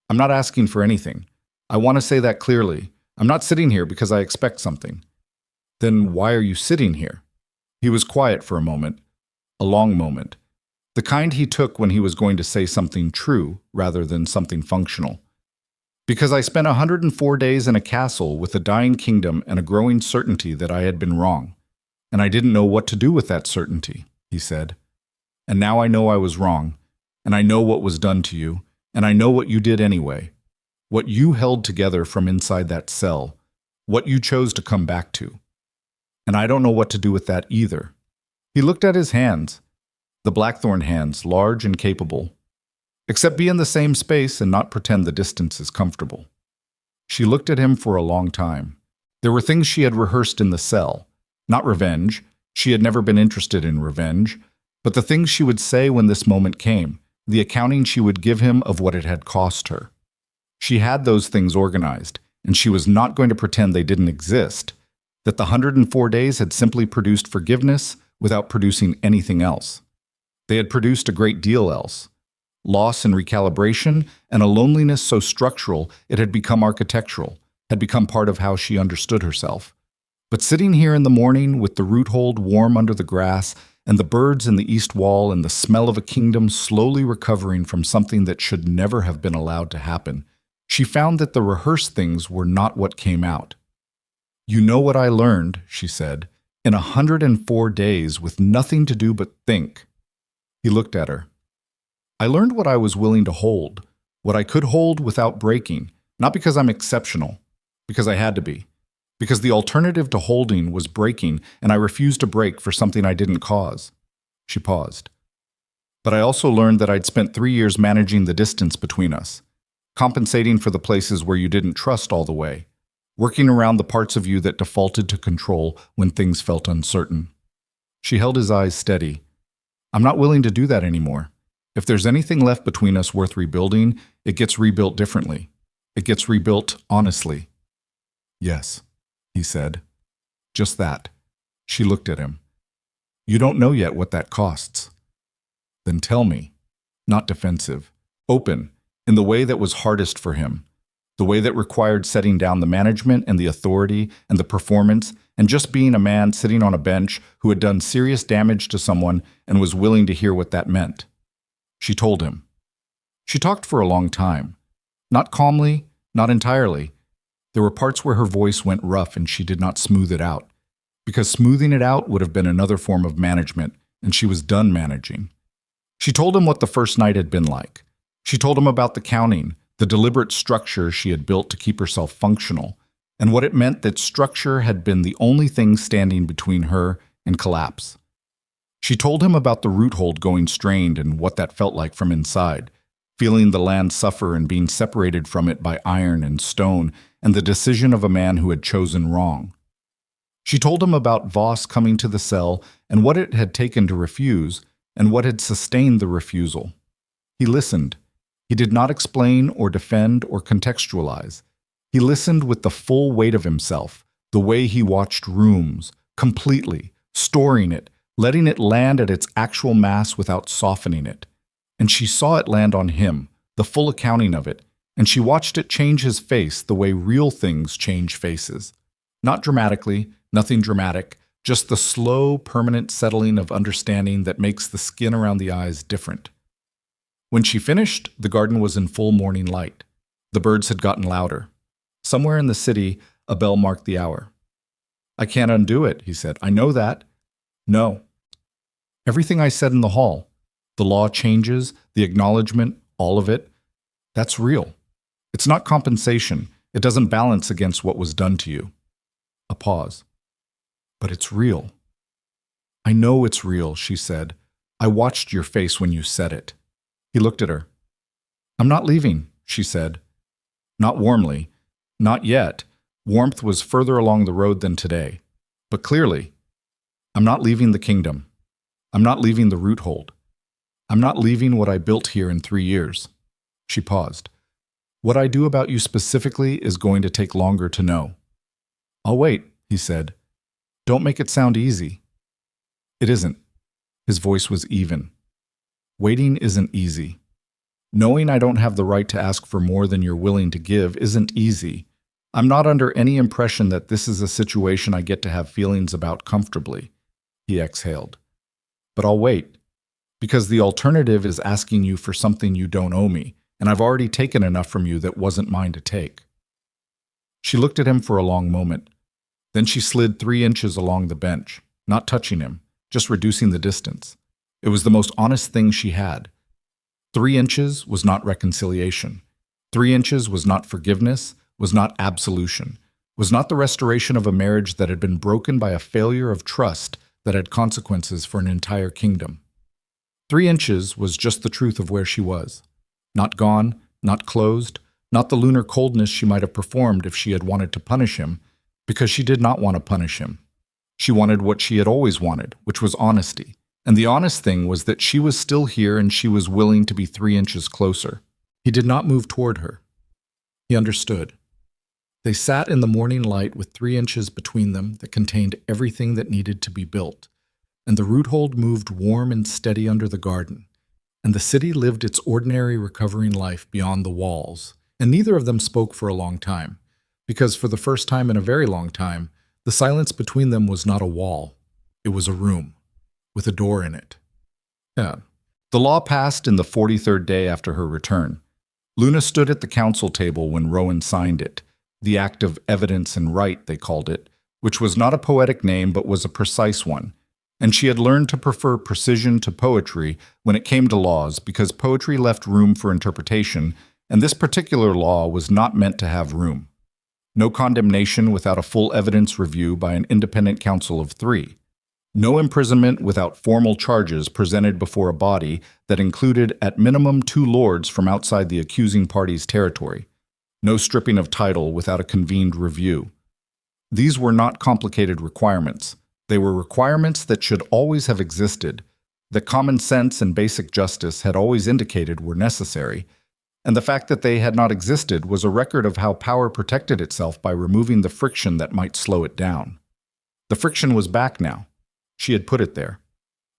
I'm not asking for anything. I want to say that clearly. I'm not sitting here because I expect something. Then why are you sitting here? He was quiet for a moment, a long moment, the kind he took when he was going to say something true rather than something functional. Because I spent 104 days in a castle with a dying kingdom and a growing certainty that I had been wrong. And I didn't know what to do with that certainty, he said. And now I know I was wrong, and I know what was done to you, and I know what you did anyway. What you held together from inside that cell, what you chose to come back to. And I don't know what to do with that either. He looked at his hands, the Blackthorn hands, large and capable. Except be in the same space and not pretend the distance is comfortable. She looked at him for a long time. There were things she had rehearsed in the cell. Not revenge. She had never been interested in revenge. But the things she would say when this moment came, the accounting she would give him of what it had cost her. She had those things organized, and she was not going to pretend they didn't exist, that the 104 days had simply produced forgiveness without producing anything else. They had produced a great deal else. Loss and recalibration, and a loneliness so structural it had become architectural, had become part of how she understood herself. But sitting here in the morning with the root hold warm under the grass and the birds in the east wall and the smell of a kingdom slowly recovering from something that should never have been allowed to happen, she found that the rehearsed things were not what came out. "You know what I learned," she said, "in 104 days with nothing to do but think." He looked at her. "I learned what I was willing to hold, what I could hold without breaking, not because I'm exceptional, because I had to be. Because the alternative to holding was breaking, and I refused to break for something I didn't cause." She paused. "But I also learned that I'd spent 3 years managing the distance between us, compensating for the places where you didn't trust all the way, working around the parts of you that defaulted to control when things felt uncertain." She held his eyes steady. "I'm not willing to do that anymore. If there's anything left between us worth rebuilding, it gets rebuilt differently. It gets rebuilt honestly." "Yes," he said. "Just that." She looked at him. "You don't know yet what that costs." "Then tell me." Not defensive. Open, in the way that was hardest for him. The way that required setting down the management and the authority and the performance and just being a man sitting on a bench who had done serious damage to someone and was willing to hear what that meant. She told him. She talked for a long time. Not calmly, not entirely. There were parts where her voice went rough and she did not smooth it out, because smoothing it out would have been another form of management, and she was done managing. She told him what the first night had been like. She told him about the counting, the deliberate structure she had built to keep herself functional, and what it meant that structure had been the only thing standing between her and collapse. She told him about the root hold going strained and what that felt like from inside, feeling the land suffer and being separated from it by iron and stone, and the decision of a man who had chosen wrong. She told him about Voss coming to the cell and what it had taken to refuse, and what had sustained the refusal. He listened. He did not explain or defend or contextualize. He listened with the full weight of himself, the way he watched rooms, completely, storing it, letting it land at its actual mass without softening it. And she saw it land on him, the full accounting of it, and she watched it change his face the way real things change faces. Not dramatically, nothing dramatic, just the slow, permanent settling of understanding that makes the skin around the eyes different. When she finished, the garden was in full morning light. The birds had gotten louder. Somewhere in the city, a bell marked the hour. "I can't undo it," he said. "I know that." "No." "Everything I said in the hall, the law changes, the acknowledgement, all of it, that's real. It's not compensation. It doesn't balance against what was done to you." A pause. "But it's real." "I know it's real," she said. "I watched your face when you said it." He looked at her. "I'm not leaving," she said. Not warmly. Not yet. Warmth was further along the road than today. But clearly, "I'm not leaving the kingdom. I'm not leaving the root hold. I'm not leaving what I built here in 3 years." She paused. "What I do about you specifically is going to take longer to know." "I'll wait," he said. "Don't make it sound easy." "It isn't." His voice was even. "Waiting isn't easy. Knowing I don't have the right to ask for more than you're willing to give isn't easy. I'm not under any impression that this is a situation I get to have feelings about comfortably." He exhaled. "But I'll wait. Because the alternative is asking you for something you don't owe me, and I've already taken enough from you that wasn't mine to take." She looked at him for a long moment. Then she slid 3 inches along the bench, not touching him, just reducing the distance. It was the most honest thing she had. 3 inches was not reconciliation. 3 inches was not forgiveness, was not absolution, was not the restoration of a marriage that had been broken by a failure of trust that had consequences for an entire kingdom. 3 inches was just the truth of where she was. Not gone, not closed, not the lunar coldness she might have performed if she had wanted to punish him, because she did not want to punish him. She wanted what she had always wanted, which was honesty. And the honest thing was that she was still here and she was willing to be 3 inches closer. He did not move toward her. He understood. They sat in the morning light with 3 inches between them that contained everything that needed to be built, and the root hold moved warm and steady under the garden, and the city lived its ordinary recovering life beyond the walls, and neither of them spoke for a long time, because for the first time in a very long time, the silence between them was not a wall, it was a room, with a door in it. Yeah. The law passed in the 43rd day after her return. Luna stood at the council table when Rowan signed it, the act of evidence and right, they called it, which was not a poetic name but was a precise one, and she had learned to prefer precision to poetry when it came to laws because poetry left room for interpretation, and this particular law was not meant to have room. No condemnation without a full evidence review by an independent council of 3. No imprisonment without formal charges presented before a body that included at minimum 2 lords from outside the accusing party's territory. No stripping of title without a convened review. These were not complicated requirements. They were requirements that should always have existed, that common sense and basic justice had always indicated were necessary, and the fact that they had not existed was a record of how power protected itself by removing the friction that might slow it down. The friction was back now. She had put it there.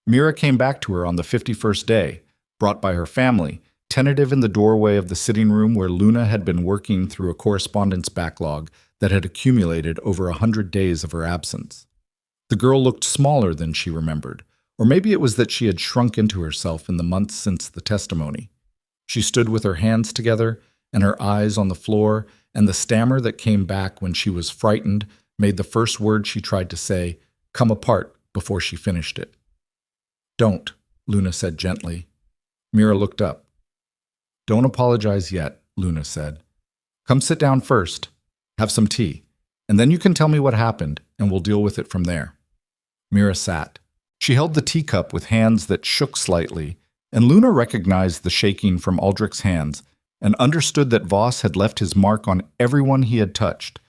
Mira came back to her on the 51st day, brought by her family, tentative in the doorway of the sitting room where Luna had been working through a correspondence backlog that had accumulated over 100 days of her absence. The girl looked smaller than she remembered, or maybe it was that she had shrunk into herself in the months since the testimony. She stood with her hands together and her eyes on the floor, and the stammer that came back when she was frightened made the first word she tried to say come apart before she finished it. "Don't," Luna said gently. Mira looked up. "Don't apologize yet," Luna said. "Come sit down first, have some tea, and then you can tell me what happened, and we'll deal with it from there." Mira sat. She held the teacup with hands that shook slightly, and Luna recognized the shaking from Aldrich's hands and understood that Voss had left his mark on everyone he had touched,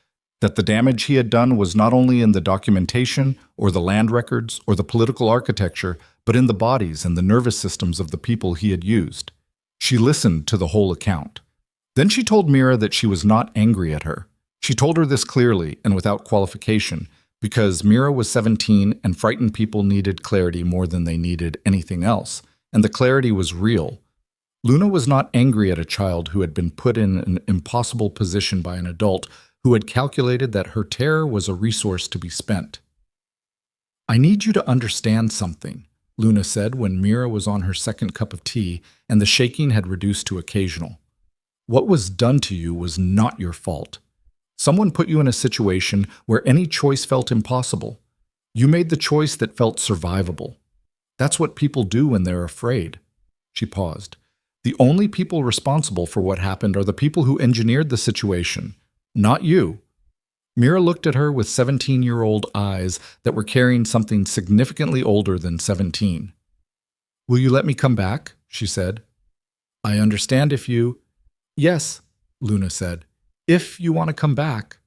that the damage he had done was not only in the documentation or the land records or the political architecture, but in the bodies and the nervous systems of the people he had used. She listened to the whole account. Then she told Mira that she was not angry at her. She told her this clearly and without qualification, because Mira was 17 and frightened people needed clarity more than they needed anything else, and the clarity was real. Luna was not angry at a child who had been put in an impossible position by an adult who had calculated that her terror was a resource to be spent. "I need you to understand something," Luna said when Mira was on her second cup of tea and the shaking had reduced to occasional. "What was done to you was not your fault. Someone put you in a situation where any choice felt impossible. You made the choice that felt survivable. That's what people do when they're afraid." She paused. "The only people responsible for what happened are the people who engineered the situation, not you." Mira looked at her with 17-year-old eyes that were carrying something significantly older than 17. "Will you let me come back?" she said. "I understand if you—" "Yes," Luna said. "If you want to come back."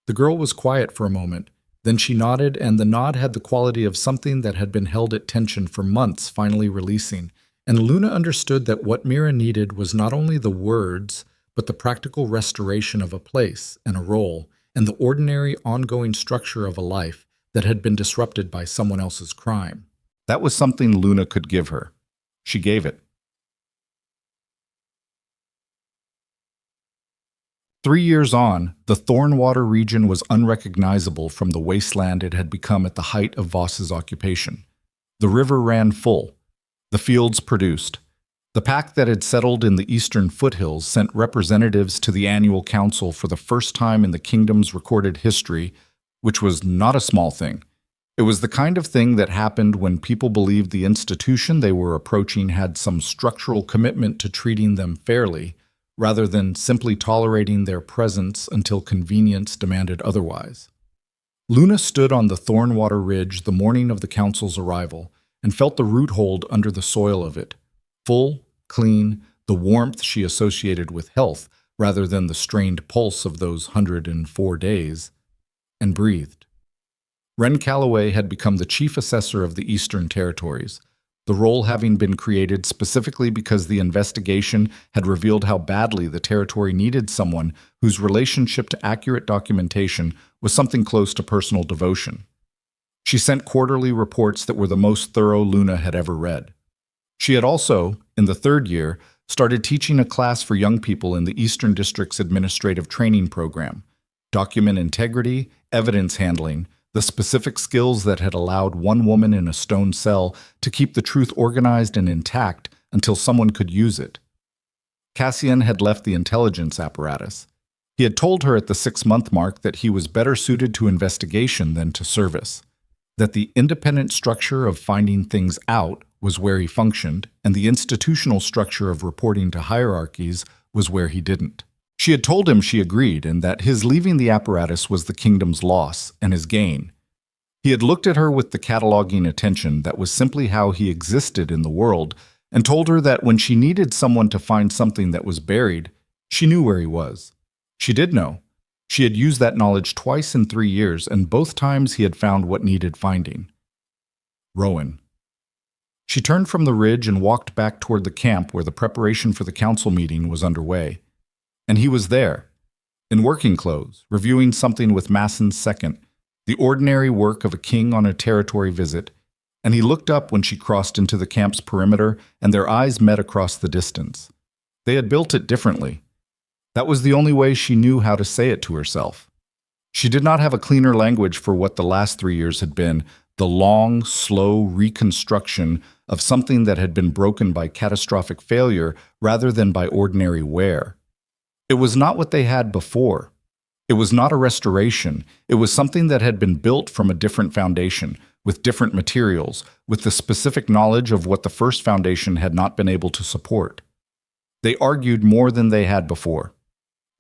The girl was quiet for a moment. Then she nodded, and the nod had the quality of something that had been held at tension for months finally releasing, and Luna understood that what Mira needed was not only the words, but the practical restoration of a place and a role, and the ordinary ongoing structure of a life that had been disrupted by someone else's crime. That was something Luna could give her. She gave it. 3 years on, the Thornwater region was unrecognizable from the wasteland it had become at the height of Voss's occupation. The river ran full. The fields produced. The pack that had settled in the eastern foothills sent representatives to the annual council for the first time in the kingdom's recorded history, which was not a small thing. It was the kind of thing that happened when people believed the institution they were approaching had some structural commitment to treating them fairly, rather than simply tolerating their presence until convenience demanded otherwise. Luna stood on the Thornwater Ridge the morning of the council's arrival and felt the root hold under the soil of it. Full, clean, the warmth she associated with health rather than the strained pulse of those 104 days, and breathed. Ren Calloway had become the chief assessor of the Eastern Territories, the role having been created specifically because the investigation had revealed how badly the territory needed someone whose relationship to accurate documentation was something close to personal devotion. She sent quarterly reports that were the most thorough Luna had ever read. She had also, in the third year, started teaching a class for young people in the Eastern District's administrative training program: document integrity, evidence handling, the specific skills that had allowed one woman in a stone cell to keep the truth organized and intact until someone could use it. Cassian had left the intelligence apparatus. He had told her at the 6-month mark that he was better suited to investigation than to service, that the independent structure of finding things out was where he functioned, and the institutional structure of reporting to hierarchies was where he didn't. She had told him she agreed, and that his leaving the apparatus was the kingdom's loss and his gain. He had looked at her with the cataloging attention that was simply how he existed in the world, and told her that when she needed someone to find something that was buried, she knew where he was. She did know. She had used that knowledge twice in 3 years, and both times he had found what needed finding. Rowan. She turned from the ridge and walked back toward the camp where the preparation for the council meeting was underway. And he was there, in working clothes, reviewing something with Masson's second, the ordinary work of a king on a territory visit, and he looked up when she crossed into the camp's perimeter, and their eyes met across the distance. They had built it differently. That was the only way she knew how to say it to herself. She did not have a cleaner language for what the last 3 years had been, the long, slow reconstruction of something that had been broken by catastrophic failure rather than by ordinary wear. It was not what they had before. It was not a restoration. It was something that had been built from a different foundation, with different materials, with the specific knowledge of what the first foundation had not been able to support. They argued more than they had before.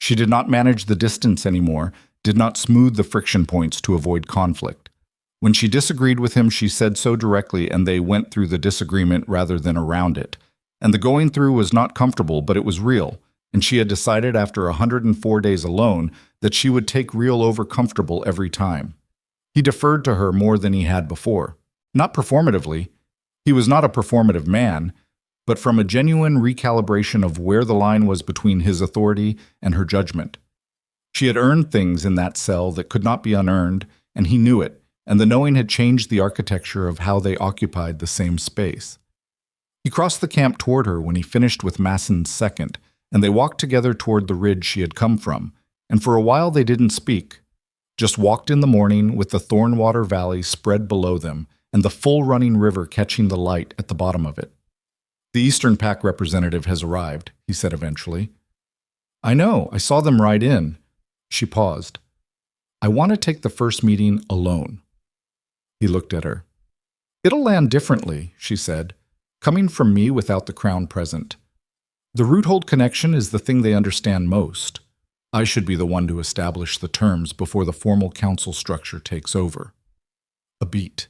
She did not manage the distance anymore, did not smooth the friction points to avoid conflict. When she disagreed with him, she said so directly, and they went through the disagreement rather than around it. And the going through was not comfortable, but it was real. And she had decided after 104 days alone that she would take real over comfortable every time. He deferred to her more than he had before. Not performatively. He was not a performative man, but from a genuine recalibration of where the line was between his authority and her judgment. She had earned things in that cell that could not be unearned, and he knew it, and the knowing had changed the architecture of how they occupied the same space. He crossed the camp toward her when he finished with Masson's second, and they walked together toward the ridge she had come from, and for a while they didn't speak, just walked in the morning with the Thornwater Valley spread below them and the full running river catching the light at the bottom of it. "The Eastern Pack representative has arrived," he said eventually. "I know, I saw them ride in." She paused. "I want to take the first meeting alone." He looked at her. "It'll land differently," she said, "coming from me without the crown present. The root-hold connection is the thing they understand most. I should be the one to establish the terms before the formal council structure takes over." A beat.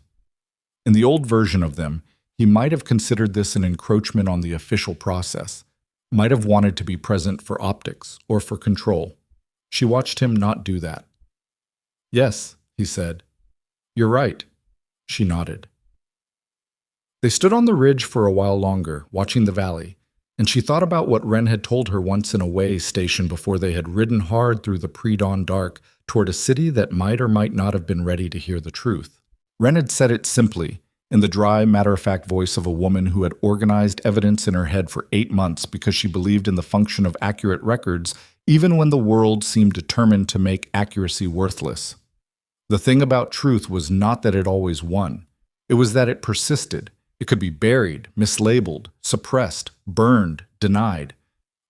In the old version of them, he might have considered this an encroachment on the official process, might have wanted to be present for optics or for control. She watched him not do that. "Yes," he said. "You're right." She nodded. They stood on the ridge for a while longer, watching the valley, and she thought about what Wren had told her once in a way station before they had ridden hard through the pre-dawn dark toward a city that might or might not have been ready to hear the truth. Wren had said it simply, in the dry, matter-of-fact voice of a woman who had organized evidence in her head for 8 months because she believed in the function of accurate records even when the world seemed determined to make accuracy worthless. The thing about truth was not that it always won. It was that it persisted. It could be buried, mislabeled, suppressed, burned, denied.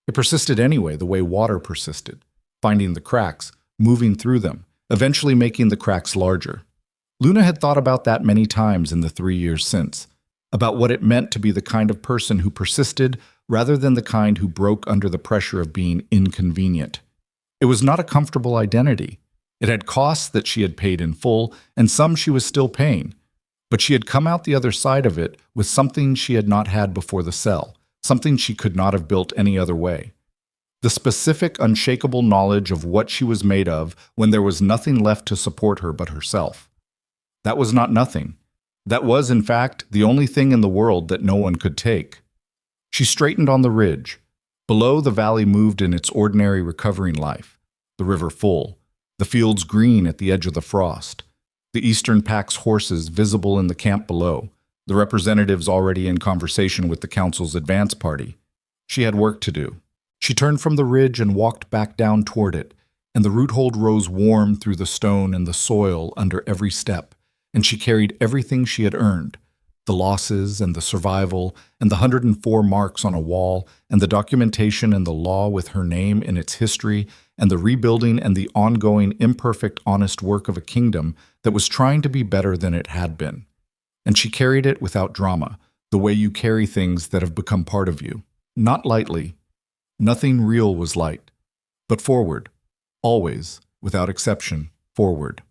It persisted anyway, the way water persisted, finding the cracks, moving through them, eventually making the cracks larger. Luna had thought about that many times in the 3 years since, about what it meant to be the kind of person who persisted rather than the kind who broke under the pressure of being inconvenient. It was not a comfortable identity. It had costs that she had paid in full, and some she was still paying. But she had come out the other side of it with something she had not had before the cell, something she could not have built any other way. The specific, unshakable knowledge of what she was made of when there was nothing left to support her but herself. That was not nothing. That was, in fact, the only thing in the world that no one could take. She straightened on the ridge. Below, the valley moved in its ordinary recovering life, the river full, the fields green at the edge of the frost, the Eastern Pack's horses visible in the camp below, the representatives already in conversation with the council's advance party. She had work to do. She turned from the ridge and walked back down toward it, and the roothold rose warm through the stone and the soil under every step, and she carried everything she had earned, the losses and the survival and the 104 marks on a wall and the documentation and the law with her name in its history and the rebuilding and the ongoing imperfect honest work of a kingdom that was trying to be better than it had been. And she carried it without drama, the way you carry things that have become part of you. Not lightly. Nothing real was light. But forward. Always, without exception, forward.